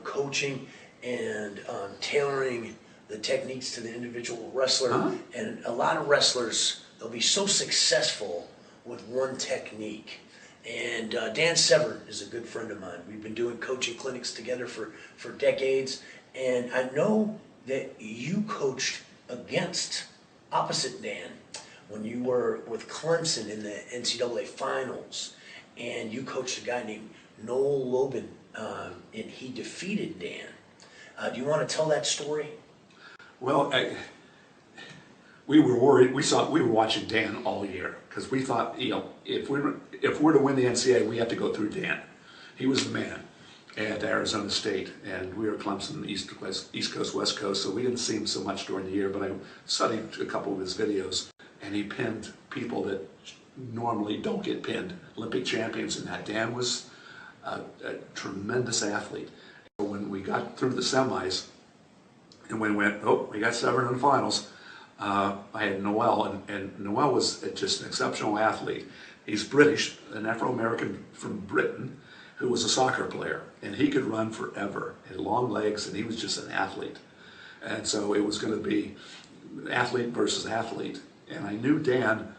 coaching and tailoring the techniques to the individual wrestler, and a lot of wrestlers, they'll be so successful with one technique. And Dan Severn is a good friend of mine. We've been doing coaching clinics together for decades, and I know that you coached against opposite Dan when you were with Clemson in the NCAA finals, and you coached a guy named Noel Lobin, and he defeated Dan. Do you want to tell that story? Well, we were worried. We were watching Dan all year because we thought, if we're to win the NCAA, we have to go through Dan. He was the man at Arizona State, and we were Clemson, East Coast, West Coast, so we didn't see him so much during the year, but I studied a couple of his videos, and he pinned people that normally don't get pinned, Olympic champions, and that. Dan was a tremendous athlete. When we got through the semis, and when we went, we got Severn in the finals, I had Noel, and Noel was just an exceptional athlete. He's British, an Afro-American from Britain, who was a soccer player, and he could run forever. He had long legs, and he was just an athlete. And so it was going to be athlete versus athlete. And I knew Dan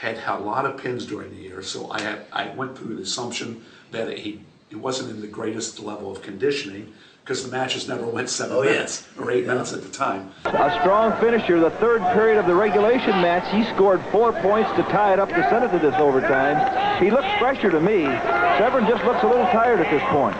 had a lot of pins during the year, so I went through the assumption that he wasn't in the greatest level of conditioning, because the matches never went 7 minutes or 8 minutes at the time. A strong finisher, the third period of the regulation match. He scored 4 points to tie it up to send it to this overtime. He looks fresher to me. Severn just looks a little tired at this point.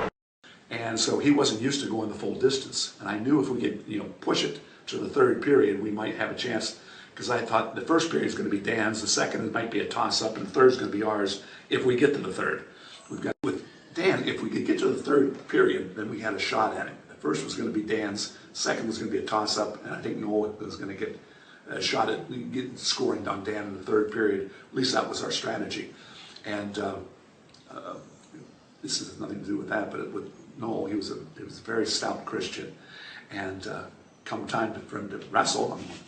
And so he wasn't used to going the full distance. And I knew if we could, push it to the third period, we might have a chance, because I thought the first period is going to be Dan's, the second it might be a toss-up, and the third is going to be ours if we get to the third. We've got with Dan, if we could get to the third period, then we had a shot at it. The first was going to be Dan's, second was going to be a toss-up, and I think Noel was going to get a shot at scoring on Dan in the third period. At least that was our strategy. And this has nothing to do with that, but with Noel, he was a very stout Christian. And come time for him to wrestle, I'm like,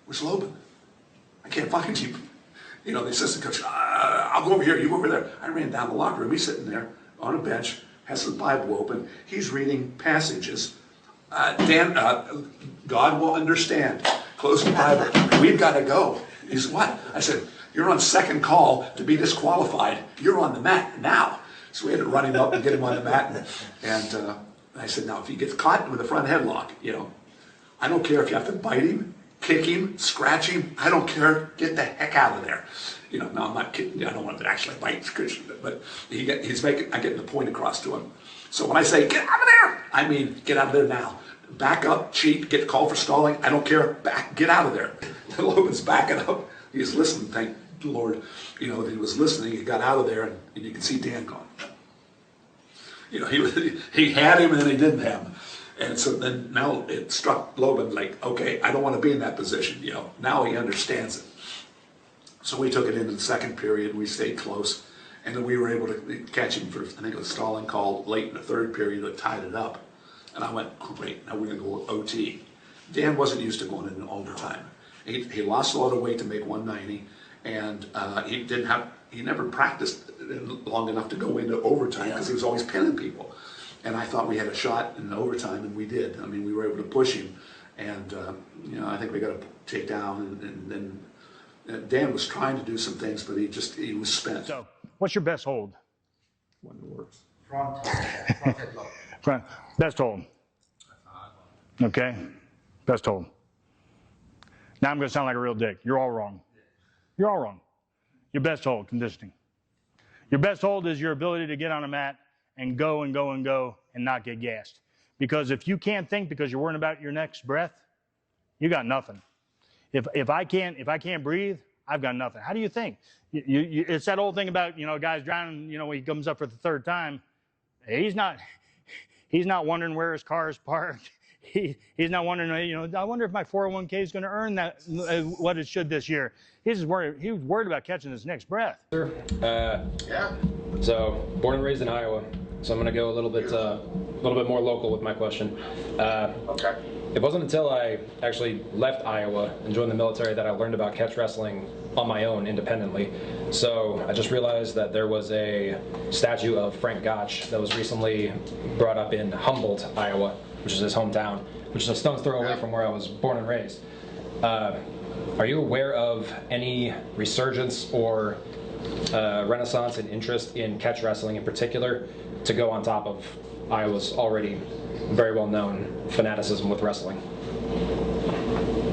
where's Loban? I can't find him. You know, the assistant coach, I'll go over here, you go over there. I ran down the locker room. He's sitting there on a bench, has his Bible open. He's reading passages. Dan, God will understand. Close the Bible. We've got to go. He said, what? I said, you're on second call to be disqualified. You're on the mat now. So we had to run him up and get him on the mat. And I said, now, if he gets caught with a front headlock, you know, I don't care if you have to bite him, kick him, scratch him. I don't care. Get the heck out of there. You know, no, I'm not kidding. I don't want to actually bite Christian, but I'm getting the point across to him. So when I say, get out of there, I mean, get out of there now. Back up, cheat, get called for stalling. I don't care. Back, get out of there. Logan's backing up. He's listening. Thank the Lord. You know, he was listening. He got out of there, and you can see Dan gone. You know, he had him, and then he didn't have him. And so then now it struck Logan like, okay, I don't want to be in that position. You know, now he understands it. So we took it into the second period. We stayed close, and then we were able to catch him for, I think it was stalling call late in the third period that tied it up. And I went, great, now we're going to go OT. Dan wasn't used to going into overtime. He lost a lot of weight to make 190, and he never practiced long enough to go into overtime because he was always pinning people. And I thought we had a shot in overtime, and we did. I mean, we were able to push him, and you know, I think we got a takedown, and then Dan was trying to do some things, but he was spent. So, what's your best hold? One that works. Front headlock. Front, best hold. Okay, best hold. Now I'm going to sound like a real dick. You're all wrong. You're all wrong. Your best hold, conditioning. Your best hold is your ability to get on a mat and go and go and go and not get gassed. Because if you can't think because you're worrying about your next breath, you got nothing. If I can't breathe, I've got nothing. How do you think? It's that old thing about, you know, guys drowning, you know, when he comes up for the third time, he's not wondering where his car is parked. He's not wondering, you know, I wonder if my 401k is going to earn that what it should this year. He was worried about catching his next breath. Yeah. So born and raised in Iowa. So I'm going to go a little bit more local with my question. Okay. It wasn't until I actually left Iowa and joined the military that I learned about catch wrestling on my own independently. So I just realized that there was a statue of Frank Gotch that was recently brought up in Humboldt, Iowa, which is his hometown, which is a stone's throw away from where I was born and raised. Are you aware of any resurgence or renaissance and interest in catch wrestling in particular to go on top of Iowa's already very well-known fanaticism with wrestling?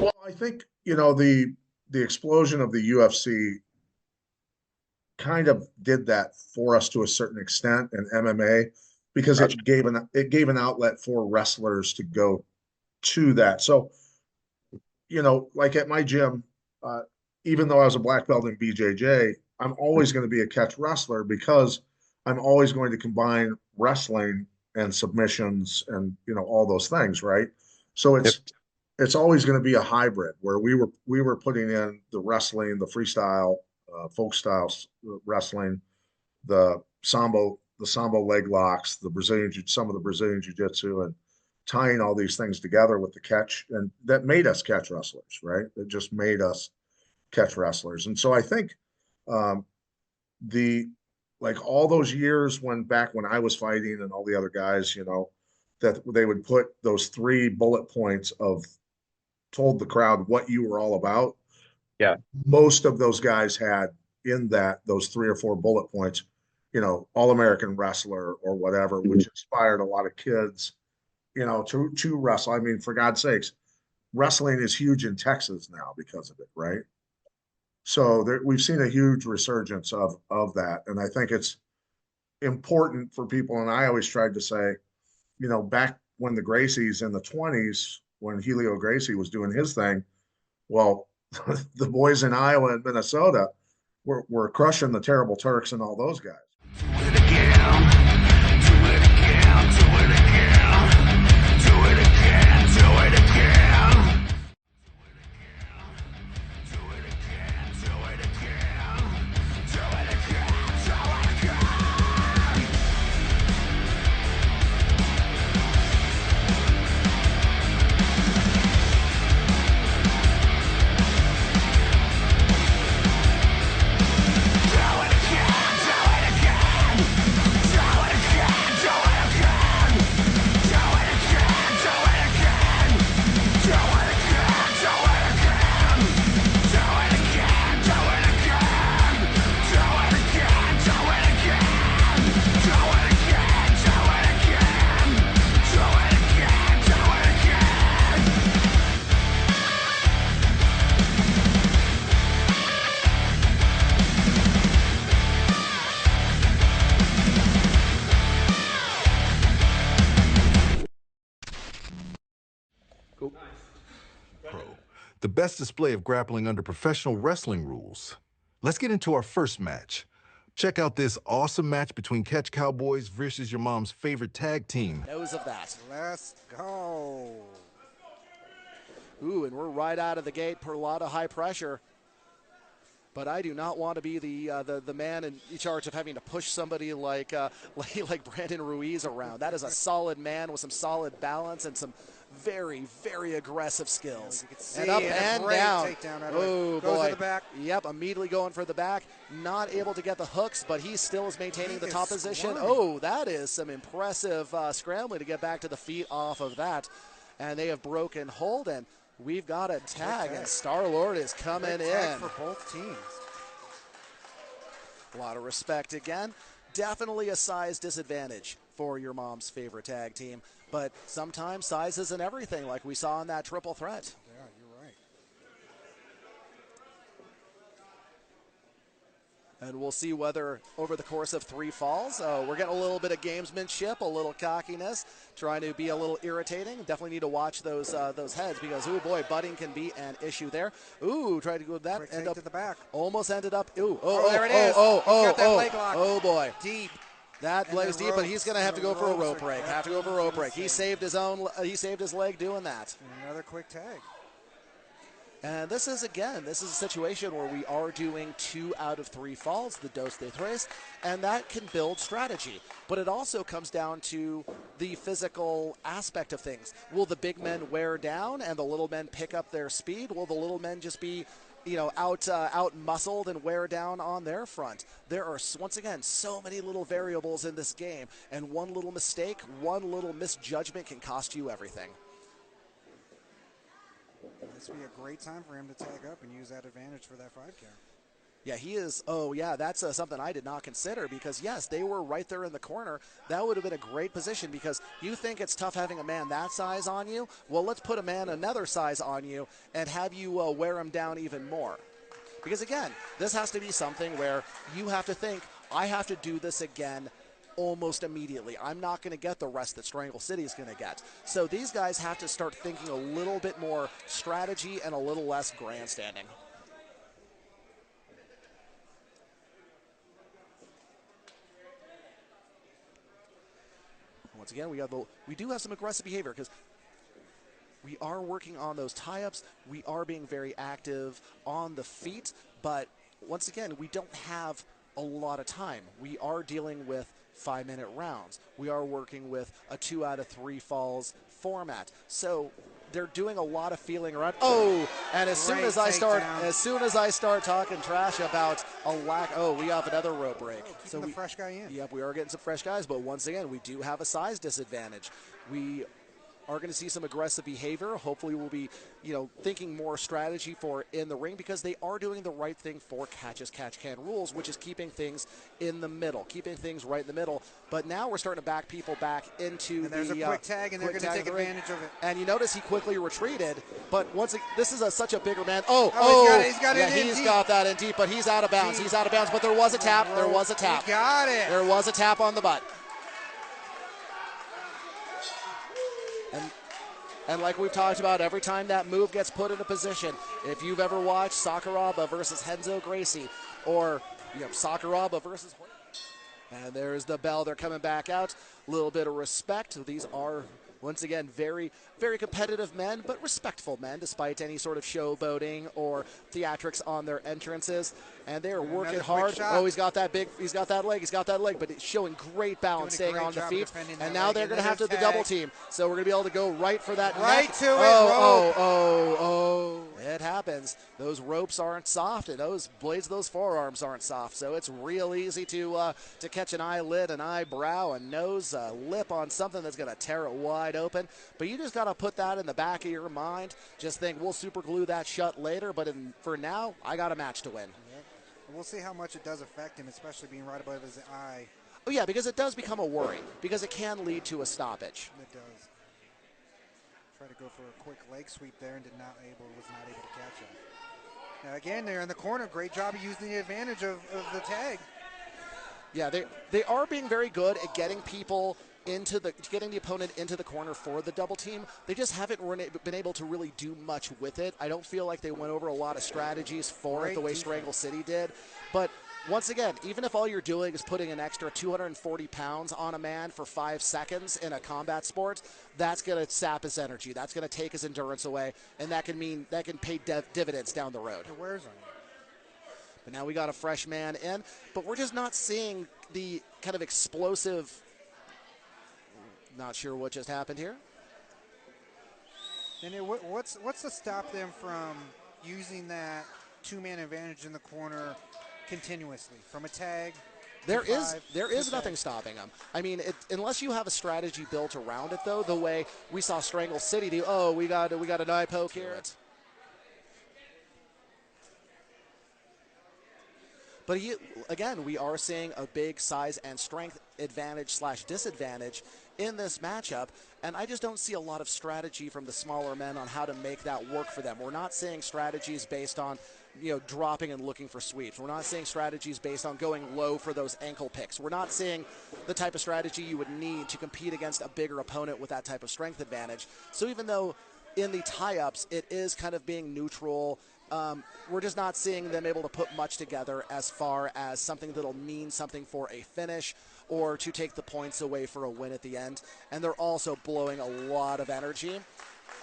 Well, I think, you know, the explosion of the UFC kind of did that for us to a certain extent in MMA, because it gave an outlet for wrestlers to go to that. So, you know, like at my gym, even though I was a black belt in BJJ, I'm always going to be a catch wrestler because I'm always going to combine wrestling and submissions and, you know, all those things, right? So it's always going to be a hybrid where we were putting in the wrestling, the freestyle, folk style wrestling, the sambo leg locks, some of the Brazilian jiu-jitsu, and tying all these things together with the catch, and that made us catch wrestlers, right? It just made us catch wrestlers. And so I think like all those years back when I was fighting and all the other guys, you know, that they would put those 3 bullet points told the crowd what you were all about. Yeah. Most of those guys had in those 3 or 4 bullet points, you know, all-American wrestler or whatever, which inspired a lot of kids, you know, to wrestle. I mean, for God's sakes, wrestling is huge in Texas now because of it, right? So we've seen a huge resurgence of that. And I think it's important for people. And I always tried to say, you know, back when the Gracies in the 20s, when Helio Gracie was doing his thing, well, the boys in Iowa and Minnesota were crushing the Terrible Turks and all those guys. the best display of grappling under professional wrestling rules. Let's get into our first match. Check out this awesome match between Catch Cowboys versus your mom's favorite tag team. Knows of that. Let's go. Ooh, and we're right out of the gate per a lot of high pressure. But I do not want to be the man in charge of having to push somebody like Brandon Ruiz around. That is a solid man with some solid balance and some very, very aggressive skills. And up and down. Right oh, goes boy. to the back. Yep, immediately going for the back. Not able to get the hooks, but he still is maintaining the top position. Oh, that is some impressive scrambling to get back to the feet off of that. And they have broken hold, and we've got a tag, and Star-Lord is coming in. For both teams. A lot of respect again. Definitely a size disadvantage for your mom's favorite tag team, but sometimes size isn't everything, like we saw in that triple threat. Yeah, you're right. And we'll see whether over the course of 3 falls, we're getting a little bit of gamesmanship, a little cockiness, trying to be a little irritating. Definitely need to watch those heads because, oh boy, butting can be an issue there. Ooh, tried to go with that. Quick take to the back. Almost ended up. Ooh, there it is. Got that leg lock. Oh boy. Deep. That lays deep, but he's going to have to go for a rope break. He saved his leg doing that. And another quick tag. And this is a situation where we are doing 2 out of 3 falls, the dos de tres, and that can build strategy. But it also comes down to the physical aspect of things. Will the big men wear down and the little men pick up their speed? Will the little men just be out muscled and wear down on their front? There are, once again, so many little variables in this game, and one little mistake, one little misjudgment can cost you everything. This would be a great time for him to tag up and use that advantage for that 5 count. Yeah, he is. Oh, yeah, that's something I did not consider because, yes, they were right there in the corner. That would have been a great position because you think it's tough having a man that size on you. Well, let's put a man another size on you and have you wear him down even more. Because, again, this has to be something where you have to think, I have to do this again almost immediately. I'm not going to get the rest that Strangle City is going to get. So these guys have to start thinking a little bit more strategy and a little less grandstanding. Once again, we do have some aggressive behavior because we are working on those tie-ups. We are being very active on the feet, but once again, we don't have a lot of time. We are dealing with 5-minute rounds. We are working with a 2 out of 3 falls format. So they're doing a lot of feeling around. Oh, and as soon as I start talking trash about a lack, we have another rope break. So the fresh guy in. Yep, we are getting some fresh guys, but once again, we do have a size disadvantage. We are going to see some aggressive behavior. Hopefully we'll be, thinking more strategy for in the ring because they are doing the right thing for catch-as-catch-can rules, which is keeping things in the middle, keeping things right in the middle. But now we're starting to back people back into and there's a quick tag, and they're going to take advantage of it. And you notice he quickly retreated, but this is such a bigger man. He's got that in deep, but he's out of bounds. He's out of bounds, but there was a tap. He got it. There was a tap on the butt. And like we've talked about, every time that move gets put in a position, if you've ever watched Sakuraba versus Renzo Gracie, or Sakuraba versus... And there's the bell. They're coming back out. A little bit of respect. These are, once again, very, very competitive men, but respectful men, despite any sort of showboating or theatrics on their entrances. And they are working hard. He's got that leg, but it's showing great balance, staying on the feet. And now they're going to have to the double team. So we're going to be able to go right for that neck. To it. It happens. Those ropes aren't soft, and those blades of those forearms aren't soft. So it's real easy to catch an eyelid, an eyebrow, a nose, a lip on something that's going to tear it wide open. But you just got to put that in the back of your mind. Just think, we'll super glue that shut later, but for now, I got a match to win. Yep. We'll see how much it does affect him, especially being right above his eye. Oh, yeah, because it does become a worry, because it can lead to a stoppage. It does. Try to go for a quick leg sweep there and was not able to catch it. Now, again, they're in the corner. Great job of using the advantage of the tag. Yeah, they are being very good at getting people getting the opponent into the corner for the double team. They just haven't been able to really do much with it. I don't feel like they went over a lot of strategies for it the way Strangle City did. But once again, even if all you're doing is putting an extra 240 pounds on a man for 5 seconds in a combat sport, that's going to sap his energy. That's going to take his endurance away, and that can pay dividends down the road. It wears on you. But now we got a fresh man in, but we're just not seeing the kind of explosive. Not sure what just happened here. And what's to stop them from using that two-man advantage in the corner continuously from a tag? There is nothing stopping them. I mean, unless you have a strategy built around it, though, the way we saw Strangle City do. Oh, we got an eye poke here. But again, we are seeing a big size and strength advantage / disadvantage in this matchup, and I just don't see a lot of strategy from the smaller men on how to make that work for them. We're not seeing strategies based on dropping and looking for sweeps. We're not seeing strategies based on going low for those ankle picks. We're not seeing the type of strategy you would need to compete against a bigger opponent with that type of strength advantage. So even though in the tie-ups it is kind of being neutral, we're just not seeing them able to put much together as far as something that'll mean something for a finish or to take the points away for a win at the end. And they're also blowing a lot of energy.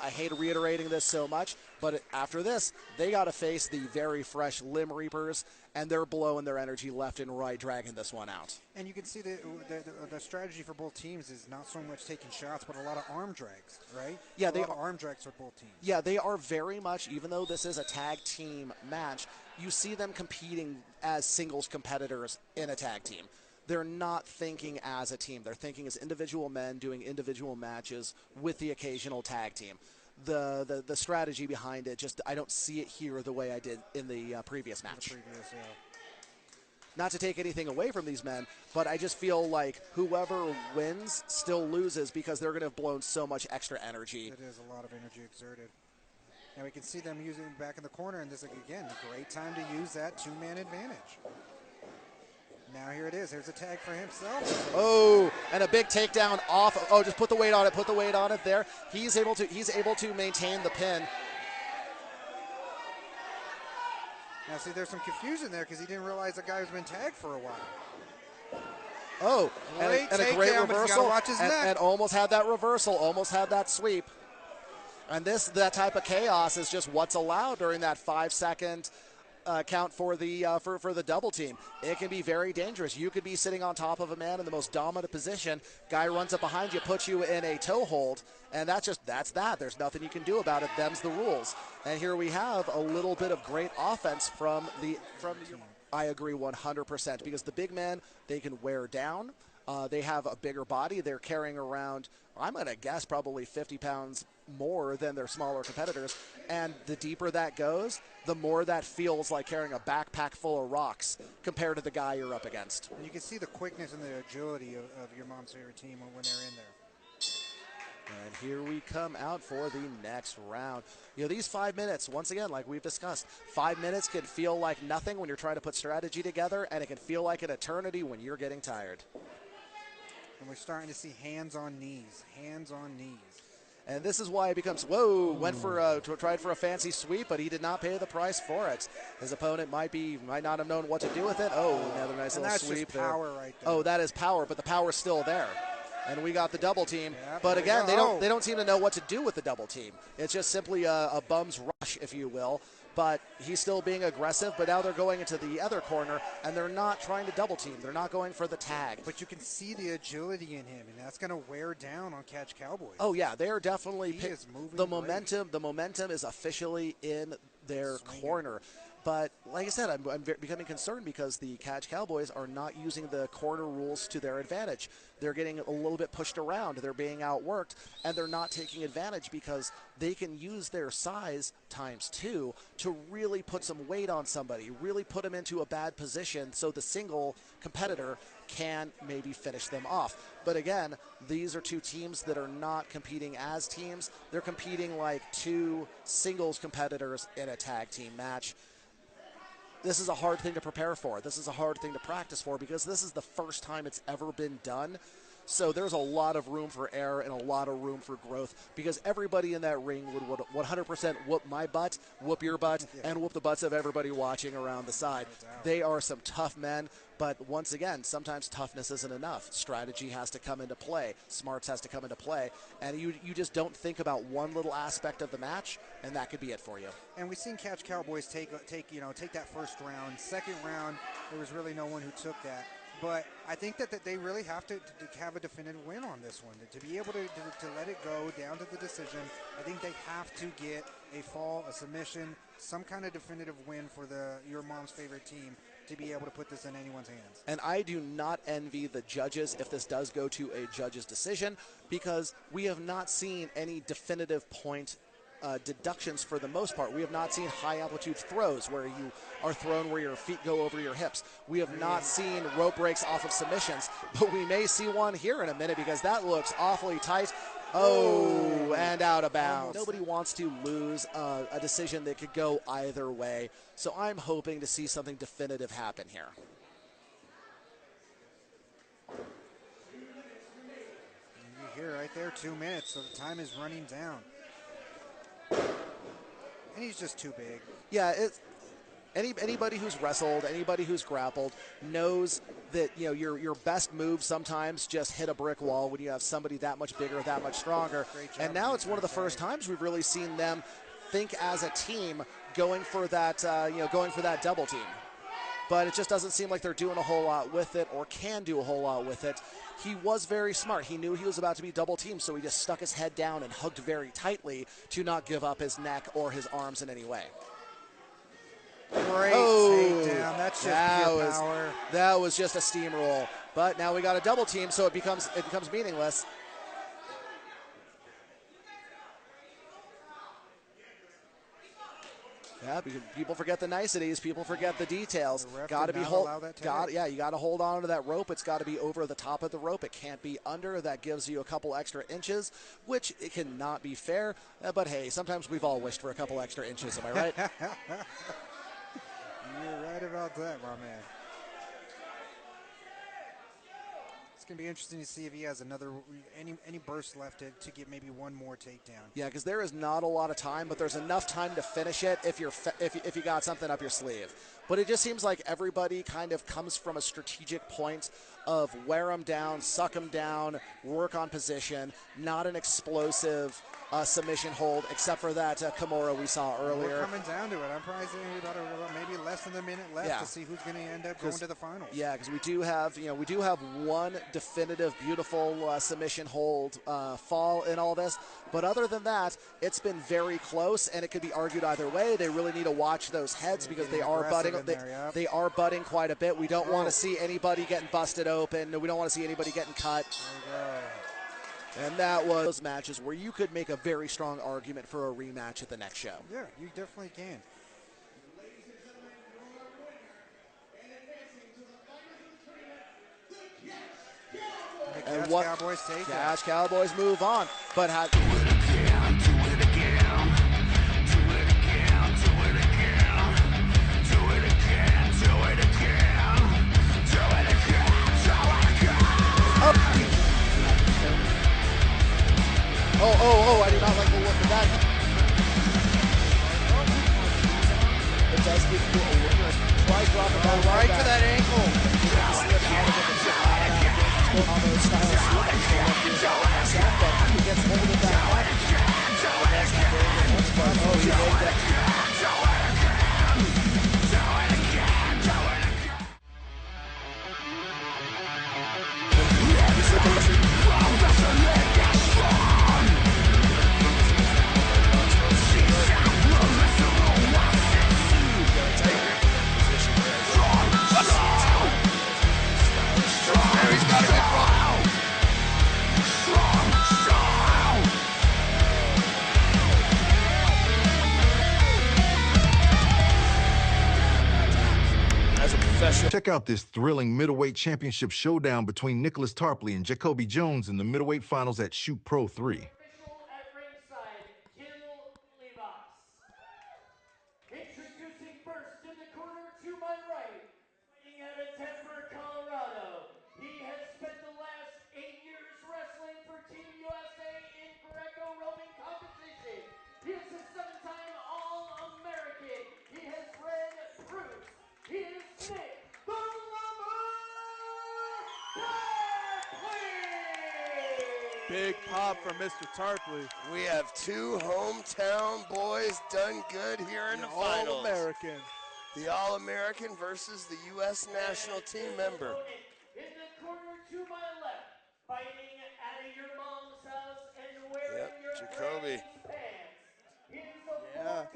I hate reiterating this so much, but after this, they got to face the very fresh Limb Reapers, and they're blowing their energy left and right, dragging this one out. And you can see the strategy for both teams is not so much taking shots, but a lot of arm drags, right? Yeah, a lot of arm drags for both teams. Yeah, they are very much, even though this is a tag team match, you see them competing as singles competitors in a tag team. They're not thinking as a team. They're thinking as individual men doing individual matches with the occasional tag team. The strategy behind it, just I don't see it here the way I did in the previous match. Not to take anything away from these men, but I just feel like whoever wins still loses because they're going to have blown so much extra energy. It is a lot of energy exerted. Now we can see them using back in the corner, and this again, a great time to use that two-man advantage. Now here it is. Here's a tag for himself. Oh, and a big takedown off. Oh, just put the weight on it. Put the weight on it there. He's able to maintain the pin. Now see, there's some confusion there because he didn't realize the guy has been tagged for a while. Oh, and a great reversal. Watch his neck. And almost had that reversal. Almost had that sweep. And that type of chaos is just what's allowed during that 5-second. Count for the double team. It can be very dangerous. You could be sitting on top of a man in the most dominant position. Guy runs up behind you, puts you in a toe hold, and that's that. There's nothing you can do about it. Them's the rules. And here we have a little bit of great offense from the. I agree 100% because the big men, they can wear down. They have a bigger body. They're carrying around, I'm going to guess, probably 50 pounds more than their smaller competitors. And the deeper that goes, the more that feels like carrying a backpack full of rocks compared to the guy you're up against. And you can see the quickness and the agility of your mom's favorite team when they're in there. And here we come out for the next round. These 5 minutes, once again, like we've discussed, 5 minutes can feel like nothing when you're trying to put strategy together, and it can feel like an eternity when you're getting tired. And we're starting to see hands on knees. And this is why it becomes, tried for a fancy sweep, but he did not pay the price for it. His opponent might not have known what to do with it. Oh, another nice little sweep there. Power right there. Oh, that is power, but the power's still there. And we got the double team. Yeah, but again, they don't seem to know what to do with the double team. It's just simply a bum's rush, if you will. But he's still being aggressive, but now they're going into the other corner, and they're not trying to double team. They're not going for the tag. But you can see the agility in him, and that's going to wear down on Catch Cowboys. Oh, yeah, they are definitely is moving the momentum. The momentum is officially in their corner. But like I said, I'm becoming concerned because the Catch Cowboys are not using the corner rules to their advantage. They're getting a little bit pushed around. They're being outworked, and they're not taking advantage because they can use their size ×2 to really put some weight on somebody, really put them into a bad position so the single competitor can maybe finish them off. But again, these are two teams that are not competing as teams. They're competing like two singles competitors in a tag team match. This is a hard thing to prepare for. This is a hard thing to practice for because this is the first time it's ever been done. So there's a lot of room for error and a lot of room for growth because everybody in that ring would 100% whoop my butt, whoop your butt, and whoop the butts of everybody watching around the side. They are some tough men, but once again, sometimes toughness isn't enough. Strategy has to come into play. Smarts has to come into play. And you just don't think about one little aspect of the match, and that could be it for you. And we've seen Catch Cowboys take that first round. Second round, there was really no one who took that. But I think that they really have to have a definitive win on this one. To be able to let it go down to the decision, I think they have to get a fall, a submission, some kind of definitive win for your mom's favorite team to be able to put this in anyone's hands. And I do not envy the judges if this does go to a judge's decision because we have not seen any definitive point deductions for the most part. We have not seen high amplitude throws where you are thrown where your feet go over your hips. We have not seen rope breaks off of submissions, but we may see one here in a minute because that looks awfully tight. Oh, and out of bounds. Nobody wants to lose a decision that could go either way, so I'm hoping to see something definitive happen here. You hear right there, 2 minutes, so the time is running down. And he's just too big. Yeah, anybody who's wrestled, anybody who's grappled knows that your best move sometimes just hit a brick wall when you have somebody that much bigger, that much stronger. And now it's one of the first times we've really seen them think as a team going for that double team. But it just doesn't seem like they're doing a whole lot with it or can do a whole lot with it. He was very smart. He knew he was about to be double teamed, so he just stuck his head down and hugged very tightly to not give up his neck or his arms in any way. Great takedown. That's just pure power. That was just a steamroll. But now we got a double team, so it becomes meaningless. Yeah, people forget the niceties. People forget the details. Got to be you got to hold on to that rope. It's got to be over the top of the rope. It can't be under. That gives you a couple extra inches, which it cannot be fair. But hey, sometimes we've all wished for a couple extra inches. Am I right? You're right about that, my man. It's going to be interesting to see if he has any burst left to get maybe one more takedown. Yeah, because there is not a lot of time, but there's enough time to finish it if you got something up your sleeve. But it just seems like everybody kind of comes from a strategic point of wear them down, suck them down, work on position, not an explosive submission hold, except for that Kimura we saw earlier. We're coming down to it. I'm probably saying about maybe less than a minute left to see who's going to end up going to the finals. Yeah, because we do have one definitive, beautiful submission hold fall in all this. But other than that, it's been very close, and it could be argued either way. They really need to watch those heads because they are butting. They are butting quite a bit. We don't want to see anybody getting busted open. We don't want to see anybody getting cut. And that was those matches where you could make a very strong argument for a rematch at the next show. Yeah, you definitely can. And what Cowboys take Cash Cowboys move on, but how? Oh, I do not like the look of that. It does give you a winner. Try dropping that right to that ankle. Almost style slip. But he gets hold of that back. Oh, he made that. Check out this thrilling middleweight championship showdown between Nicholas Tarpley and Jacoby Jones in the middleweight finals at Shoot Pro 3. Introducing first in the corner to my right, fighting out of Denver, Colorado. He has spent the last 8 years Big pop from Mr. Tarpley. We have two hometown boys done good here in the finals. All-American. The All-American versus the U.S. national team member. In the corner to my left, fighting out of your mom's house and wearing your Jacoby. pants. He is a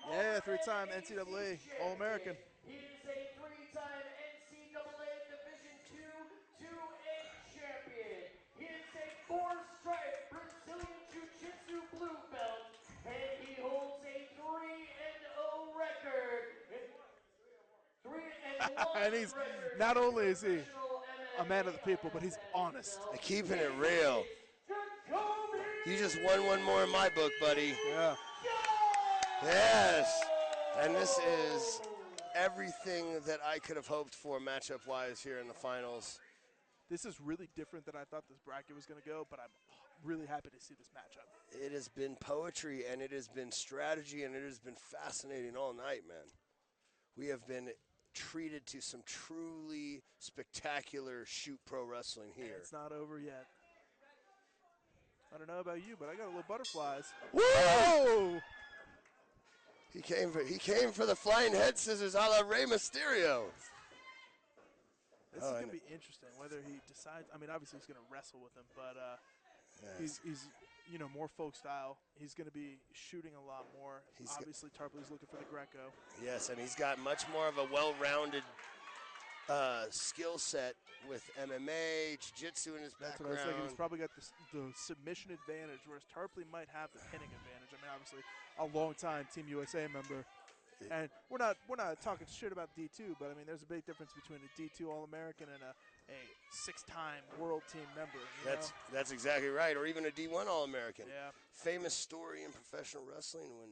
Yeah, three-time NCAA All-American. He is a three-time NCAA Division II 2A champion. He is a four-stripe Brazilian Jiu-Jitsu blue belt, and he holds a 3-0 record. 3-1 And he's not only is he a man of the people, but he's honest. Keeping it real. You just won one more in my book, buddy. Yeah. Yes. And this is everything that I could have hoped for matchup-wise here in the finals. This is really different than I thought this bracket was going to go, but I'm really happy to see this matchup. It has been poetry, and it has been strategy, and it has been fascinating all night, man. We have been treated to some truly spectacular shoot pro wrestling here. It's not over yet. I don't know about you, but I got a little butterflies. Whoa! He came for the flying head scissors a la Rey Mysterio. This is going to be interesting, whether he decides. I mean, obviously he's going to wrestle with him, but he's more folk style. He's going to be shooting a lot more. Obviously, Tarpley's looking for the Greco. Yes, and he's got much more of a well-rounded skill set with MMA, jiu-jitsu in his background. That's what I was thinking. He's probably got the submission advantage, whereas Tarpley might have the pinning advantage. I mean, obviously, a long-time Team USA member. And we're not talking shit about D2, but I mean, there's a big difference between a D2 All-American and a six-time World Team member. That's exactly right, or even a D1 All-American. Yeah. Famous story in professional wrestling when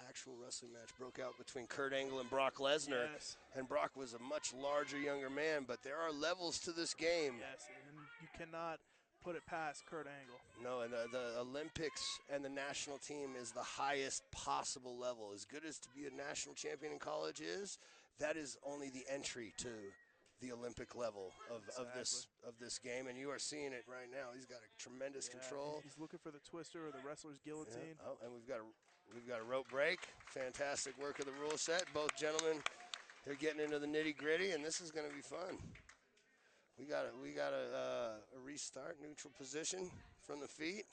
actual wrestling match broke out between Kurt Angle and Brock Lesnar. Yes. And Brock was a much larger, younger man, but there are levels to this game. Yes, and you cannot put it past Kurt Angle. No, and the Olympics and the national team is the highest possible level. As good as to be a national champion in college is, that is only the entry to the Olympic level of this game, and you are seeing it right now. He's got a tremendous control. He's looking for the twister or the wrestler's guillotine. Yeah. Oh, and we've got a rope break. Fantastic work of the rule set. Both gentlemen, they're getting into the nitty gritty, and this is going to be fun. We got a restart, neutral position from the feet.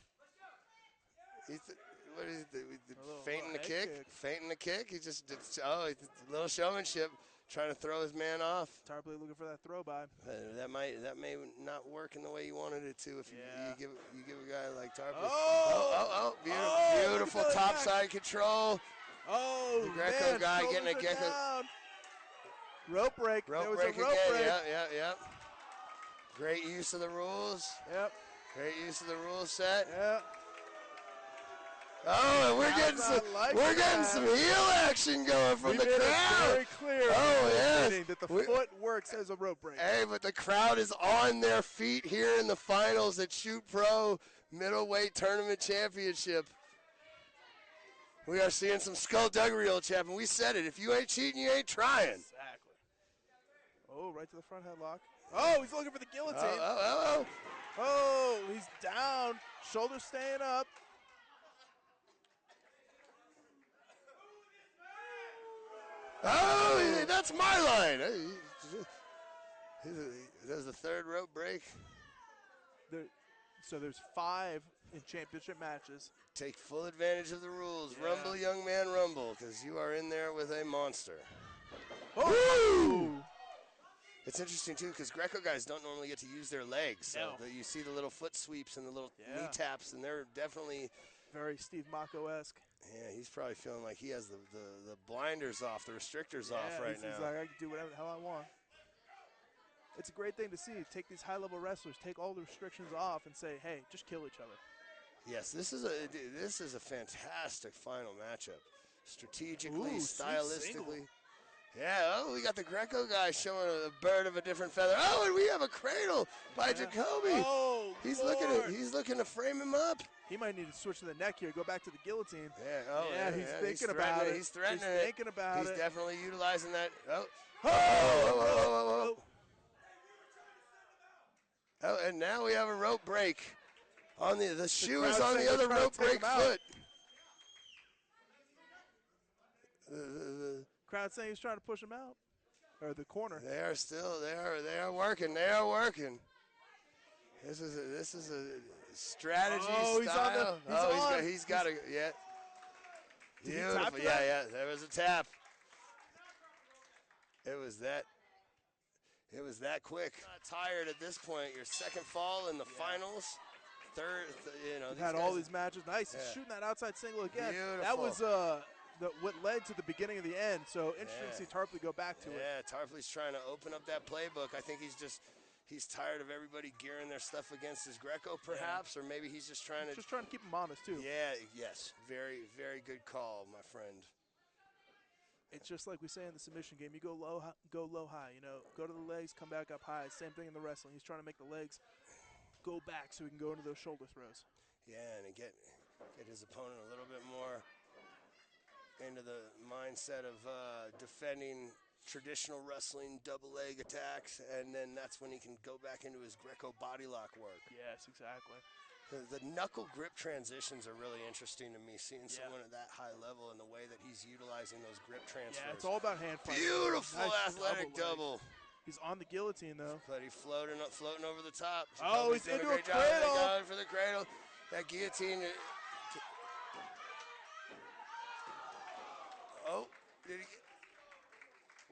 What is it? Feinting the kick. Feinting the kick. He just did. A little showmanship, trying to throw his man off. Tarpley looking for that throw by. That may not work in the way you wanted it to if you give a guy like Tarpley. Beautiful topside control. Oh, the Greco guy getting a Greco. Down. Rope break. Rope there was break a rope again. break. Yep. Great use of the rules. Yep. Great use of the rule set. Yep. Oh, and we're getting some heel action going from the crowd. Very clear. Oh, yes. That the foot works as a rope break. Hey, but the crowd is on their feet here in the finals at Shoot Pro Middleweight Tournament Championship. We are seeing some skullduggery, old chap, and we said it. If you ain't cheating, you ain't trying. Exactly. Oh, right to the front headlock. Oh, he's looking for the guillotine. Oh, he's down. Shoulder staying up. Oh, that's my line. There's the third rope break. So there's 5 in championship matches. Take full advantage of the rules. Yeah. Rumble, young man, rumble, because you are in there with a monster. Oh! It's interesting, too, because Greco guys don't normally get to use their legs. So No. you see the little foot sweeps and the little knee taps, and they're definitely very Steve Mako-esque. Yeah, he's probably feeling like he has the blinders off, the restrictors off right now. He's like, I can do whatever the hell I want. It's a great thing to see. Take these high-level wrestlers, take all the restrictions off, and say, hey, just kill each other. Yes, this is a fantastic final matchup. Strategically, stylistically. Yeah, we got the Greco guy showing a bird of a different feather. Oh, and we have a cradle by Jacoby. Oh, he's looking to frame him up. He might need to switch to the neck here, go back to the guilotine. Yeah, he's thinking about it. He's threatening it. He's thinking about it. He's definitely utilizing that. Oh, and now we have a rope break. On the shoe is crowd's on saying the they're other trying to rope take break him out. foot. Crowd saying he's trying to push him out, or the corner. They are still. They are working. They are working. This is a strategy Oh, style. He's got a yeah. Did he tap Beautiful. for Yeah, that? yeah. There was a tap. It was that quick. Not tired at this point. Your second fall in the finals. Third, We've had all these matches. Nice. He's Yeah. shooting that outside single again. Beautiful. That was what led to the beginning of the end. So interesting to see Tarpley go back to it. Yeah, Tarpley's trying to open up that playbook. I think he's tired of everybody gearing their stuff against his Greco, perhaps, or maybe he's just trying to keep him honest too. Yeah. Yes. Very, very good call, my friend. It's just like we say in the submission game. You go low, high. Go to the legs, come back up high. Same thing in the wrestling. He's trying to make the legs go back so he can go into those shoulder throws. Yeah, and get his opponent a little bit more into the mindset of defending traditional wrestling double leg attacks, and then that's when he can go back into his Greco body lock work. Yes, exactly. The knuckle grip transitions are really interesting to me, seeing someone at that high level and the way that he's utilizing those grip transfers. Yeah, it's all about hand fighting. Beautiful Nice athletic double. He's on the guillotine, though. But he's floating over the top. Oh, he's doing into a great a job cradle. going for the cradle. That guillotine. Oh,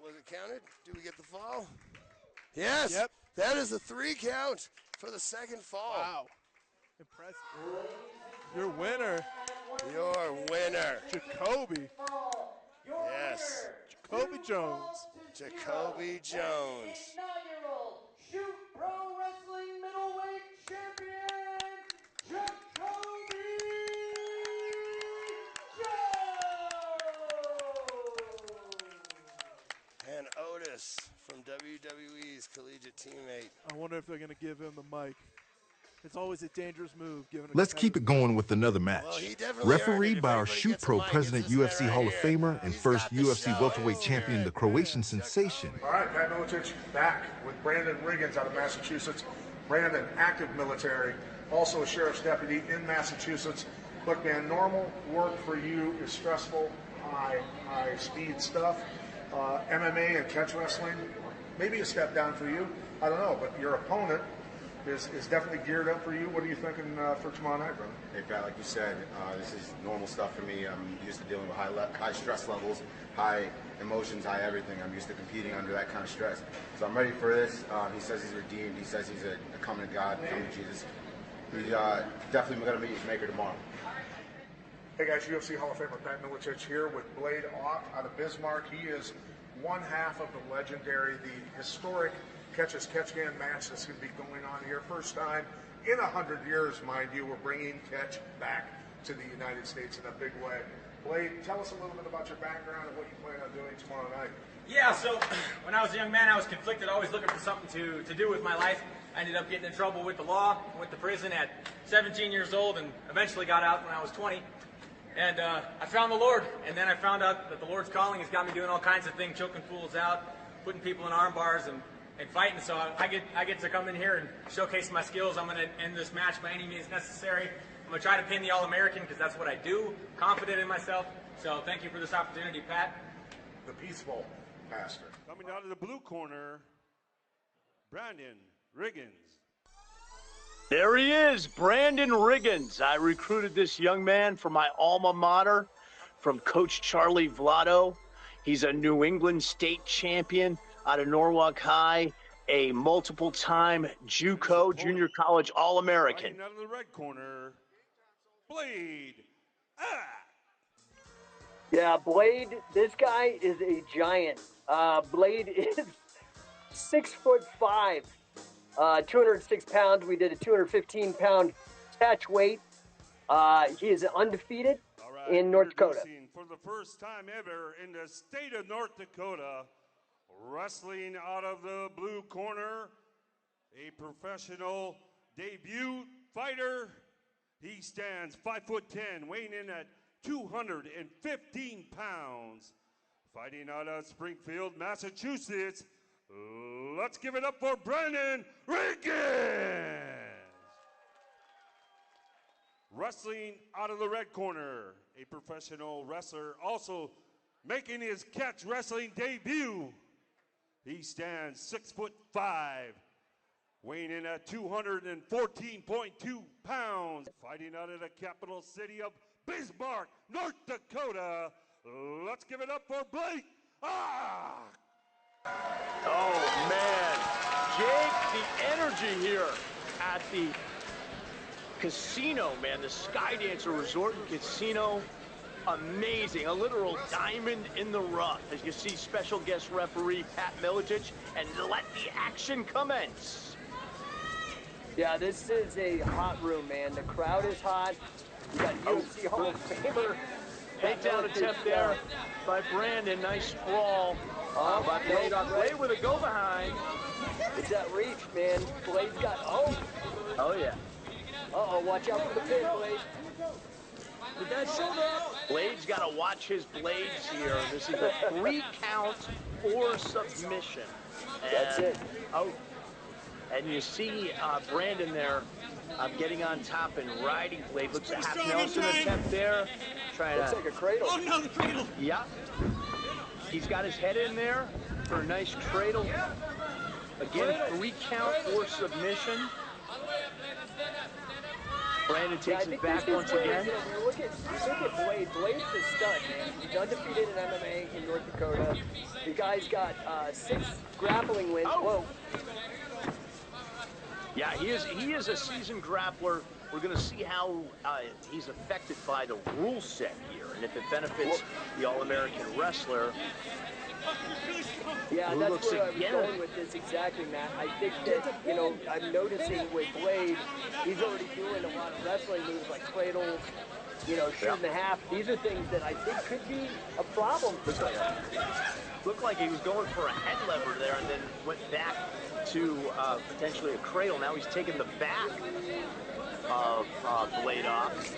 was it counted? Did we get the fall? Yes. Yep. That is a 3 count for the second fall. Wow. Impressive. Your winner. Jacoby. Yes. Jacoby Jones. Jacoby Jones. Inaugural Shoot Pro Wrestling Middleweight Champion, Jacoby Jones. And Otis from WWE's collegiate teammate. I wonder if they're going to give him the mic. It's always a dangerous move. Let's keep it going with another match. Refereed by our Shoot Pro President, UFC Hall of Famer, and first UFC welterweight champion, the Croatian sensation. All right, Pat Milicic back with Brandon Riggins out of Massachusetts. Brandon, active military, also a sheriff's deputy in Massachusetts. Look, man, normal work for you is stressful, high speed stuff. MMA and catch wrestling, maybe a step down for you. I don't know, but your opponent is definitely geared up for you. What are you thinking for tomorrow night, brother? Hey, Pat, like you said, this is normal stuff for me. I'm used to dealing with high stress levels, high emotions, high everything. I'm used to competing under that kind of stress. So I'm ready for this. He says he's redeemed. He says he's a coming to God, coming to Jesus. He's definitely going to meet his maker tomorrow. Hey guys, UFC Hall of Famer Pat Milicic here with Blade Off out of Bismarck. He is one half of the legendary, the historic Catch As Catch Can match that's going to be going on here. First time in 100 years, mind you, we're bringing catch back to the United States in a big way. Blade, tell us a little bit about your background and what you plan on doing tomorrow night. Yeah, so when I was a young man, I was conflicted, always looking for something to do with my life. I ended up getting in trouble with the law, went to prison at 17 years old, and eventually got out when I was 20. And I found the Lord, and then I found out that the Lord's calling has got me doing all kinds of things, choking fools out, putting people in arm bars, and fighting. So I get to come in here and showcase my skills. I'm going to end this match by any means necessary. I'm going to try to pin the All-American because that's what I do, confident in myself. So thank you for this opportunity, Pat. The peaceful pastor. Coming out of the blue corner, Brandon Riggins. There he is, Brandon Riggins. I recruited this young man for my alma mater from Coach Charlie Vlado. He's a New England state champion out of Norwalk High, a multiple-time JUCO, junior college All-American. Coming out of the red corner, Blade. Yeah, Blade, this guy is a giant. Blade is 6'5", 206 pounds. We did a 215-pound catch weight. He is undefeated in North Dakota. For the first time ever in the state of North Dakota, wrestling out of the blue corner, a professional debut fighter. He stands 5'10", weighing in at 215 pounds. Fighting out of Springfield, Massachusetts. Let's give it up for Brandon Riggins. Wrestling out of the red corner, a professional wrestler also making his catch wrestling debut. He stands 6'5", weighing in at 214.2 pounds, fighting out of the capital city of Bismarck, North Dakota. Let's give it up for Blake. Ah! Oh, man. Jake, the energy here at the casino, man. The Skydancer Resort and Casino. Amazing. A literal diamond in the rough. As you see, special guest referee Pat Milicic, and let the action commence. Yeah, this is a hot room, man. The crowd is hot. You got UFC Hall of Famer. Takedown attempt there by Brandon. Nice sprawl by Blade on Blade with a go behind. It's that reach, man. Blade's got, Oh, yeah. Uh-oh, watch out for the pin, Blade. With that shoulder. Blade's got to watch his blades here. This is a 3 count or submission. That's it. Oh, and you see Brandon there getting on top and riding Blade. Looks a half Nelson attempt there. Looks like a cradle. Oh, no, the cradle. Yeah. He's got his head in there for a nice cradle. Again, 3 count or submission. Brandon takes it back once again. Look at Blade. Blade's the stud, man. He's undefeated in MMA in North Dakota. The guy's got 6 grappling wins. Whoa. Yeah, he is a seasoned grappler. We're going to see how he's affected by the rule set here, and if it benefits the All-American wrestler. Yeah, that's where I'm going with this exactly, Matt. I think that, I'm noticing with Blade, he's already doing a lot of wrestling moves like cradles, shoot in the half. These are things that I think could be a problem for someone. Looked like he was going for a head lever there and then went back to potentially a cradle. Now he's taking the back of Blade off,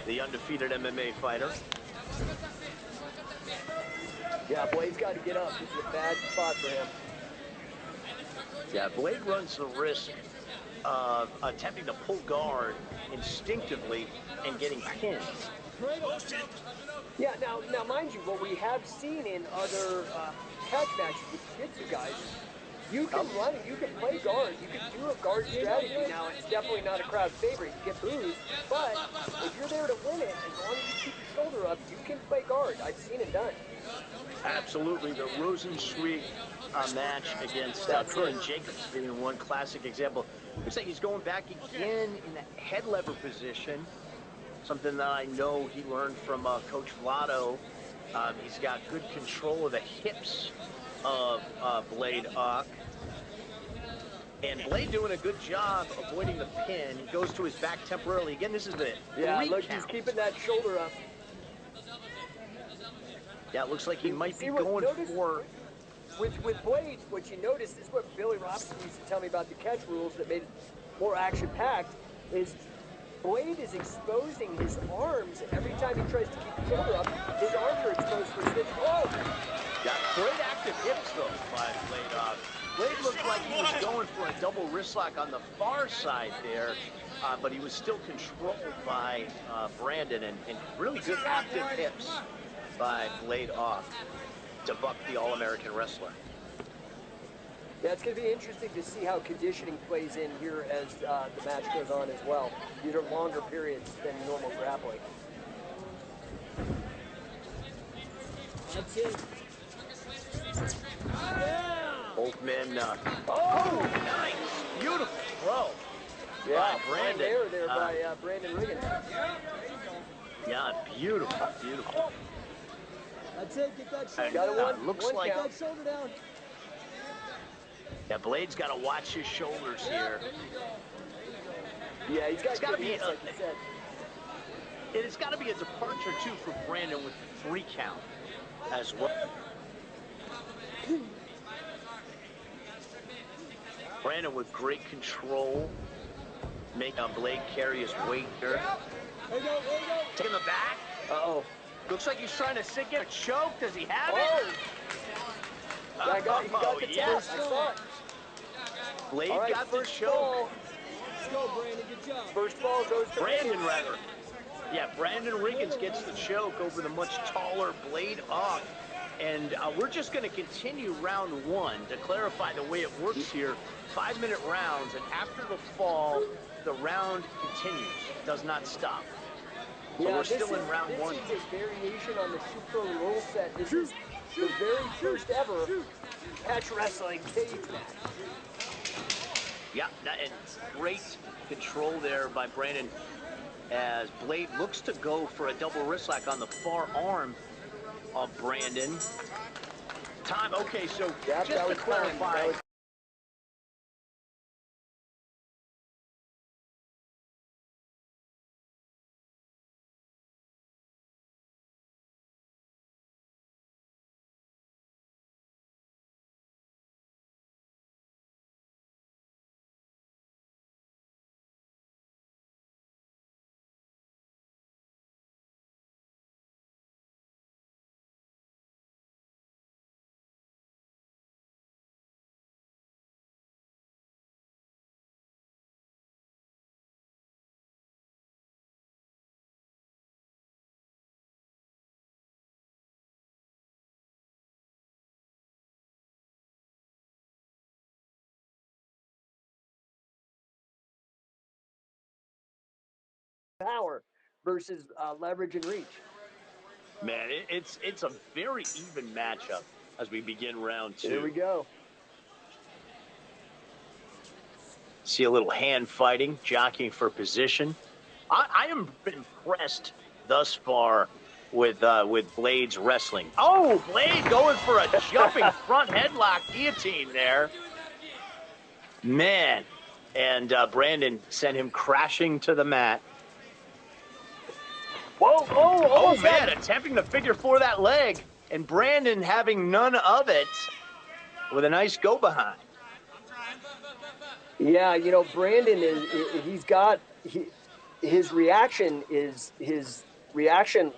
the undefeated MMA fighter. Yeah, Blade's got to get up. This is a bad spot for him. Yeah, Blade runs the risk of attempting to pull guard instinctively and getting pinned. Yeah, now mind you, what we have seen in other catch matches with jiu-jitsu guys, you can run it, you can play guard, you can do a guard strategy. Now, it's definitely not a crowd favorite, you get booed, but if you're there to win it, as long as you keep your shoulder up, you can play guard. I've seen it done. Absolutely. The Rosensweig match against Curran Jacobs being one classic example. Looks like he's going back again in the head lever position, something that I know he learned from Coach Vlado. He's got good control of the hips of Blade Uck. And Blade doing a good job avoiding the pin. He goes to his back temporarily. Again, this is the look, he's keeping that shoulder up. Yeah, it looks like he might be going for... With Blade, what you notice is what Billy Robson used to tell me about the catch rules that made it more action-packed, is Blade is exposing his arms every time he tries to keep the shoulder up. His arms are exposed for a stitch. Got great active hips, though, by Blade. Blade looked like he was going for a double wrist lock on the far side there, but he was still controlled by Brandon, and really good active hips by Blade off to buck the All-American wrestler. Yeah, it's going to be interesting to see how conditioning plays in here as the match goes on as well. These are longer periods than normal grappling. That's it. Both men. Nice, beautiful throw. Yeah, by Brandon. There by Brandon Riggins. Yeah, beautiful. That's it. Get that shoulder down. Looks like that shoulder down. Yeah, Blade's got to watch his shoulders here. Yeah, he's got to be. It's got to be a departure too for Brandon with the 3 count as well. Brandon with great control, making Blade carry his weight here. Taking the back. Uh-oh. Looks like he's trying to sink in a choke. Does he have it? He got the yes. I saw it. Blade got the choke. go, Brandon. Good job. First ball goes to Brandon, rather. Yeah, Brandon Riggins gets the choke over the much taller Blade Ock. And we're just going to continue round one. To clarify the way it works here, 5-minute rounds, and after the fall, the round continues. It does not stop. So Yeah, we're still in round one. This is a variation on the Super rule set. This is the very first ever catch wrestling cage match. Yeah, and great control there by Brandon as Blade looks to go for a double wrist lock on the far arm of Brandon. Time, okay, so Yep, just to clarify. Power versus leverage and reach. Man, it's a very even matchup as we begin round two. Here we go. See a little hand fighting, jockeying for position. I am impressed thus far with Blade's wrestling. Oh, Blade going for a jumping front headlock guillotine there. Man, and Brandon sent him crashing to the mat. Whoa, oh man, attempting to figure four that leg, and Brandon having none of it with a nice go behind. Yeah, you know, Brandon his reaction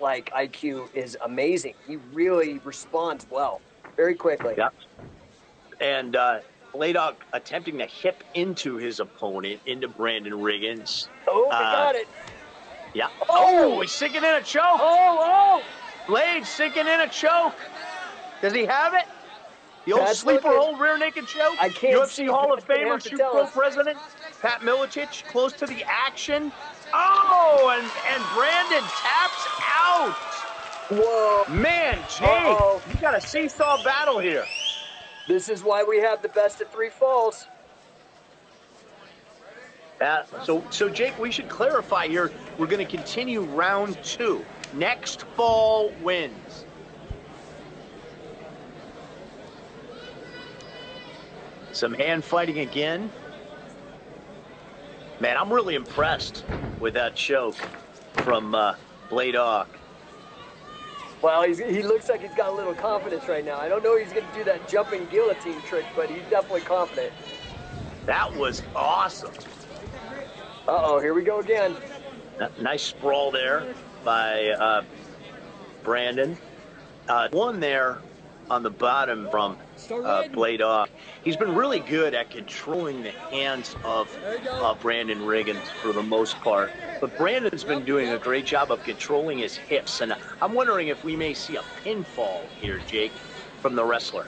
like IQ is amazing. He really responds well, very quickly. Yep. And Blade Ock attempting to hip into his opponent, into Brandon Riggins. Oh, they got it. Yeah. Oh, he's sinking in a choke. Oh. Blade sinking in a choke. Does he have it? The old That's sleeper looking. hold rear naked choke. I can't UFC see. Hall of Pat's gonna Famer, have to Shoot tell Pro us. President, Pat Miletich, close to the action. Oh, and Brandon taps out. Whoa. Man, Jake, you got a seesaw battle here. This is why we have the best of three falls. So Jake, we should clarify here. We're going to continue round two. Next fall wins. Some hand fighting again. Man, I'm really impressed with that choke from Blade Ock. Well, he looks like he's got a little confidence right now. I don't know if he's going to do that jumping guillotine trick, but he's definitely confident. That was awesome. Uh-oh, here we go again. Nice sprawl there by Brandon. One there on the bottom from Blade Off. He's been really good at controlling the hands of Brandon Riggins for the most part. But Brandon's been doing a great job of controlling his hips. And I'm wondering if we may see a pinfall here, Jake, from the wrestler.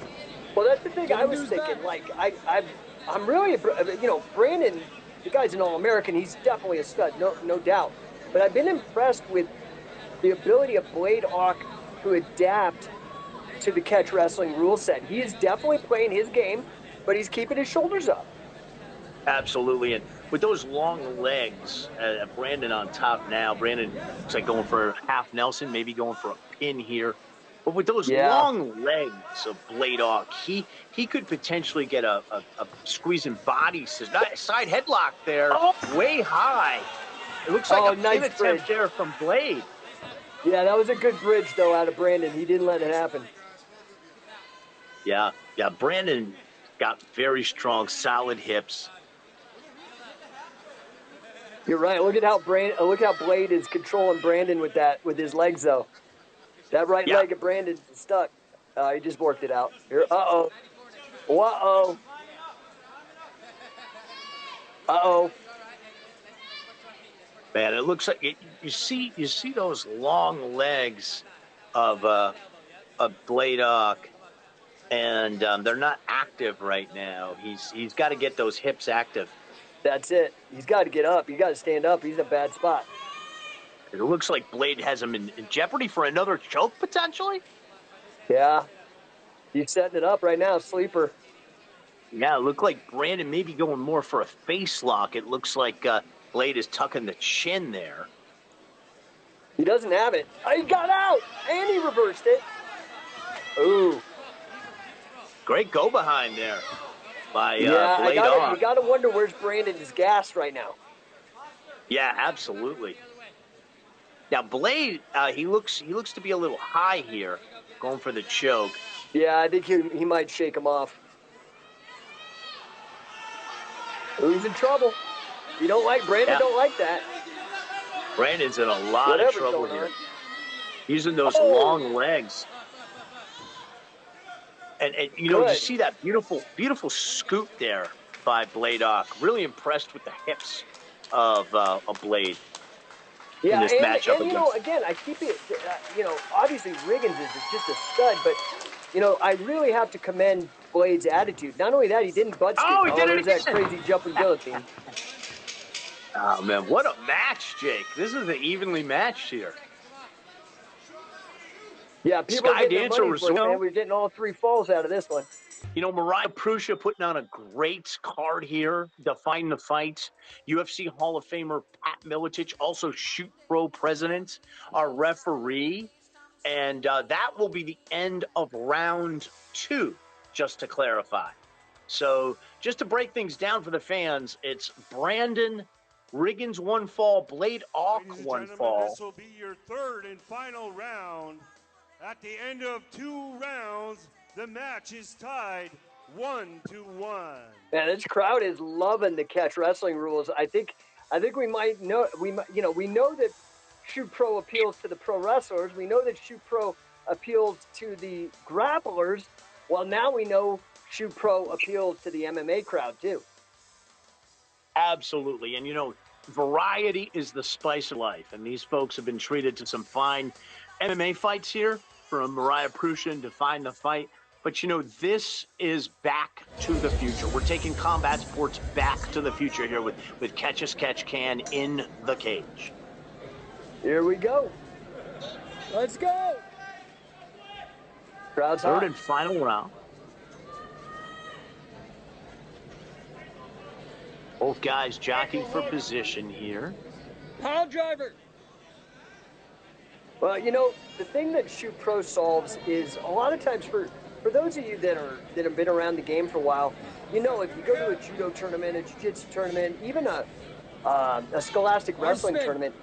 Well, that's the thing I was thinking. Like, I'm really, you know, Brandon, the guy's an All-American. He's definitely a stud, no doubt. But I've been impressed with the ability of Blade Ock to adapt to the catch wrestling rule set. He is definitely playing his game, but he's keeping his shoulders up. Absolutely, and with those long legs, Brandon on top now. Brandon looks like going for half Nelson, maybe going for a pin here. But with those long legs of Blade Ock, he could potentially get a squeezing body side headlock there, way high. It looks like a nice pin attempt there from Blade. Yeah, that was a good bridge, though, out of Brandon. He didn't let it happen. Yeah, Brandon got very strong, solid hips. You're right. Look how Blade is controlling Brandon with his legs, though. That right leg of Brandon is stuck. He just worked it out. Here, uh-oh. Man, it looks like you see those long legs of Blade Ock, and they're not active right now. He's got to get those hips active. That's it. He's got to get up. He's got to stand up. He's in a bad spot. It looks like Blade has him in jeopardy for another choke potentially. Yeah, he's setting it up right now. Sleeper. Yeah, it looked like Brandon may be going more for a face lock. It looks like Blade is tucking the chin there. He doesn't have it. Oh, he got out, and he reversed it. Ooh. Great go behind there by yeah, Blade you got to wonder where's Brandon is gassed right now. Yeah, absolutely. Now Blade, he looks to be a little high here, going for the choke. Yeah, I think he might shake him off. Who's in trouble? You don't like Brandon? Don't like that. Brandon's in a lot of trouble here. Using those long legs. And you know, you see that beautiful scoop there by Blade Ock. Really impressed with the hips of Blade in this matchup. And you know, again, I keep it. You know, obviously Riggins is just a stud, but you know, I really have to commend Blade's attitude. Not only that, he didn't butt stick. He did it again. That crazy jumping guillotine. Oh man, what a match, Jake! This is an evenly matched here. Yeah, people are getting their money for it, man. We're getting all 3 falls out of this one. You know, Mariah Prussia putting on a great card here, defying the fight. UFC Hall of Famer Pat Miletich, also Shoot Pro president, our referee. And that will be the end of round 2, just to clarify. So just to break things down for the fans, it's Brandon Riggins 1 fall, Blade Ock 1 fall. This will be your 3rd and final round. At the end of 2 rounds, the match is tied 1-1. Man, this crowd is loving the catch wrestling rules. I think we might know we know that Shoot Pro appeals to the pro wrestlers. We know that Shoot Pro appeals to the grapplers. Well, now we know Shoot Pro appeals to the MMA crowd too. Absolutely, and you know, variety is the spice of life, and these folks have been treated to some fine MMA fights here from Mariah Prussia and Define the Fight. But, you know, this is back to the future. We're taking combat sports back to the future here with Catch As Catch Can in the cage. Here we go. Let's go. Crowd's hot. 3rd and final round. Both guys jockeying for position here. Pound driver. Well, you know, the thing that Shoot Pro solves is a lot of times for those of you that have been around the game for a while, you know, if you go to a judo tournament, a jiu-jitsu tournament, even a scholastic wrestling tournament,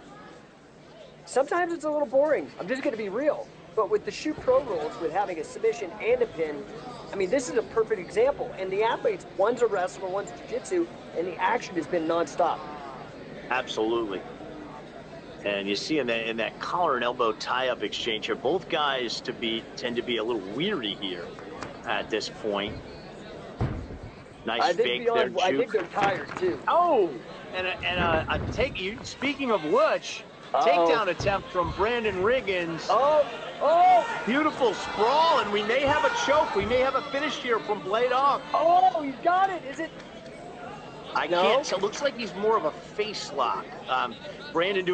sometimes it's a little boring. I'm just going to be real. But with the Shoot Pro rules, with having a submission and a pin, I mean, this is a perfect example. And the athletes, one's a wrestler, one's jiu-jitsu, and the action has been nonstop. Absolutely. And you see in that collar and elbow tie-up exchange here, both guys tend to be a little weary here at this point. Nice fake there, Juke. I think they're tired too. Oh, and speaking of which, takedown attempt from Brandon Riggins. Oh! Beautiful sprawl, and we may have a choke. We may have a finish here from Blade Ock. Oh, he's got it. Is it? I can't tell. Looks like he's more of a face lock. Brandon doing